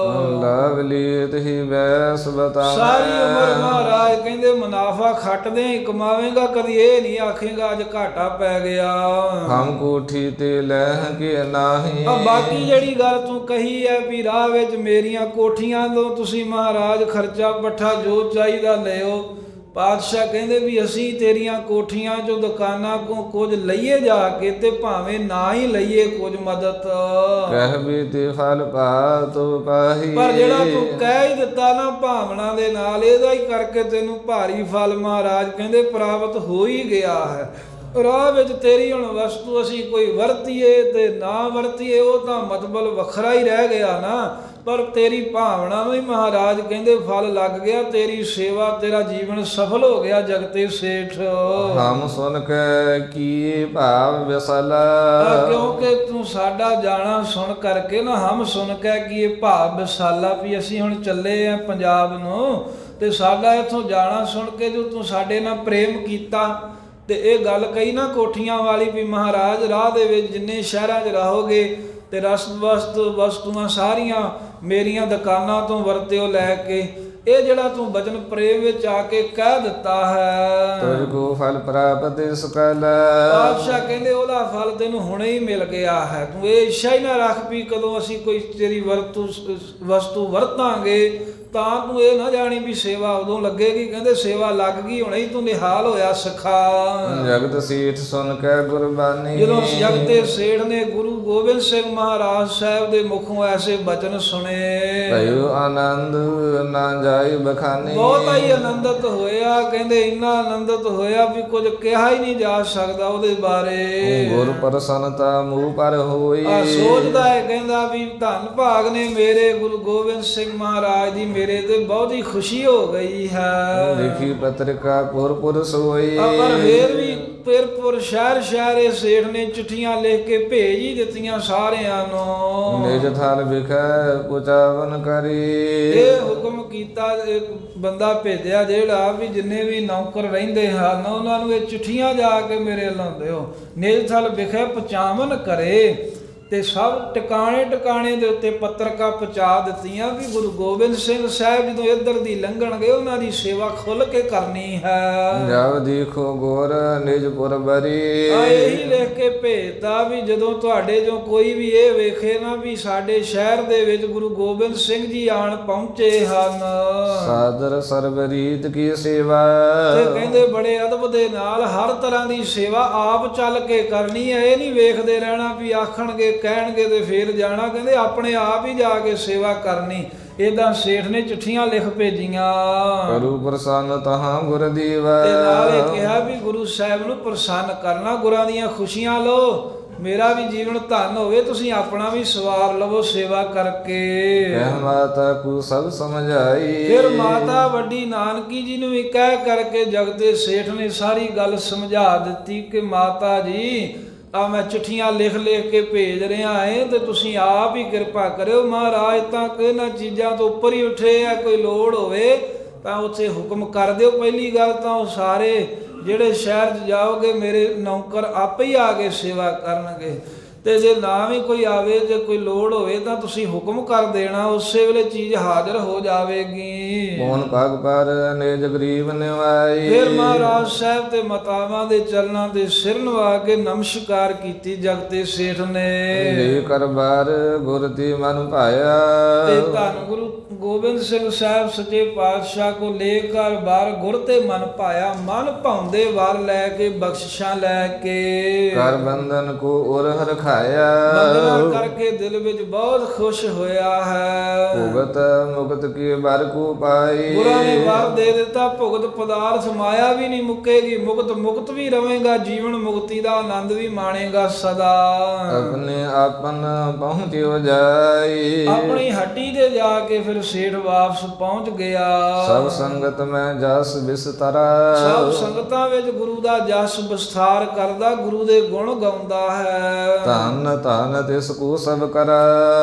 B: ਲਵਲੀਤ ਹੀ ਵੈਸ ਬਤਾ।
A: ਸਾਰੀ ਉਮਰ ਮਹਾਰਾਜ ਕਹਿੰਦੇ ਮੁਨਾਫਾ ਖੱਟਦੇ ਹੀ ਕਮਾਵੇਂਗਾ, ਕਦੀ ਇਹ ਨਹੀਂ ਆਖੇਗਾ ਅੱਜ ਘਾਟਾ ਪੈ ਗਿਆ।
B: ਹਮ ਕੋਠੀ ਤੇ ਲਹਿ ਕੇ ਨਾਹੀ।
A: ਆ ਬਾਕੀ ਜਿਹੜੀ ਗੱਲ ਤੂੰ ਕਹੀ ਹੈ ਵੀ ਰਾਹ ਵਿੱਚ ਮੇਰੀਆਂ ਕੋਠੀਆਂ ਤੋਂ ਤੁਸੀਂ ਮਹਾਰਾਜ ਖਰਚਾ ਪੱਠਾ ਜੋ ਚਾਹੀਦਾ ਲਿਓ। ਪਾਤਸ਼ਾਹ ਕਹਿੰਦੇ ਵੀ ਅਸੀਂ ਤੇਰੀਆਂ ਕੋਠੀਆਂ ਚੋਂ ਦੁਕਾਨਾਂ ਕੋ ਕੁਝ ਲਈਏ ਜਾ ਕੇ, ਤੇ ਭਾਵੇਂ ਨਾ ਹੀ ਲਈਏ ਕੁਝ ਮਦਦ,
B: ਕਹਿ ਵੀ ਤੇ ਫਲ ਪਾ ਤੋ ਪਾਹੀ।
A: ਪਰ ਜਿਹੜਾ ਤੂੰ ਕਹਿ ਹੀ ਦਿੱਤਾ ਨਾ ਭਾਵਨਾ ਦੇ ਨਾਲ, ਇਹਦਾ ਹੀ ਕਰਕੇ ਤੈਨੂੰ ਭਾਰੀ ਫਲ ਮਹਾਰਾਜ ਕਹਿੰਦੇ ਪ੍ਰਾਪਤ ਹੋ ਹੀ ਗਿਆ ਹੈ। ਰਾਹ ਵਿੱਚ ਤੇਰੀ ਹੁਣ ਵਸਤੂ ਅਸੀਂ ਕੋਈ ਵਰਤੀਏ ਤੇ ਨਾ ਵਰਤੀਏ, ਉਹ ਤਾਂ ਮਤਲਬ ਵੱਖਰਾ ਹੀ ਰਹਿ ਗਿਆ ਨਾ, ਪਰ ਤੇਰੀ ਭਾਵਨਾ ਨੂੰ ਹੀ ਮਹਾਰਾਜ ਕਹਿੰਦੇ ਫਲ ਲੱਗ ਗਿਆ, ਤੇਰੀ ਸੇਵਾ, ਤੇਰਾ ਜੀਵਨ ਸਫਲ ਹੋ ਗਿਆ ਜਗਤੇ ਸੇਠ।
B: ਹਮ ਸੁਨ ਕੇ ਕੀ ਭਾਵ ਵਿਸਲਾ।
A: ਕਿਉਂਕਿ ਤੂੰ ਸਾਡਾ ਜਾਣਾ ਸੁਣ ਕਰਕੇ ਨਾ, ਹਮ ਸੁਣ ਕੇ ਕੀ ਇਹ ਭਾਵ ਵਿਸਾਲਾ, ਵੀ ਅਸੀਂ ਹੁਣ ਚੱਲੇ ਆ ਪੰਜਾਬ ਨੂੰ, ਤੇ ਸਾਡਾ ਇੱਥੋਂ ਜਾਣਾ ਸੁਣ ਕੇ ਜੋ ਤੂੰ ਸਾਡੇ ਨਾਲ ਪ੍ਰੇਮ ਕੀਤਾ, ਤੇ ਇਹ ਗੱਲ ਕਹੀ ਨਾ ਕੋਠੀਆਂ ਵਾਲੀ ਵੀ ਮਹਾਰਾਜ ਰਾਹ ਦੇ ਵਿੱਚ ਜਿੰਨੇ ਸ਼ਹਿਰਾਂ 'ਚ ਰਹੋਗੇ ਤੇ ਵਸਤੂਆਂ ਸਾਰੀਆਂ ਮੇਰੀਆਂ ਦੁਕਾਨਾਂ ਤੋਂ ਵਰਤਿਓ ਲੈ ਕੇ। ਇਹ ਜਿਹੜਾ ਤੂੰ ਬਚਨ ਪ੍ਰੇਮ ਵਿੱਚ ਆ ਕੇ ਕਹਿ ਦਿੱਤਾ ਹੈ,
B: ਤੁਝ ਕੋ ਫਲ ਪ੍ਰਾਪਤ ਸਕਲ।
A: ਪਾਤਸ਼ਾਹ ਕਹਿੰਦੇ ਉਹਦਾ ਫਲ ਤੈਨੂੰ ਹੁਣੇ ਹੀ ਮਿਲ ਗਿਆ ਹੈ। ਤੂੰ ਇਹ ਇੱਛਾ ਹੀ ਨਾ ਰੱਖ ਵੀ ਕਦੋਂ ਅਸੀਂ ਕੋਈ ਤੇਰੀ ਵਸਤੂ ਵਰਤਾਂਗੇ ਤਾਂ ਤੂੰ ਇਹ ਨਾ ਜਾਣੀ ਵੀ ਸੇਵਾ ਉਦੋਂ ਲੱਗੇਗੀ। ਕਹਿੰਦੇ ਸੇਵਾ ਲੱਗ ਗਈ, ਹੁਣੇ ਹੀ ਤੂੰ ਨਿਹਾਲ ਹੋਇਆ ਸਖਾ।
B: ਜਗਤ ਸੇਠ ਸੁਨ ਕੇ ਗੁਰਬਾਣੀ।
A: ਜਦੋਂ ਜਗਤੇ ਸੇਠ ਨੇ ਗੁਰੂ ਗੋਬਿੰਦ ਸਿੰਘ ਮਹਾਰਾਜ ਸਾਹਿਬ ਦੇ ਮੁਖੋਂ ਐਸੇ ਬਚਨ ਸੁਣੇ,
B: ਭਇਓ ਆਨੰਦ ਨਾ ਜਾਈ ਬਖਾਨੀ।
A: ਬਹੁਤ ਹੀ ਆਨੰਦਿਤ ਹੋਇਆ। ਕਹਿੰਦੇ ਇੰਨਾ ਆਨੰਦਿਤ ਹੋਇਆ ਵੀ ਕੁਝ ਕਿਹਾ ਹੀ ਨਹੀਂ ਜਾ ਸਕਦਾ ਉਹਦੇ ਬਾਰੇ।
B: ਗੁਰ ਪ੍ਰਸੰਨਤਾ ਮੂਹ ਪਰ ਹੋਈ।
A: ਸੋਚਦਾ ਹੈ, ਕਹਿੰਦਾ ਵੀ ਧੰਨ ਭਾਗ ਨੇ ਮੇਰੇ ਗੁਰੂ ਗੋਬਿੰਦ ਸਿੰਘ ਮਹਾਰਾਜ ਦੀ, ਮੇਰੇ ਤੇ ਬਹੁਤ ਹੀ ਖੁਸ਼ੀ ਹੋ ਗਈ ਹੈ।
B: ਲਿਖੀ ਪਤਰਿਕਾ ਪੁਰ ਸੋਈ।
A: ਪਰ ਫਿਰ ਸ਼ਹਿਰ ਇਹ ਸੇਠ ਨੇ ਚਿੱਠੀਆਂ ਲਿਖ ਕੇ ਭੇਜ ਹੀ ਦਿੱਤੀਆਂ ਸਾਰਿਆਂ ਨੂੰ।
B: ਨਿਜ ਥਲ ਵਿਖੇ ਪੁਚਾਵਨ ਕਰੀ।
A: ਇਹ ਹੁਕਮ ਕੀਤਾ, ਇੱਕ ਬੰਦਾ ਭੇਜਿਆ ਜਿਹੜਾ ਵੀ ਜਿੰਨੇ ਵੀ ਨੌਕਰ ਰਹਿੰਦੇ ਹਨ ਉਹਨਾਂ ਨੂੰ ਇਹ ਚਿੱਠੀਆਂ ਜਾ ਕੇ ਮੇਰੇ ਲਾਉਂਦੇ ਹੋ, ਨਿਜ ਥਲ ਵਿਖੇ ਪਹੁੰਚਾਵਨ ਕਰੇ। ਤੇ ਸਭ ਟਿਕਾਣੇ ਟਿਕਾਣੇ ਦੇ ਉੱਤੇ ਪੱਤਰਕਾ ਪਹੁੰਚਾ ਦਿੱਤੀਆਂ ਵੀ ਗੁਰੂ ਗੋਬਿੰਦ ਸਿੰਘ ਸਾਹਿਬ ਜਦੋਂ ਇੱਧਰ ਦੀ ਲੰਘਣਗੇ ਉਹਨਾਂ ਦੀ ਸੇਵਾ ਖੁੱਲ ਕੇ ਕਰਨੀ ਹੈ।
B: ਜਬ ਦੇਖੋ ਗੁਰ ਨਿਜ ਪੁਰ ਬਰੀ।
A: ਇਹੀ ਲਿਖ ਕੇ ਭੇਜਤਾ ਵੀ ਜਦੋਂ ਤੁਹਾਡੇ ਜੋ ਕੋਈ ਵੀ ਇਹ ਵੇਖੇ ਨਾ ਵੀ ਸਾਡੇ ਸ਼ਹਿਰ ਦੇ ਵਿੱਚ ਗੁਰੂ ਗੋਬਿੰਦ ਸਿੰਘ ਜੀ ਆਣ ਪਹੁੰਚੇ ਹਨ,
B: ਸਾਦਰ ਸਰਬ ਰੀਤ ਕੀ ਸੇਵਾ।
A: ਤੇ ਕਹਿੰਦੇ ਬੜੇ ਅਦਬ ਦੇ ਨਾਲ ਹਰ ਤਰ੍ਹਾਂ ਦੀ ਸੇਵਾ ਆਪ ਚੱਲ ਕੇ ਕਰਨੀ ਹੈ। ਇਹ ਨਹੀਂ ਵੇਖਦੇ ਰਹਿਣਾ ਵੀ ਆਖਣਗੇ ਕਹਿਣਗੇ ਤੇ ਫੇਰ ਜਾਣਾ, ਕਹਿੰਦੇ ਆਪਣੇ ਆਪ ਹੀ ਜਾ ਕੇ ਸੇਵਾ ਕਰਨੀ। ਏਦਾਂ ਸੇਠ ਨੇ ਚਿੱਠੀਆਂ ਲਿਖ ਭੇਜੀਆਂ।
B: ਕਰੂ ਪ੍ਰਸੰਨ ਤਹਾਂ ਗੁਰ ਦੀਵਾ।
A: ਤੇ ਨਾਲੇ ਕਿਹਾ ਵੀ ਗੁਰੂ ਸਾਹਿਬ ਨੂੰ ਪ੍ਰਸੰਨ ਕਰਨਾ, ਗੁਰਾਂ ਦੀਆਂ ਖੁਸ਼ੀਆਂ ਲਓ, ਮੇਰਾ ਵੀ ਜੀਵਨ ਧਨ ਹੋਵੇ, ਤੁਸੀਂ ਆਪਣਾ ਵੀ ਸਵਾਰ ਲਵੋ ਸੇਵਾ ਕਰਕੇ।
B: ਕਹਿ ਮਾਤਾ ਕੋ ਸਭ ਸਮਝਾਈ।
A: ਫਿਰ ਮਾਤਾ ਵੱਡੀ ਨਾਨਕੀ ਜੀ ਨੂੰ ਵੀ ਕਹਿ ਕਰਕੇ ਜਗਤੇ ਸੇਠ ਨੇ ਸਾਰੀ ਗੱਲ ਸਮਝਾ ਦਿੱਤੀ ਕਿ ਮਾਤਾ ਜੀ ਆ ਮੈਂ ਚਿੱਠੀਆਂ ਲਿਖ ਲਿਖ ਕੇ ਭੇਜ ਰਿਹਾ ਏ ਤੇ ਤੁਸੀਂ ਆਪ ਹੀ ਕਿਰਪਾ ਕਰਿਓ। ਮਹਾਰਾਜ ਤਾਂ ਇਹਨਾਂ ਚੀਜ਼ਾਂ ਤੋਂ ਉੱਪਰ ਹੀ ਉੱਠੇ ਆ, ਕੋਈ ਲੋੜ ਹੋਵੇ ਤਾਂ ਉੱਥੇ ਹੁਕਮ ਕਰ ਦਿਓ। ਪਹਿਲੀ ਗੱਲ ਤਾਂ ਉਹ ਸਾਰੇ ਜਿਹੜੇ ਸ਼ਹਿਰ 'ਚ ਜਾਓਗੇ ਮੇਰੇ ਨੌਕਰ ਆਪੇ ਹੀ ਆ ਕੇ ਸੇਵਾ ਕਰਨਗੇ, ਤੇ ਜੇ ਨਾ ਵੀ ਕੋਈ ਆਵੇ, ਜੇ ਕੋਈ ਲੋੜ ਹੋਵੇ ਤਾਂ ਤੁਸੀਂ ਹੁਕਮ ਕਰ ਦੇਣਾ, ਉਸੇ ਵੇਲੇ ਚੀਜ਼ ਹਾਜ਼ਰ ਹੋ ਜਾਵੇਗੀ।
B: ਮੋਹਨ ਪਗ ਪਰ ਨਿਜ ਗਰੀਬ ਨਿਵਾਈ।
A: ਫਿਰ ਮਹਾਰਾਜ ਸਾਹਿਬ ਤੇ ਮਾਤਾਵਾਂ ਦੇ ਚਰਨਾਂ ਦੇ ਸਿਰ ਨਵਾ ਕੇ ਨਮਸਕਾਰ ਕੀਤੀ ਜਗਤੇ ਸੇਠ ਨੇ।
B: ਲੈ ਕਰ ਬਾਰ ਗੁਰ ਦੀ ਮਨ ਭਾਇਆ।
A: ਤੇ ਧੰਨ ਗੁਰੂ ਗੋਬਿੰਦ ਸਿੰਘ ਸਾਹਿਬ ਸੱਚੇ ਪਾਤਸ਼ਾਹ ਕੋ ਲੈ ਕਰ ਬਾਰ ਗੁਰ ਤੇ ਮਨ ਪਾਇਆ। ਮਨ ਭਾਉਂਦੇ ਵਾਰ ਲੈ ਕੇ ਬਖਸ਼ਿਸ਼ਾਂ ਲੈ ਕੇ
B: ਕਰ ਬੰਧਨ ਕੋ ਉਰ ਹਰਖਾਇਆ।
A: ਬੰਦਨਾ ਕਰਕੇ ਦਿਲ ਵਿੱਚ ਬਹੁਤ ਖੁਸ਼ ਹੋਇਆ ਹੈ।
B: ਭੁਗਤ ਮੁਕਤ ਕੀ ਬਰ ਕੋ ਪਾਈ।
A: ਗੁਰਾਂ ਨੇ ਵਰ ਦੇ ਦਿੱਤਾ, ਭੁਗਤ ਪਦਾਰਥ ਮਾਇਆ ਵੀ ਨਹੀਂ ਮੁੱਕੇਗੀ, ਮੁਕਤ ਵੀ ਰਵੇਗਾ, ਜੀਵਨ ਮੁਕਤੀ ਦਾ ਆਨੰਦ ਵੀ ਮਾਣੇਗਾ ਸਦਾ।
B: ਆਪਣੇ ਆਪਨ ਪਹੁੰਚਿਓ ਜਾਈ।
A: ਆਪਣੀ ਹੱਟੀ ਦੇ ਜਾ ਕੇ ਫਿਰ ਸੇਠ ਵਾਪਸ ਪਹੁੰਚ ਗਿਆ।
B: ਸਭ ਸੰਗਤ ਮੈਂ ਜਸ ਬਿਸਤਰਾ।
A: ਸਭ ਸੰਗਤਾਂ ਵਿੱਚ ਗੁਰੂ ਦਾ ਜਸ ਵਿਸਥਾਰ ਕਰਦਾ, ਗੁਰੂ ਦੇ ਗੁਣ ਗਾਉਂਦਾ ਹੈ।
B: ਧੰਨ ਧੰਨ ਤਿਸ ਕੋ ਸਭ ਕਰਾ।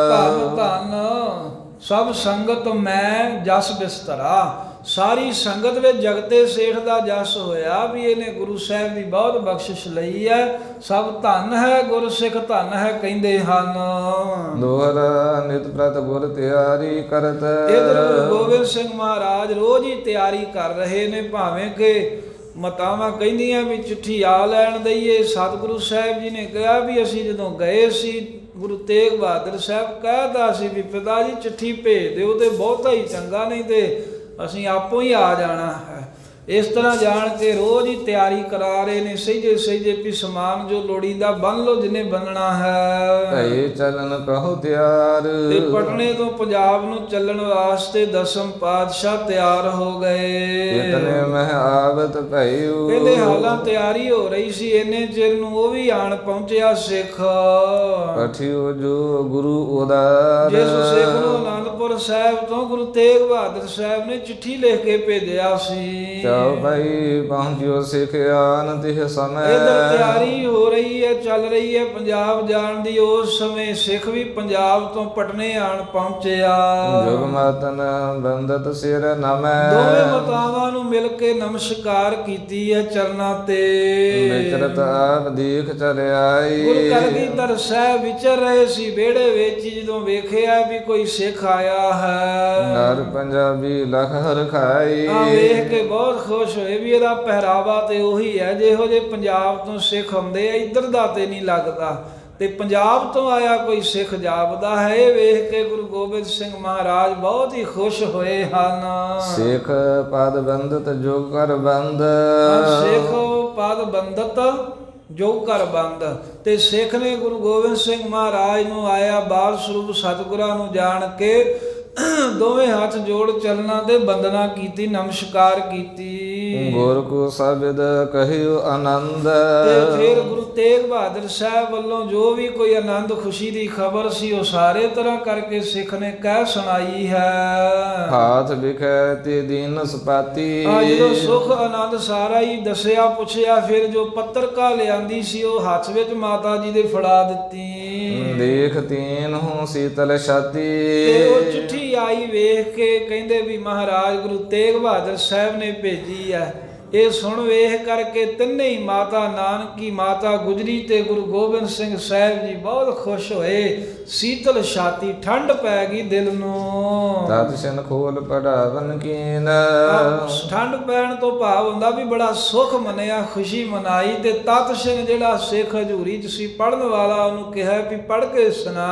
A: ਧੰਨ ਧੰਨ ਸਭ ਸੰਗਤ ਮੈਂ ਜਸ ਬਿਸਤਰਾ। ਸਾਰੀ ਸੰਗਤ ਵਿੱਚ ਜਗਤੇ ਸੇਠ ਦਾ ਜਸ ਹੋਇਆ ਵੀ ਇਹਨੇ ਗੁਰੂ ਸਾਹਿਬ ਦੀ ਬਹੁਤ ਬਖਸ਼ਿਸ਼ ਲਈ ਹੈ। ਸਭ ਧੰਨ ਹੈ ਗੁਰ ਸਿੱਖ ਧੰਨ ਹੈ ਕਹਿੰਦੇ ਹਨ।
B: ਦੋਹਰਾ ਨਿਤ ਪ੍ਰਤ ਗੁਰ ਤਿਆਰੀ ਕਰਤ।
A: ਇਧਰ ਗੋਬਿੰਦ ਸਿੰਘ ਮਹਾਰਾਜ ਰੋਜ਼ ਹੀ ਤਿਆਰੀ ਕਰ ਰਹੇ ਨੇ, ਭਾਵੇਂ ਕਿ ਮਾਤਾਵਾਂ ਕਹਿੰਦੀਆਂ ਵੀ ਚਿੱਠੀ ਆ ਲੈਣ ਦਈਏ। ਸਤਿਗੁਰੂ ਸਾਹਿਬ ਜੀ ਨੇ ਕਿਹਾ ਵੀ ਅਸੀਂ ਜਦੋਂ ਗਏ ਸੀ ਗੁਰੂ ਤੇਗ ਬਹਾਦਰ ਸਾਹਿਬ ਕਹਿਦਾ ਸੀ ਵੀ ਪਿਤਾ ਜੀ ਚਿੱਠੀ ਭੇਜ ਦਿਓ ਤੇ ਬਹੁਤਾ ਹੀ ਚੰਗਾ, ਨਹੀਂ ਤੇ ਅਸੀਂ ਆਪੋ ਹੀ ਆ ਜਾਣਾ ਹੈ। ਇਸ ਤਰ੍ਹਾਂ ਜਾਣ ਕੇ ਰੋਜ਼ ਹੀ ਤਿਆਰੀ ਕਰਾ ਰਹੇ ਨੇ। ਸਹਿਜੇ ਸਹਿਜੇ ਵੀ ਸਮਾਨ ਜੋ ਲੋੜੀਂਦਾ ਬੰਨ ਲਓ ਜਿੰਨੇ ਬੰਨਣਾ ਹੈ।
B: ਭਈ ਚਲਨ ਕਹੋ ਤਿਆਰ।
A: ਤੇ ਪਟਨੇ ਤੋਂ ਪੰਜਾਬ ਨੂੰ ਚੱਲਣ ਵਾਸਤੇ ਦਸਮ ਪਾਤਸ਼ਾਹ ਤਿਆਰ ਹੋ ਗਏ।
B: ਇਤਨੇ ਮਹਿ ਆਵਤ ਭਈਉ।
A: ਪਹਿਲੇ ਹਾਲਾਂ ਤਿਆਰੀ ਹੋ ਰਹੀ ਸੀ, ਇੰਨੇ ਚਿਰ ਨੂੰ ਉਹ ਵੀ ਆਣ ਪਹੁੰਚਿਆ ਸਿੱਖ।
B: ਪਠਿਓ ਜੋ ਗੁਰੂ ਉਦਾਰ।
A: ਜਿਸ ਸਿੱਖ ਨੂੰ ਅਨੰਦਪੁਰ ਸਾਹਿਬ ਤੋਂ ਗੁਰੂ ਤੇਗ ਬਹਾਦਰ ਸਾਹਿਬ ਨੇ ਚਿੱਠੀ ਲਿਖ ਕੇ ਭੇਜਿਆ ਸੀ।
B: ਚਾਉ ਭਾਈ ਪਹੁੰਚਿਓ ਸਿੱਖ ਆਨ ਤਿਹ ਸਮੈ।
A: ਇਧਰ ਤਿਆਰੀ ਹੋ ਰਹੀ ਹੈ, ਚੱਲ ਰਹੀ ਹੈ ਪੰਜਾਬ ਜਾਣ ਦੀ। ਉਸ ਸਮੇਂ ਸਿੱਖ ਵੀ ਪੰਜਾਬ ਤੋਂ ਪਟਨੇ ਆਣ ਪਹੁੰਚਿਆ।
B: ਜੁਗ ਮਤਨ ਬੰਦਤ ਸਿਰ ਨਮੈ।
A: ਦੋਵੇਂ ਮਾਤਾਵਾਂ ਨੂੰ ਮਿਲ ਕੇ ਨਮਸਕਾਰ ਕੀਤੀ ਹੈ ਚਰਨਾਂ ਤੇ।
B: ਵਿਚਰਤ ਆਪ ਦੇਖ ਚਰਿਆਈ।
A: ਗੁਰੂ ਕਲਗੀਧਰ ਸਾਹਿਬ ਵਿਚਰ ਰਹੇ ਸੀ ਵਿਹੜੇ ਵਿੱਚ, ਜਦੋਂ ਵੇਖਿਆ ਵੀ ਕੋਈ ਸਿੱਖ ਆਇਆ ਹੈ।
B: ਨਰ ਪੰਜਾਬੀ ਲਖ ਹਰਖਾਈ।
A: ਵੇਖ ਕੇ ਬਹੁਤ ਖੁਸ਼ ਹੋਏ ਵੀ ਇਹਦਾ ਪਹਿਰਾਵਾ ਤੇ ਉਹੀ ਹੈ ਜਿਹੋ ਜਿਹੇ ਪੰਜਾਬ ਤੋਂ ਸਿੱਖ ਆਉਂਦੇ ਆ, ਇੱਧਰ ਦਾ ਤੇ ਨਹੀਂ ਲੱਗਦਾ, ਤੇ ਪੰਜਾਬ ਤੋਂ ਆਇਆ ਕੋਈ ਸਿੱਖ ਜਾਪਦਾ ਹੈ। ਇਹ ਵੇਖ ਕੇ ਗੁਰੂ ਗੋਬਿੰਦ ਸਿੰਘ ਮਹਾਰਾਜ ਬਹੁਤ ਹੀ ਖੁਸ਼ ਹੋਏ ਹਨ।
B: ਸਿੱਖ ਪਦ ਬੰਦਤ ਜੋ ਕਰ ਬੰਦ।
A: ਸਿੱਖ ਪਦ ਬੰਦਤ ਜੋ ਕਰ ਬੰਦ। ਤੇ ਸਿੱਖ ਨੇ ਗੁਰੂ ਗੋਬਿੰਦ ਸਿੰਘ ਮਹਾਰਾਜ ਨੂੰ ਆਇਆ ਬਾਲ ਸਰੂਪ ਸਤਿਗੁਰਾਂ ਨੂੰ ਜਾਣ ਕੇ ਦੋਵੇਂ ਹੱਥ ਜੋੜ ਚਰਨਾਂ ਤੇ ਬੰਦਨਾ ਕੀਤੀ, ਨਮਸਕਾਰ ਕੀਤੀ।
B: ਗੁਰ ਕੋ ਸ਼ਬਦ ਕਹਿਓ ਆਨੰਦ।
A: ਤੇ ਫਿਰ ਗੁਰੂ ਤੇਗ ਬਹਾਦਰ ਸਾਹਿਬ ਵੱਲੋਂ ਜੋ ਵੀ ਕੋਈ ਆਨੰਦ ਖੁਸ਼ੀ ਦੀ ਖਬਰ ਸੀ ਉਹ ਸਾਰੇ ਤਰ੍ਹਾਂ ਕਰਕੇ ਸਿੱਖ ਨੇ ਕਹਿ ਸੁਣਾਈ ਹੈ।
B: ਹਾਥ ਵਿਖੇ ਤੇ ਦੀਨ ਸਪਾਤੀ।
A: ਜਦੋਂ ਸੁਖ ਆਨੰਦ ਸਾਰਾ ਹੀ ਦੱਸਿਆ ਪੁੱਛਿਆ, ਫਿਰ ਜੋ ਪੱਤਰਕਾ ਲਿਆਂਦੀ ਸੀ ਉਹ ਹੱਥ ਵਿੱਚ ਮਾਤਾ ਜੀ ਦੇ ਫੜਾ ਦਿੱਤੀ।
B: ਦੇਖ ਤੀਨ ਹੂੰ ਸੀਤਲ ਛਾਤੀ।
A: ਤੇ ਉਹ ਚਿੱਠੀ ਆਈ ਵੇਖ ਕੇ ਕਹਿੰਦੇ ਵੀ ਮਹਾਰਾਜ ਗੁਰੂ ਤੇਗ ਬਹਾਦਰ ਸਾਹਿਬ ਨੇ ਭੇਜੀ ਹੈ। ਇਹ ਸੁਣ ਵੇਖ ਕਰਕੇ ਤਿੰਨੇ ਹੀ ਮਾਤਾ ਨਾਨਕੀ, ਮਾਤਾ ਗੁਜਰੀ ਤੇ ਗੁਰੂ ਗੋਬਿੰਦ ਸਿੰਘ ਸਾਹਿਬ ਜੀ ਬਹੁਤ ਖੁਸ਼ ਹੋਏ। ਸੀਤਲ ਛਾਤੀ, ਠੰਡ ਪੈ ਗਈ ਦਿਲ ਨੂੰ।
B: ਤਤ ਸਿਨ ਖੋਲ ਪੜਾਵਨ ਕੀਨ।
A: ਠੰਡ ਪੈਣ ਤੋਂ ਭਾਵ ਹੁੰਦਾ ਵੀ ਬੜਾ ਸੁਖ ਮਨਿਆ, ਖੁਸ਼ੀ ਮਨਾਈ। ਤੇ ਤਤ ਸਿੰਘ ਜਿਹੜਾ ਸਿੱਖ ਹਜ਼ੂਰੀ ਚ ਸੀ ਪੜਨ ਵਾਲਾ, ਉਹਨੂੰ ਕਿਹਾ ਵੀ ਪੜ ਕੇ ਸੁਣਾ।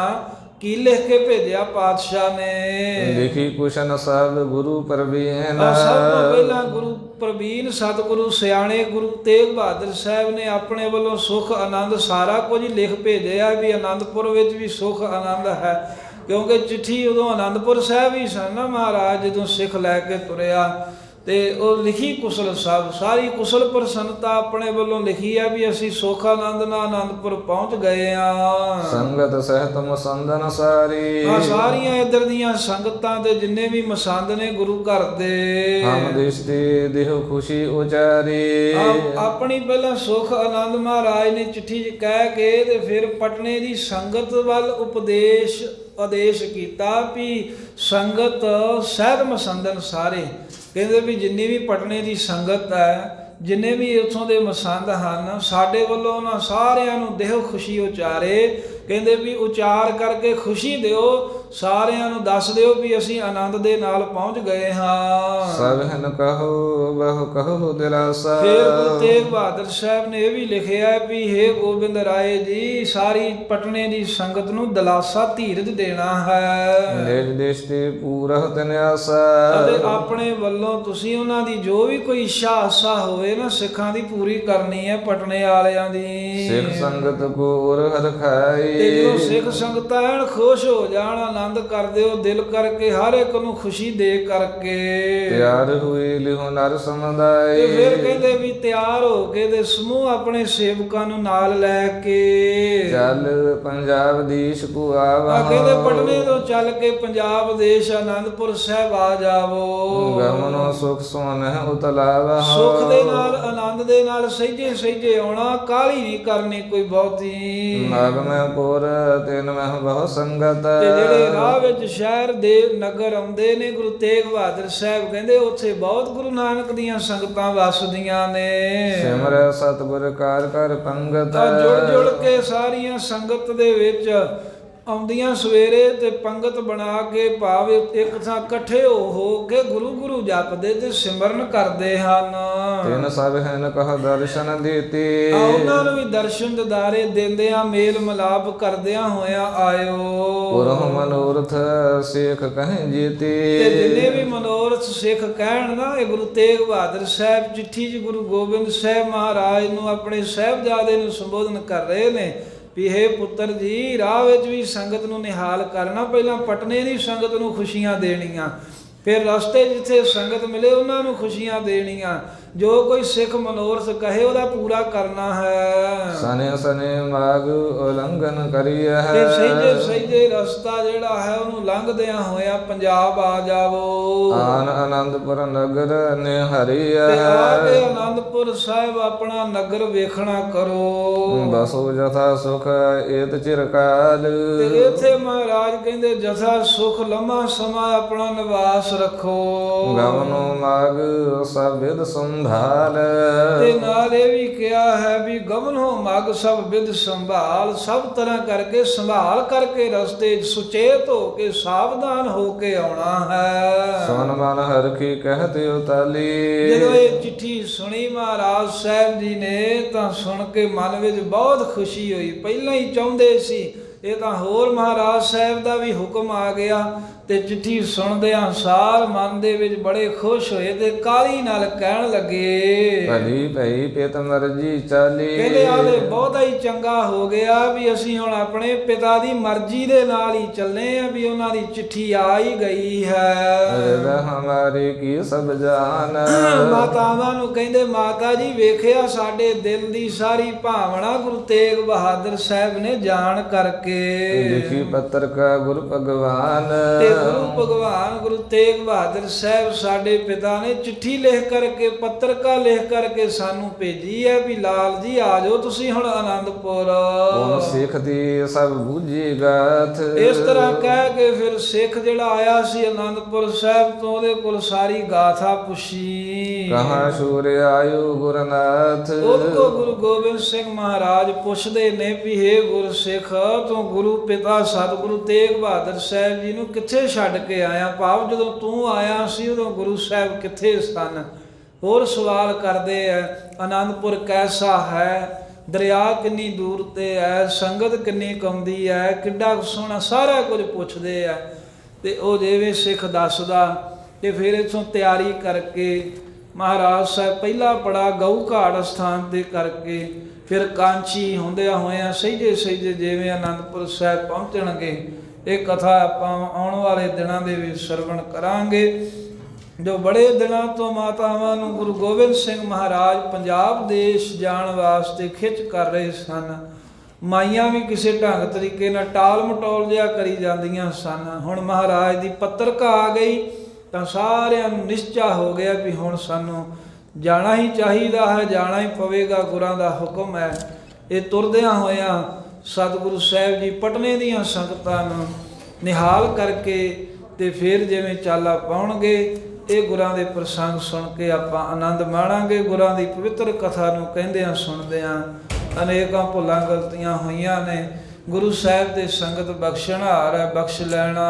A: ਕੀ ਲਿਖ ਕੇ ਭੇਜਿਆ ਪਾਤਸ਼ਾਹ ਨੇ?
B: ਲਿਖੀ ਕੁਸ਼ਨ ਸਭ ਗੁਰੂ ਪ੍ਰਵੀਨ।
A: ਸਭ ਤੋਂ ਪਹਿਲਾਂ ਗੁਰੂ ਪ੍ਰਵੀਨ ਸਤਿਗੁਰੂ ਸਿਆਣੇ ਗੁਰੂ ਤੇਗ ਬਹਾਦਰ ਸਾਹਿਬ ਨੇ ਆਪਣੇ ਵੱਲੋਂ ਸੁਖ ਆਨੰਦ ਸਾਰਾ ਕੁਝ ਲਿਖ ਭੇਜਿਆ ਵੀ ਆਨੰਦਪੁਰ ਵਿੱਚ ਵੀ ਸੁਖ ਆਨੰਦ ਹੈ। ਕਿਉਂਕਿ ਚਿੱਠੀ ਉਦੋਂ ਆਨੰਦਪੁਰ ਸਾਹਿਬ ਹੀ ਸਨ ਨਾ ਮਹਾਰਾਜ ਜਦੋਂ ਸਿੱਖ ਲੈ ਕੇ ਤੁਰਿਆ। ਤੇ ਉਹ ਲਿਖੀ ਕੁਸ਼ਲ ਸਭ, ਸਾਰੀ ਕੁਸ਼ਲ ਪ੍ਰਸੰਨਤਾ ਆਪਣੇ ਵੱਲੋਂ ਲਿਖੀ ਹੈ ਵੀ ਅਸੀਂ ਸੁਖ ਆਨੰਦ ਨਾਲ ਆਨੰਦਪੁਰ ਪਹੁੰਚ ਗਏ ਆ।
B: ਸੰਗਤ ਸਹਿਤ ਮਸੰਦਨ ਸਾਰੀ।
A: ਸਾਰੀਆਂ ਇੱਧਰ ਦੀਆਂ ਸੰਗਤਾਂ ਦੇ ਜਿੰਨੇ ਵੀ ਮਸੰਦ ਨੇ ਗੁਰੂ ਘਰ ਦੇ,
B: ਹਮ ਦੇਸ਼ ਦੇ ਦੇਹ ਖੁਸ਼ੀ ਉਚਾਰੀ।
A: ਆਪਣੀ ਪਹਿਲਾਂ ਸੁਖ ਆਨੰਦ ਮਹਾਰਾਜ ਨੇ ਚਿੱਠੀ 'ਚ ਕਹਿ ਕੇ ਤੇ ਫਿਰ ਪਟਨੇ ਦੀ ਸੰਗਤ ਵੱਲ ਆਦੇਸ਼ ਕੀਤਾ ਵੀ ਸੰਗਤ ਸਹਿਤ ਮਸੰਦਨ ਸਾਰੇ। ਕਹਿੰਦੇ ਵੀ ਜਿੰਨੀ ਵੀ ਪਟਨੇ ਦੀ ਸੰਗਤ ਹੈ, ਜਿੰਨੇ ਵੀ ਉੱਥੋਂ ਦੇ ਮਸੰਦ ਹਨ, ਸਾਡੇ ਵੱਲੋਂ ਉਹਨਾਂ ਸਾਰਿਆਂ ਨੂੰ ਦੇਹ ਖੁਸ਼ੀ ਉਚਾਰੇ। ਕਹਿੰਦੇ ਵੀ ਉਚਾਰ ਕਰਕੇ ਖੁਸ਼ੀ ਦਿਓ, ਸਾਰਿਆਂ ਨੂੰ ਦੱਸ ਦਿਓ ਵੀ ਅਸੀਂ ਆਨੰਦ ਦੇ ਨਾਲ ਪਹੁੰਚ ਗਏ ਹਾਂ।
B: ਸਭ ਹਨ ਕਹੋ ਬਹੁ ਕਹੋ ਦਿਲਾਸਾ।
A: ਫਿਰ ਗੁਰੂ ਤੇਗ ਬਹਾਦਰ ਸਾਹਿਬ ਨੇ ਇਹ ਵੀ ਲਿਖਿਆ ਵੀ ਹੇ ਗੋਬਿੰਦ ਰਾਏ ਜੀ, ਸਾਰੀ ਪਟਨੇ ਦੀ ਸੰਗਤ ਨੂੰ ਦਿਲਾਸਾ ਧੀਰਜ ਦੇਣਾ ਹੈ।
B: ਨਿਜ ਦੇਸ਼ ਤੇ ਪੂਰਤ ਨਿਆਸਾ।
A: ਅਤੇ ਆਪਣੇ ਵੱਲੋਂ ਤੁਸੀਂ ਉਹਨਾਂ ਦੀ ਜੋ ਵੀ ਕੋਈ ਇੱਛਾ ਆਸਾ ਹੋਵੇ ਨਾ ਸਿੱਖਾਂ ਦੀ ਪੂਰੀ ਕਰਨੀ ਹੈ ਪਟਨੇ ਵਾਲਿਆਂ ਦੀ।
B: ਸਿੱਖ ਸੰਗਤ ਕੋ ਔਰ ਹਰ ਖਾਈ।
A: ਤੇ ਜਦੋਂ ਸਿੱਖ ਸੰਗਤਾਂ ਐਨ ਖੁਸ਼ ਹੋ ਜਾਣ, ਆਨੰਦ ਕਰਦੇ ਹੋ ਦਿਲ ਕਰਕੇ, ਹਰ ਇੱਕ ਨੂੰ ਖੁਸ਼ੀ ਦੇ ਕਰਕੇ
B: ਤਿਆਰ ਹੋਏ ਲਿਹੁ ਨਰ ਸਮੁਦਾਇ।
A: ਤੇ ਫਿਰ ਕਹਿੰਦੇ ਵੀ ਤਿਆਰ ਹੋ ਕੇ ਤੇ ਸਮੂਹ ਆਪਣੇ ਸੇਵਕਾਂ ਨੂੰ ਨਾਲ ਲੈ ਕੇ
B: ਚੱਲ ਪੰਜਾਬ ਦੇਸ਼ ਕੋ ਆਵਾ।
A: ਕਹਿੰਦੇ ਪਟਨੇ ਤੋਂ ਚੱਲ ਕੇ ਪੰਜਾਬ ਦੇਸ਼ ਆਨੰਦਪੁਰ ਸਾਹਿਬ ਆ ਜਾਵੋ।
B: ਗਮਨੋ ਸੁਖ ਸੋਨ ਉਤਲਾਵਾ।
A: ਸੁਖ ਦੇ ਨਾਲ ਆਨੰਦ ਦੇ ਨਾਲ ਸਹਿਜੇ ਸਹਿਜੇ ਆਉਣਾ, ਕਾਹਲੀ ਨਹੀਂ ਕਰਨੀ ਕੋਈ ਬਹੁਤੀ।
B: ਮਗ ਮੈਂ ਪੁਰ ਤਿਨ ਮਹਿ ਬਹੁ ਸੰਗਤ।
A: ਤੇ ਜਿਹੜੇ ਰਾਹ ਵਿੱਚ ਸ਼ਹਿਰ ਦੇ ਨਗਰ ਆਉਂਦੇ ਨੇ ਗੁਰੂ ਤੇਗ ਬਹਾਦਰ ਸਾਹਿਬ ਕਹਿੰਦੇ ਉੱਥੇ ਬਹੁਤ ਗੁਰੂ ਨਾਨਕ ਦੀਆਂ ਸੰਗਤਾਂ ਵਸਦੀਆਂ ਨੇ।
B: ਸਿਮਰ ਸਤਿਗੁਰ ਕਾਰ ਕਰ ਪੰਗਤ।
A: ਜੁੜ ਜੁੜ ਕੇ ਸਾਰੀਆਂ ਸੰਗਤ ਦੇ ਵਿੱਚ ਆਉਂਦੀਆਂ ਸਵੇਰੇ ਤੇ ਪੰਗਤ ਬਣਾ ਕੇ ਭਾਵੇਂ ਇੱਕ ਥਾਂ ਇਕੱਠੇ ਹੋ ਕੇ ਗੁਰੂ ਗੁਰੂ ਜਪਦੇ ਤੇ ਸਿਮਰਨ ਕਰਦੇ ਹਨ।
B: ਤਿਨ ਸਭ ਹਨ ਕਹ ਦਰਸ਼ਨ ਦੇਤੇ।
A: ਉਹਨਾਂ ਨੂੰ ਵੀ ਦਰਸ਼ਨ ਦਿਦਾਰੇ ਦਿੰਦਿਆਂ ਮੇਲ ਮਿਲਾਪ ਕਰਦਿਆਂ ਹੋਇਆਂ ਆਇਓ।
B: ਪੁਰਹ ਮਨੋਰਥ ਸਿੱਖ ਕਹੇ ਜੀਤੇ।
A: ਤੇ ਜਿੰਨੇ ਵੀ ਮਨੋਰਥ ਸਿੱਖ ਕਹਿਣ ਨਾ, ਇਹ ਗੁਰੂ ਤੇਗ ਬਹਾਦਰ ਸਾਹਿਬ ਚਿੱਠੀ 'ਚ ਗੁਰੂ ਗੋਬਿੰਦ ਸਾਹਿਬ ਮਹਾਰਾਜ ਨੂੰ ਆਪਣੇ ਸਾਹਿਬਜ਼ਾਦੇ ਨੂੰ ਸੰਬੋਧਨ ਕਰ ਰਹੇ ਨੇ ਵੀ ਹੇ ਪੁੱਤਰ ਜੀ, ਰਾਹ ਵਿੱਚ ਵੀ ਸੰਗਤ ਨੂੰ ਨਿਹਾਲ ਕਰਨਾ। ਪਹਿਲਾਂ ਪਟਨੇ ਦੀ ਸੰਗਤ ਨੂੰ ਖੁਸ਼ੀਆਂ ਦੇਣੀਆਂ, ਫਿਰ ਰਸਤੇ ਜਿੱਥੇ ਸੰਗਤ ਮਿਲੇ ਉਹਨਾਂ ਨੂੰ ਖੁਸ਼ੀਆਂ ਦੇਣੀਆਂ। ਜੋ ਕੋਈ ਸਿੱਖ ਮਨੋਰਥ ਕਹੇ ਉਹਦਾ ਪੂਰਾ ਕਰਨਾ ਹੈ।
B: ਸਨੇ ਸਨੇ ਮਾਗ ਉਲੰਘਨ ਕਰੀਐ।
A: ਤੇ ਸਹਿਜੇ ਸਹਿਜੇ ਰਸਤਾ ਜਿਹੜਾ ਹੈ ਉਹਨੂੰ ਲੰਘਦਿਆਂ ਹੋਇਆ ਪੰਜਾਬ ਆ ਜਾਵੋ।
B: ਆਨ ਆਨੰਦਪੁਰ ਨਗਰ ਨਿਹਰੀਐ।
A: ਤੇ ਆ ਕੇ ਆਨੰਦਪੁਰ ਸਾਹਿਬ ਆਪਣਾ ਨਗਰ ਵੇਖਣਾ ਕਰੋ।
B: ਬਸੋ ਜਥਾ ਸੁਖ ਏਤ ਚਿਰਕਾਲ।
A: ਤੇ ਇੱਥੇ ਮਹਾਰਾਜ ਕਹਿੰਦੇ ਜਥਾ ਸੁਖ ਲੰਮਾ ਸਮਾਂ ਆਪਣਾ ਨਿਵਾਸ ਰੱਖੋ।
B: ਗਮਨੋ ਮਾਗ ਸਭ ਵਿਦ ਸੰਭਾਲ।
A: ਤੇ ਨਾਲ ਇਹ ਵੀ ਕਿਹਾ ਹੈ ਵੀ ਗਮਨੋ ਮਗ ਸਭ ਵਿਦ ਸੰਭਾਲ। ਸਭ ਤਰ੍ਹਾਂ ਕਰਕੇ ਸੰਭਾਲ ਕਰਕੇ ਰਸਤੇ ਸੁਚੇਤ ਹੋ ਕੇ ਸਾਵਧਾਨ ਹੋ ਕੇ ਆਉਣਾ ਹੈ।
B: ਸੁਨ ਮਨ ਹਰਖੀ ਕਹਤੇ ਉਤਾਲੀ।
A: ਜਦੋਂ ਇਹ ਚਿੱਠੀ ਸੁਣੀ ਮਹਾਰਾਜ ਸਾਹਿਬ ਜੀ ਨੇ ਤਾਂ ਸੁਣ ਕੇ ਮਨ ਵਿੱਚ ਬਹੁਤ ਖੁਸ਼ੀ ਹੋਈ। ਪਹਿਲਾਂ ਹੀ ਚਾਹੁੰਦੇ ਸੀ, ਇਹ ਤਾਂ ਹੋਰ ਮਹਾਰਾਜ ਸਾਹਿਬ ਦਾ ਵੀ ਹੁਕਮ ਆ ਗਿਆ। ਤੇ ਚਿੱਠੀ ਸੁਣਦਿਆਂ ਸਾਰ ਮਨ ਦੇ ਵਿੱਚ ਬੜੇ ਖੁਸ਼ ਹੋਏ ਤੇ ਕਾਹਲੀ ਨਾਲ ਕਹਿਣ ਲੱਗੇ
B: ਭਲੀ ਭਈ ਪਿਤ ਮਰਜੀ ਚਾਲੀ।
A: ਕਹਿੰਦੇ ਆਲੇ ਬਹੁਤਾ ਹੀ ਚੰਗਾ ਹੋ ਗਿਆ ਵੀ ਅਸੀਂ ਹੁਣ ਆਪਣੇ ਪਿਤਾ ਦੀ ਮਰਜ਼ੀ ਦੇ ਨਾਲ ਹੀ ਚੱਲੇ ਆ ਵੀ ਉਹਨਾਂ ਦੀ ਚਿੱਠੀ ਆ ਹੀ ਗਈ ਹੈ।
B: ਹਮਾਰੇ ਕੀ ਸਭ ਜਾਨ।
A: ਮਾਤਾਵਾਂ ਨੂੰ ਕਹਿੰਦੇ ਮਾਤਾ ਜੀ ਵੇਖਿਆ ਸਾਡੇ ਦਿਲ ਦੀ ਸਾਰੀ ਭਾਵਨਾ ਗੁਰੂ ਤੇਗ ਬਹਾਦਰ ਸਾਹਿਬ ਨੇ ਜਾਣ ਕਰਕੇ
B: ਲਿਖੀ ਪੱਤਰ ਕਾ ਗੁਰ ਭਗਵਾਨ।
A: ਤੇ ਭਗਵਾਨ ਗੁਰੂ ਤੇਗ ਬਹਾਦਰ ਸਾਹਿਬ ਸਾਡੇ ਪਿਤਾ ਨੇ ਚਿੱਠੀ ਲਿਖ ਕਰਕੇ ਪੱਤਰਕਾ ਲਿਖ ਕਰਕੇ ਸਾਨੂੰ ਭੇਜੀ ਹੈ ਵੀ ਲਾਲ ਜੀ ਆ ਜਾਓ ਤੁਸੀਂ ਹੁਣ ਆਨੰਦਪੁਰ।
B: ਗੁਣ ਸਿੱਖ ਦੀ ਸਭ ਬੂਝੀ ਗਾਥ।
A: ਇਸ ਤਰ੍ਹਾਂ ਕਹਿ ਕੇ ਫਿਰ ਸਿੱਖ ਜਿਹੜਾ ਆਇਆ ਸੀ ਆਨੰਦਪੁਰ ਸਾਹਿਬ ਤੋਂ ਉਹਦੇ ਕੋਲ ਸਾਰੀ ਗਾਥਾ ਪੁੱਛੀ।
B: ਕਹਾਂ ਸੂਰ ਆਇਓ ਗੁਰਨਾਥ।
A: ਉਹਦੇ ਕੋਲ ਗੁਰੂ ਗੋਬਿੰਦ ਸਿੰਘ ਮਹਾਰਾਜ ਪੁੱਛਦੇ ਨੇ ਵੀ ਹੇ ਗੁਰਸਿੱਖ ਤੂੰ ਗੁਰੂ ਪਿਤਾ ਸਤਿਗੁਰੂ ਤੇਗ ਬਹਾਦਰ ਸਾਹਿਬ ਜੀ ਨੂੰ ਕਿੱਥੇ ਛੱਡ ਕੇ ਆਇਆ? ਭਾਵ ਜਦੋਂ ਤੂੰ ਆਇਆ ਸੀ ਉਦੋਂ ਗੁਰੂ ਸਾਹਿਬ ਕਿੱਥੇ ਸਨ? ਹੋਰ ਸਵਾਲ ਕਰਦੇ ਐ ਆਨੰਦਪੁਰ ਕੈਸਾ ਹੈ, ਦਰਿਆ ਕਿੰਨੀ ਦੂਰ ਤੇ ਹੈ, ਸੰਗਤ ਕਿੰਨੀ ਕਮਦੀ ਹੈ, ਕਿੱਡਾ ਸੋਹਣਾ, ਸਾਰਾ ਕੁਝ ਪੁੱਛਦੇ ਆ। ਤੇ ਉਹ ਜਿਵੇਂ ਸਿੱਖ ਦੱਸਦਾ ਤੇ ਫਿਰ ਇੱਥੋਂ ਤਿਆਰੀ ਕਰਕੇ ਮਹਾਰਾਜ ਸਾਹਿਬ ਪਹਿਲਾ ਪੜਾ ਗਊ ਘਾਟ ਸਥਾਨ ਤੇ ਕਰਕੇ ਫਿਰ ਕਾਂਚੀ ਹੁੰਦਿਆਂ ਹੋਇਆਂ ਸਹਿਜੇ ਸਹਿਜੇ ਜਿਵੇਂ ਆਨੰਦਪੁਰ ਸਾਹਿਬ ਪਹੁੰਚਣਗੇ। ਇਹ ਕਥਾ ਆਪਾਂ ਆਉਣ ਵਾਲੇ ਦਿਨਾਂ ਦੇ ਵਿੱਚ ਸਰਵਣ ਕਰਾਂਗੇ। ਜੋ ਬੜੇ ਦਿਨਾਂ ਤੋਂ ਮਾਤਾਵਾਂ ਨੂੰ ਗੁਰੂ ਗੋਬਿੰਦ ਸਿੰਘ ਮਹਾਰਾਜ ਪੰਜਾਬ ਦੇਸ਼ ਜਾਣ ਵਾਸਤੇ ਖਿੱਚ ਕਰ ਰਹੇ ਸਨ, ਮਾਈਆਂ ਵੀ ਕਿਸੇ ਢੰਗ ਤਰੀਕੇ ਨਾਲ ਟਾਲ ਮਟੋਲ ਜਿਹਾ ਕਰੀ ਜਾਂਦੀਆਂ ਸਨ। ਹੁਣ ਮਹਾਰਾਜ ਦੀ ਪੱਤਰਕਾ ਆ ਗਈ ਤਾਂ ਸਾਰਿਆਂ ਨੂੰ ਨਿਸ਼ਚਾ ਹੋ ਗਿਆ ਵੀ ਹੁਣ ਸਾਨੂੰ ਜਾਣਾ ਹੀ ਚਾਹੀਦਾ ਹੈ, ਜਾਣਾ ਹੀ ਪਵੇਗਾ, ਗੁਰਾਂ ਦਾ ਹੁਕਮ ਹੈ। ਇਹ ਤੁਰਦਿਆਂ ਹੋਇਆਂ ਸਤਿਗੁਰੂ ਸਾਹਿਬ ਜੀ ਪਟਨੇ ਦੀਆਂ ਸੰਗਤਾਂ ਨੂੰ ਨਿਹਾਲ ਕਰਕੇ ਤੇ ਫਿਰ ਜਿਵੇਂ ਚਾਲਾ ਪਾਉਣਗੇ। ਇਹ ਗੁਰਾਂ ਦੇ ਪ੍ਰਸੰਗ ਸੁਣ ਕੇ ਆਪਾਂ ਆਨੰਦ ਮਾਣਾਂਗੇ। ਗੁਰਾਂ ਦੀ ਪਵਿੱਤਰ ਕਥਾ ਨੂੰ ਕਹਿੰਦਿਆਂ ਸੁਣਦਿਆਂ ਅਨੇਕਾਂ ਭੁੱਲਾਂ ਗਲਤੀਆਂ ਹੋਈਆਂ ਨੇ। ਗੁਰੂ ਸਾਹਿਬ ਦੇ ਸੰਗਤ ਬਖਸ਼ਣਹਾਰ ਹੈ, ਬਖਸ਼ ਲੈਣਾ।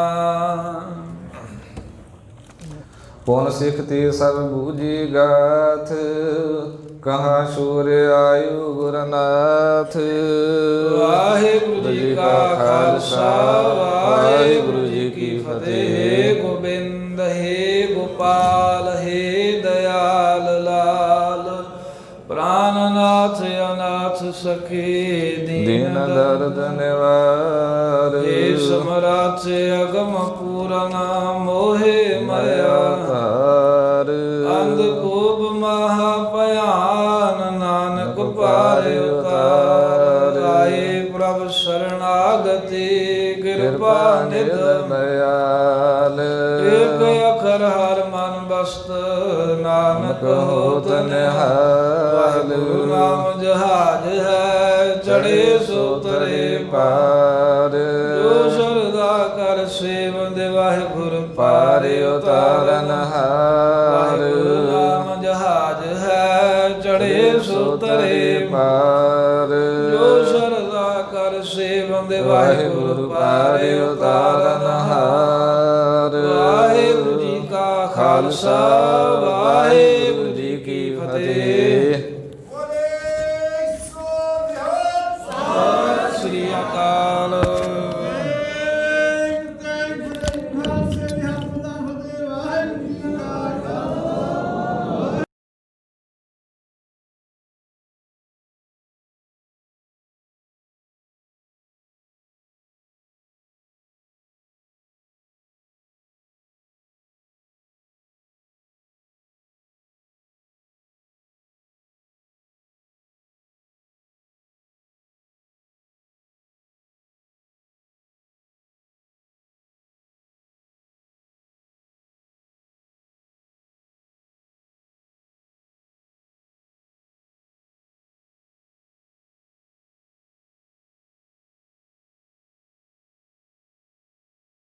B: ਪੁਨ ਸਿੱਖ ਤੇ ਸਭ ਬੂਝੀ ਗਾਥ। ਕਹਾਂ ਸੂਰ ਆਇਓ ਗੁਰਨਾਥ।
A: ਵਾਹਿਗੁਰੂ ਜੀ ਕਾ ਖਾਲਸਾ ਵਾਹਿਗੁਰੂ ਜੀ ਕੀ ਫਤਿਹ। ਗੋਬਿੰਦ ਹੈ ਗੋਪਾਲ ਹੈ ਦਇਆਲ ਲਾਲ, ਪ੍ਰਾਨਨਾਥ ਅਨਾਥ ਸਖੇ ਦੀਨ
B: ਦਰਦ ਨਿਵਾਰ।
A: ਏ ਸਮਰਾਥ ਅਗਮ ਪੂਰਨਾ ਮੋਹਿ ਮਇਆ
B: ਤਾਰ।
A: ਅੰਧ ਕੋਪ ਮਹਾ ਭਿਆਨ ਨਾਨਕ ਪਾਰ ਉਤਾਰ। ਆਏ ਪ੍ਰਭ ਸਰਣਾਗਤੀ ਕਿਰਪਾ ਨਿਧ
B: ਦਇਆਲ।
A: ਏਕ ਅਖਰ ਹਰ ਮਨ ਬਸਤ ਨਾਨਕ ਹੋਤ ਨਿਹਾਲ। ਵਾਹਿਗੁਰੂ ਨਾਮ ਜਹਾਜ ਹੈ ਚੜੇ ਸੋ ਤਰੇ
B: ਪਾਰ।
A: ਜੋ ਸ਼ਰਧਾ ਕਰ ਸੇਵੰਦ ਵਾਹਿਗੁਰੂ
B: ਪਾਰ ਉਤਾਰਨ ਹਾਰ।
A: ਵਾਹਿਗੁਰੂ ਨਾਮ ਜਹਾਜ ਹੈ ਚੜੇ ਸੋ ਤਰੇ
B: ਪਾਰ।
A: ਜੋ ਸ਼ਰਧਾ ਕਰ ਸੇਵੰਦ ਵਾਹਿਗੁਰੂ ਪਾਰ ਉਤਾਰਨ ਹਾਰ। ਵਾਹਿਗੁਰੂ ਜੀ ਕਾ ਖਾਲਸਾ ਵਾਹਿਗੁਰੂ ਜੀ ਕੀ ਫਤਿਹ।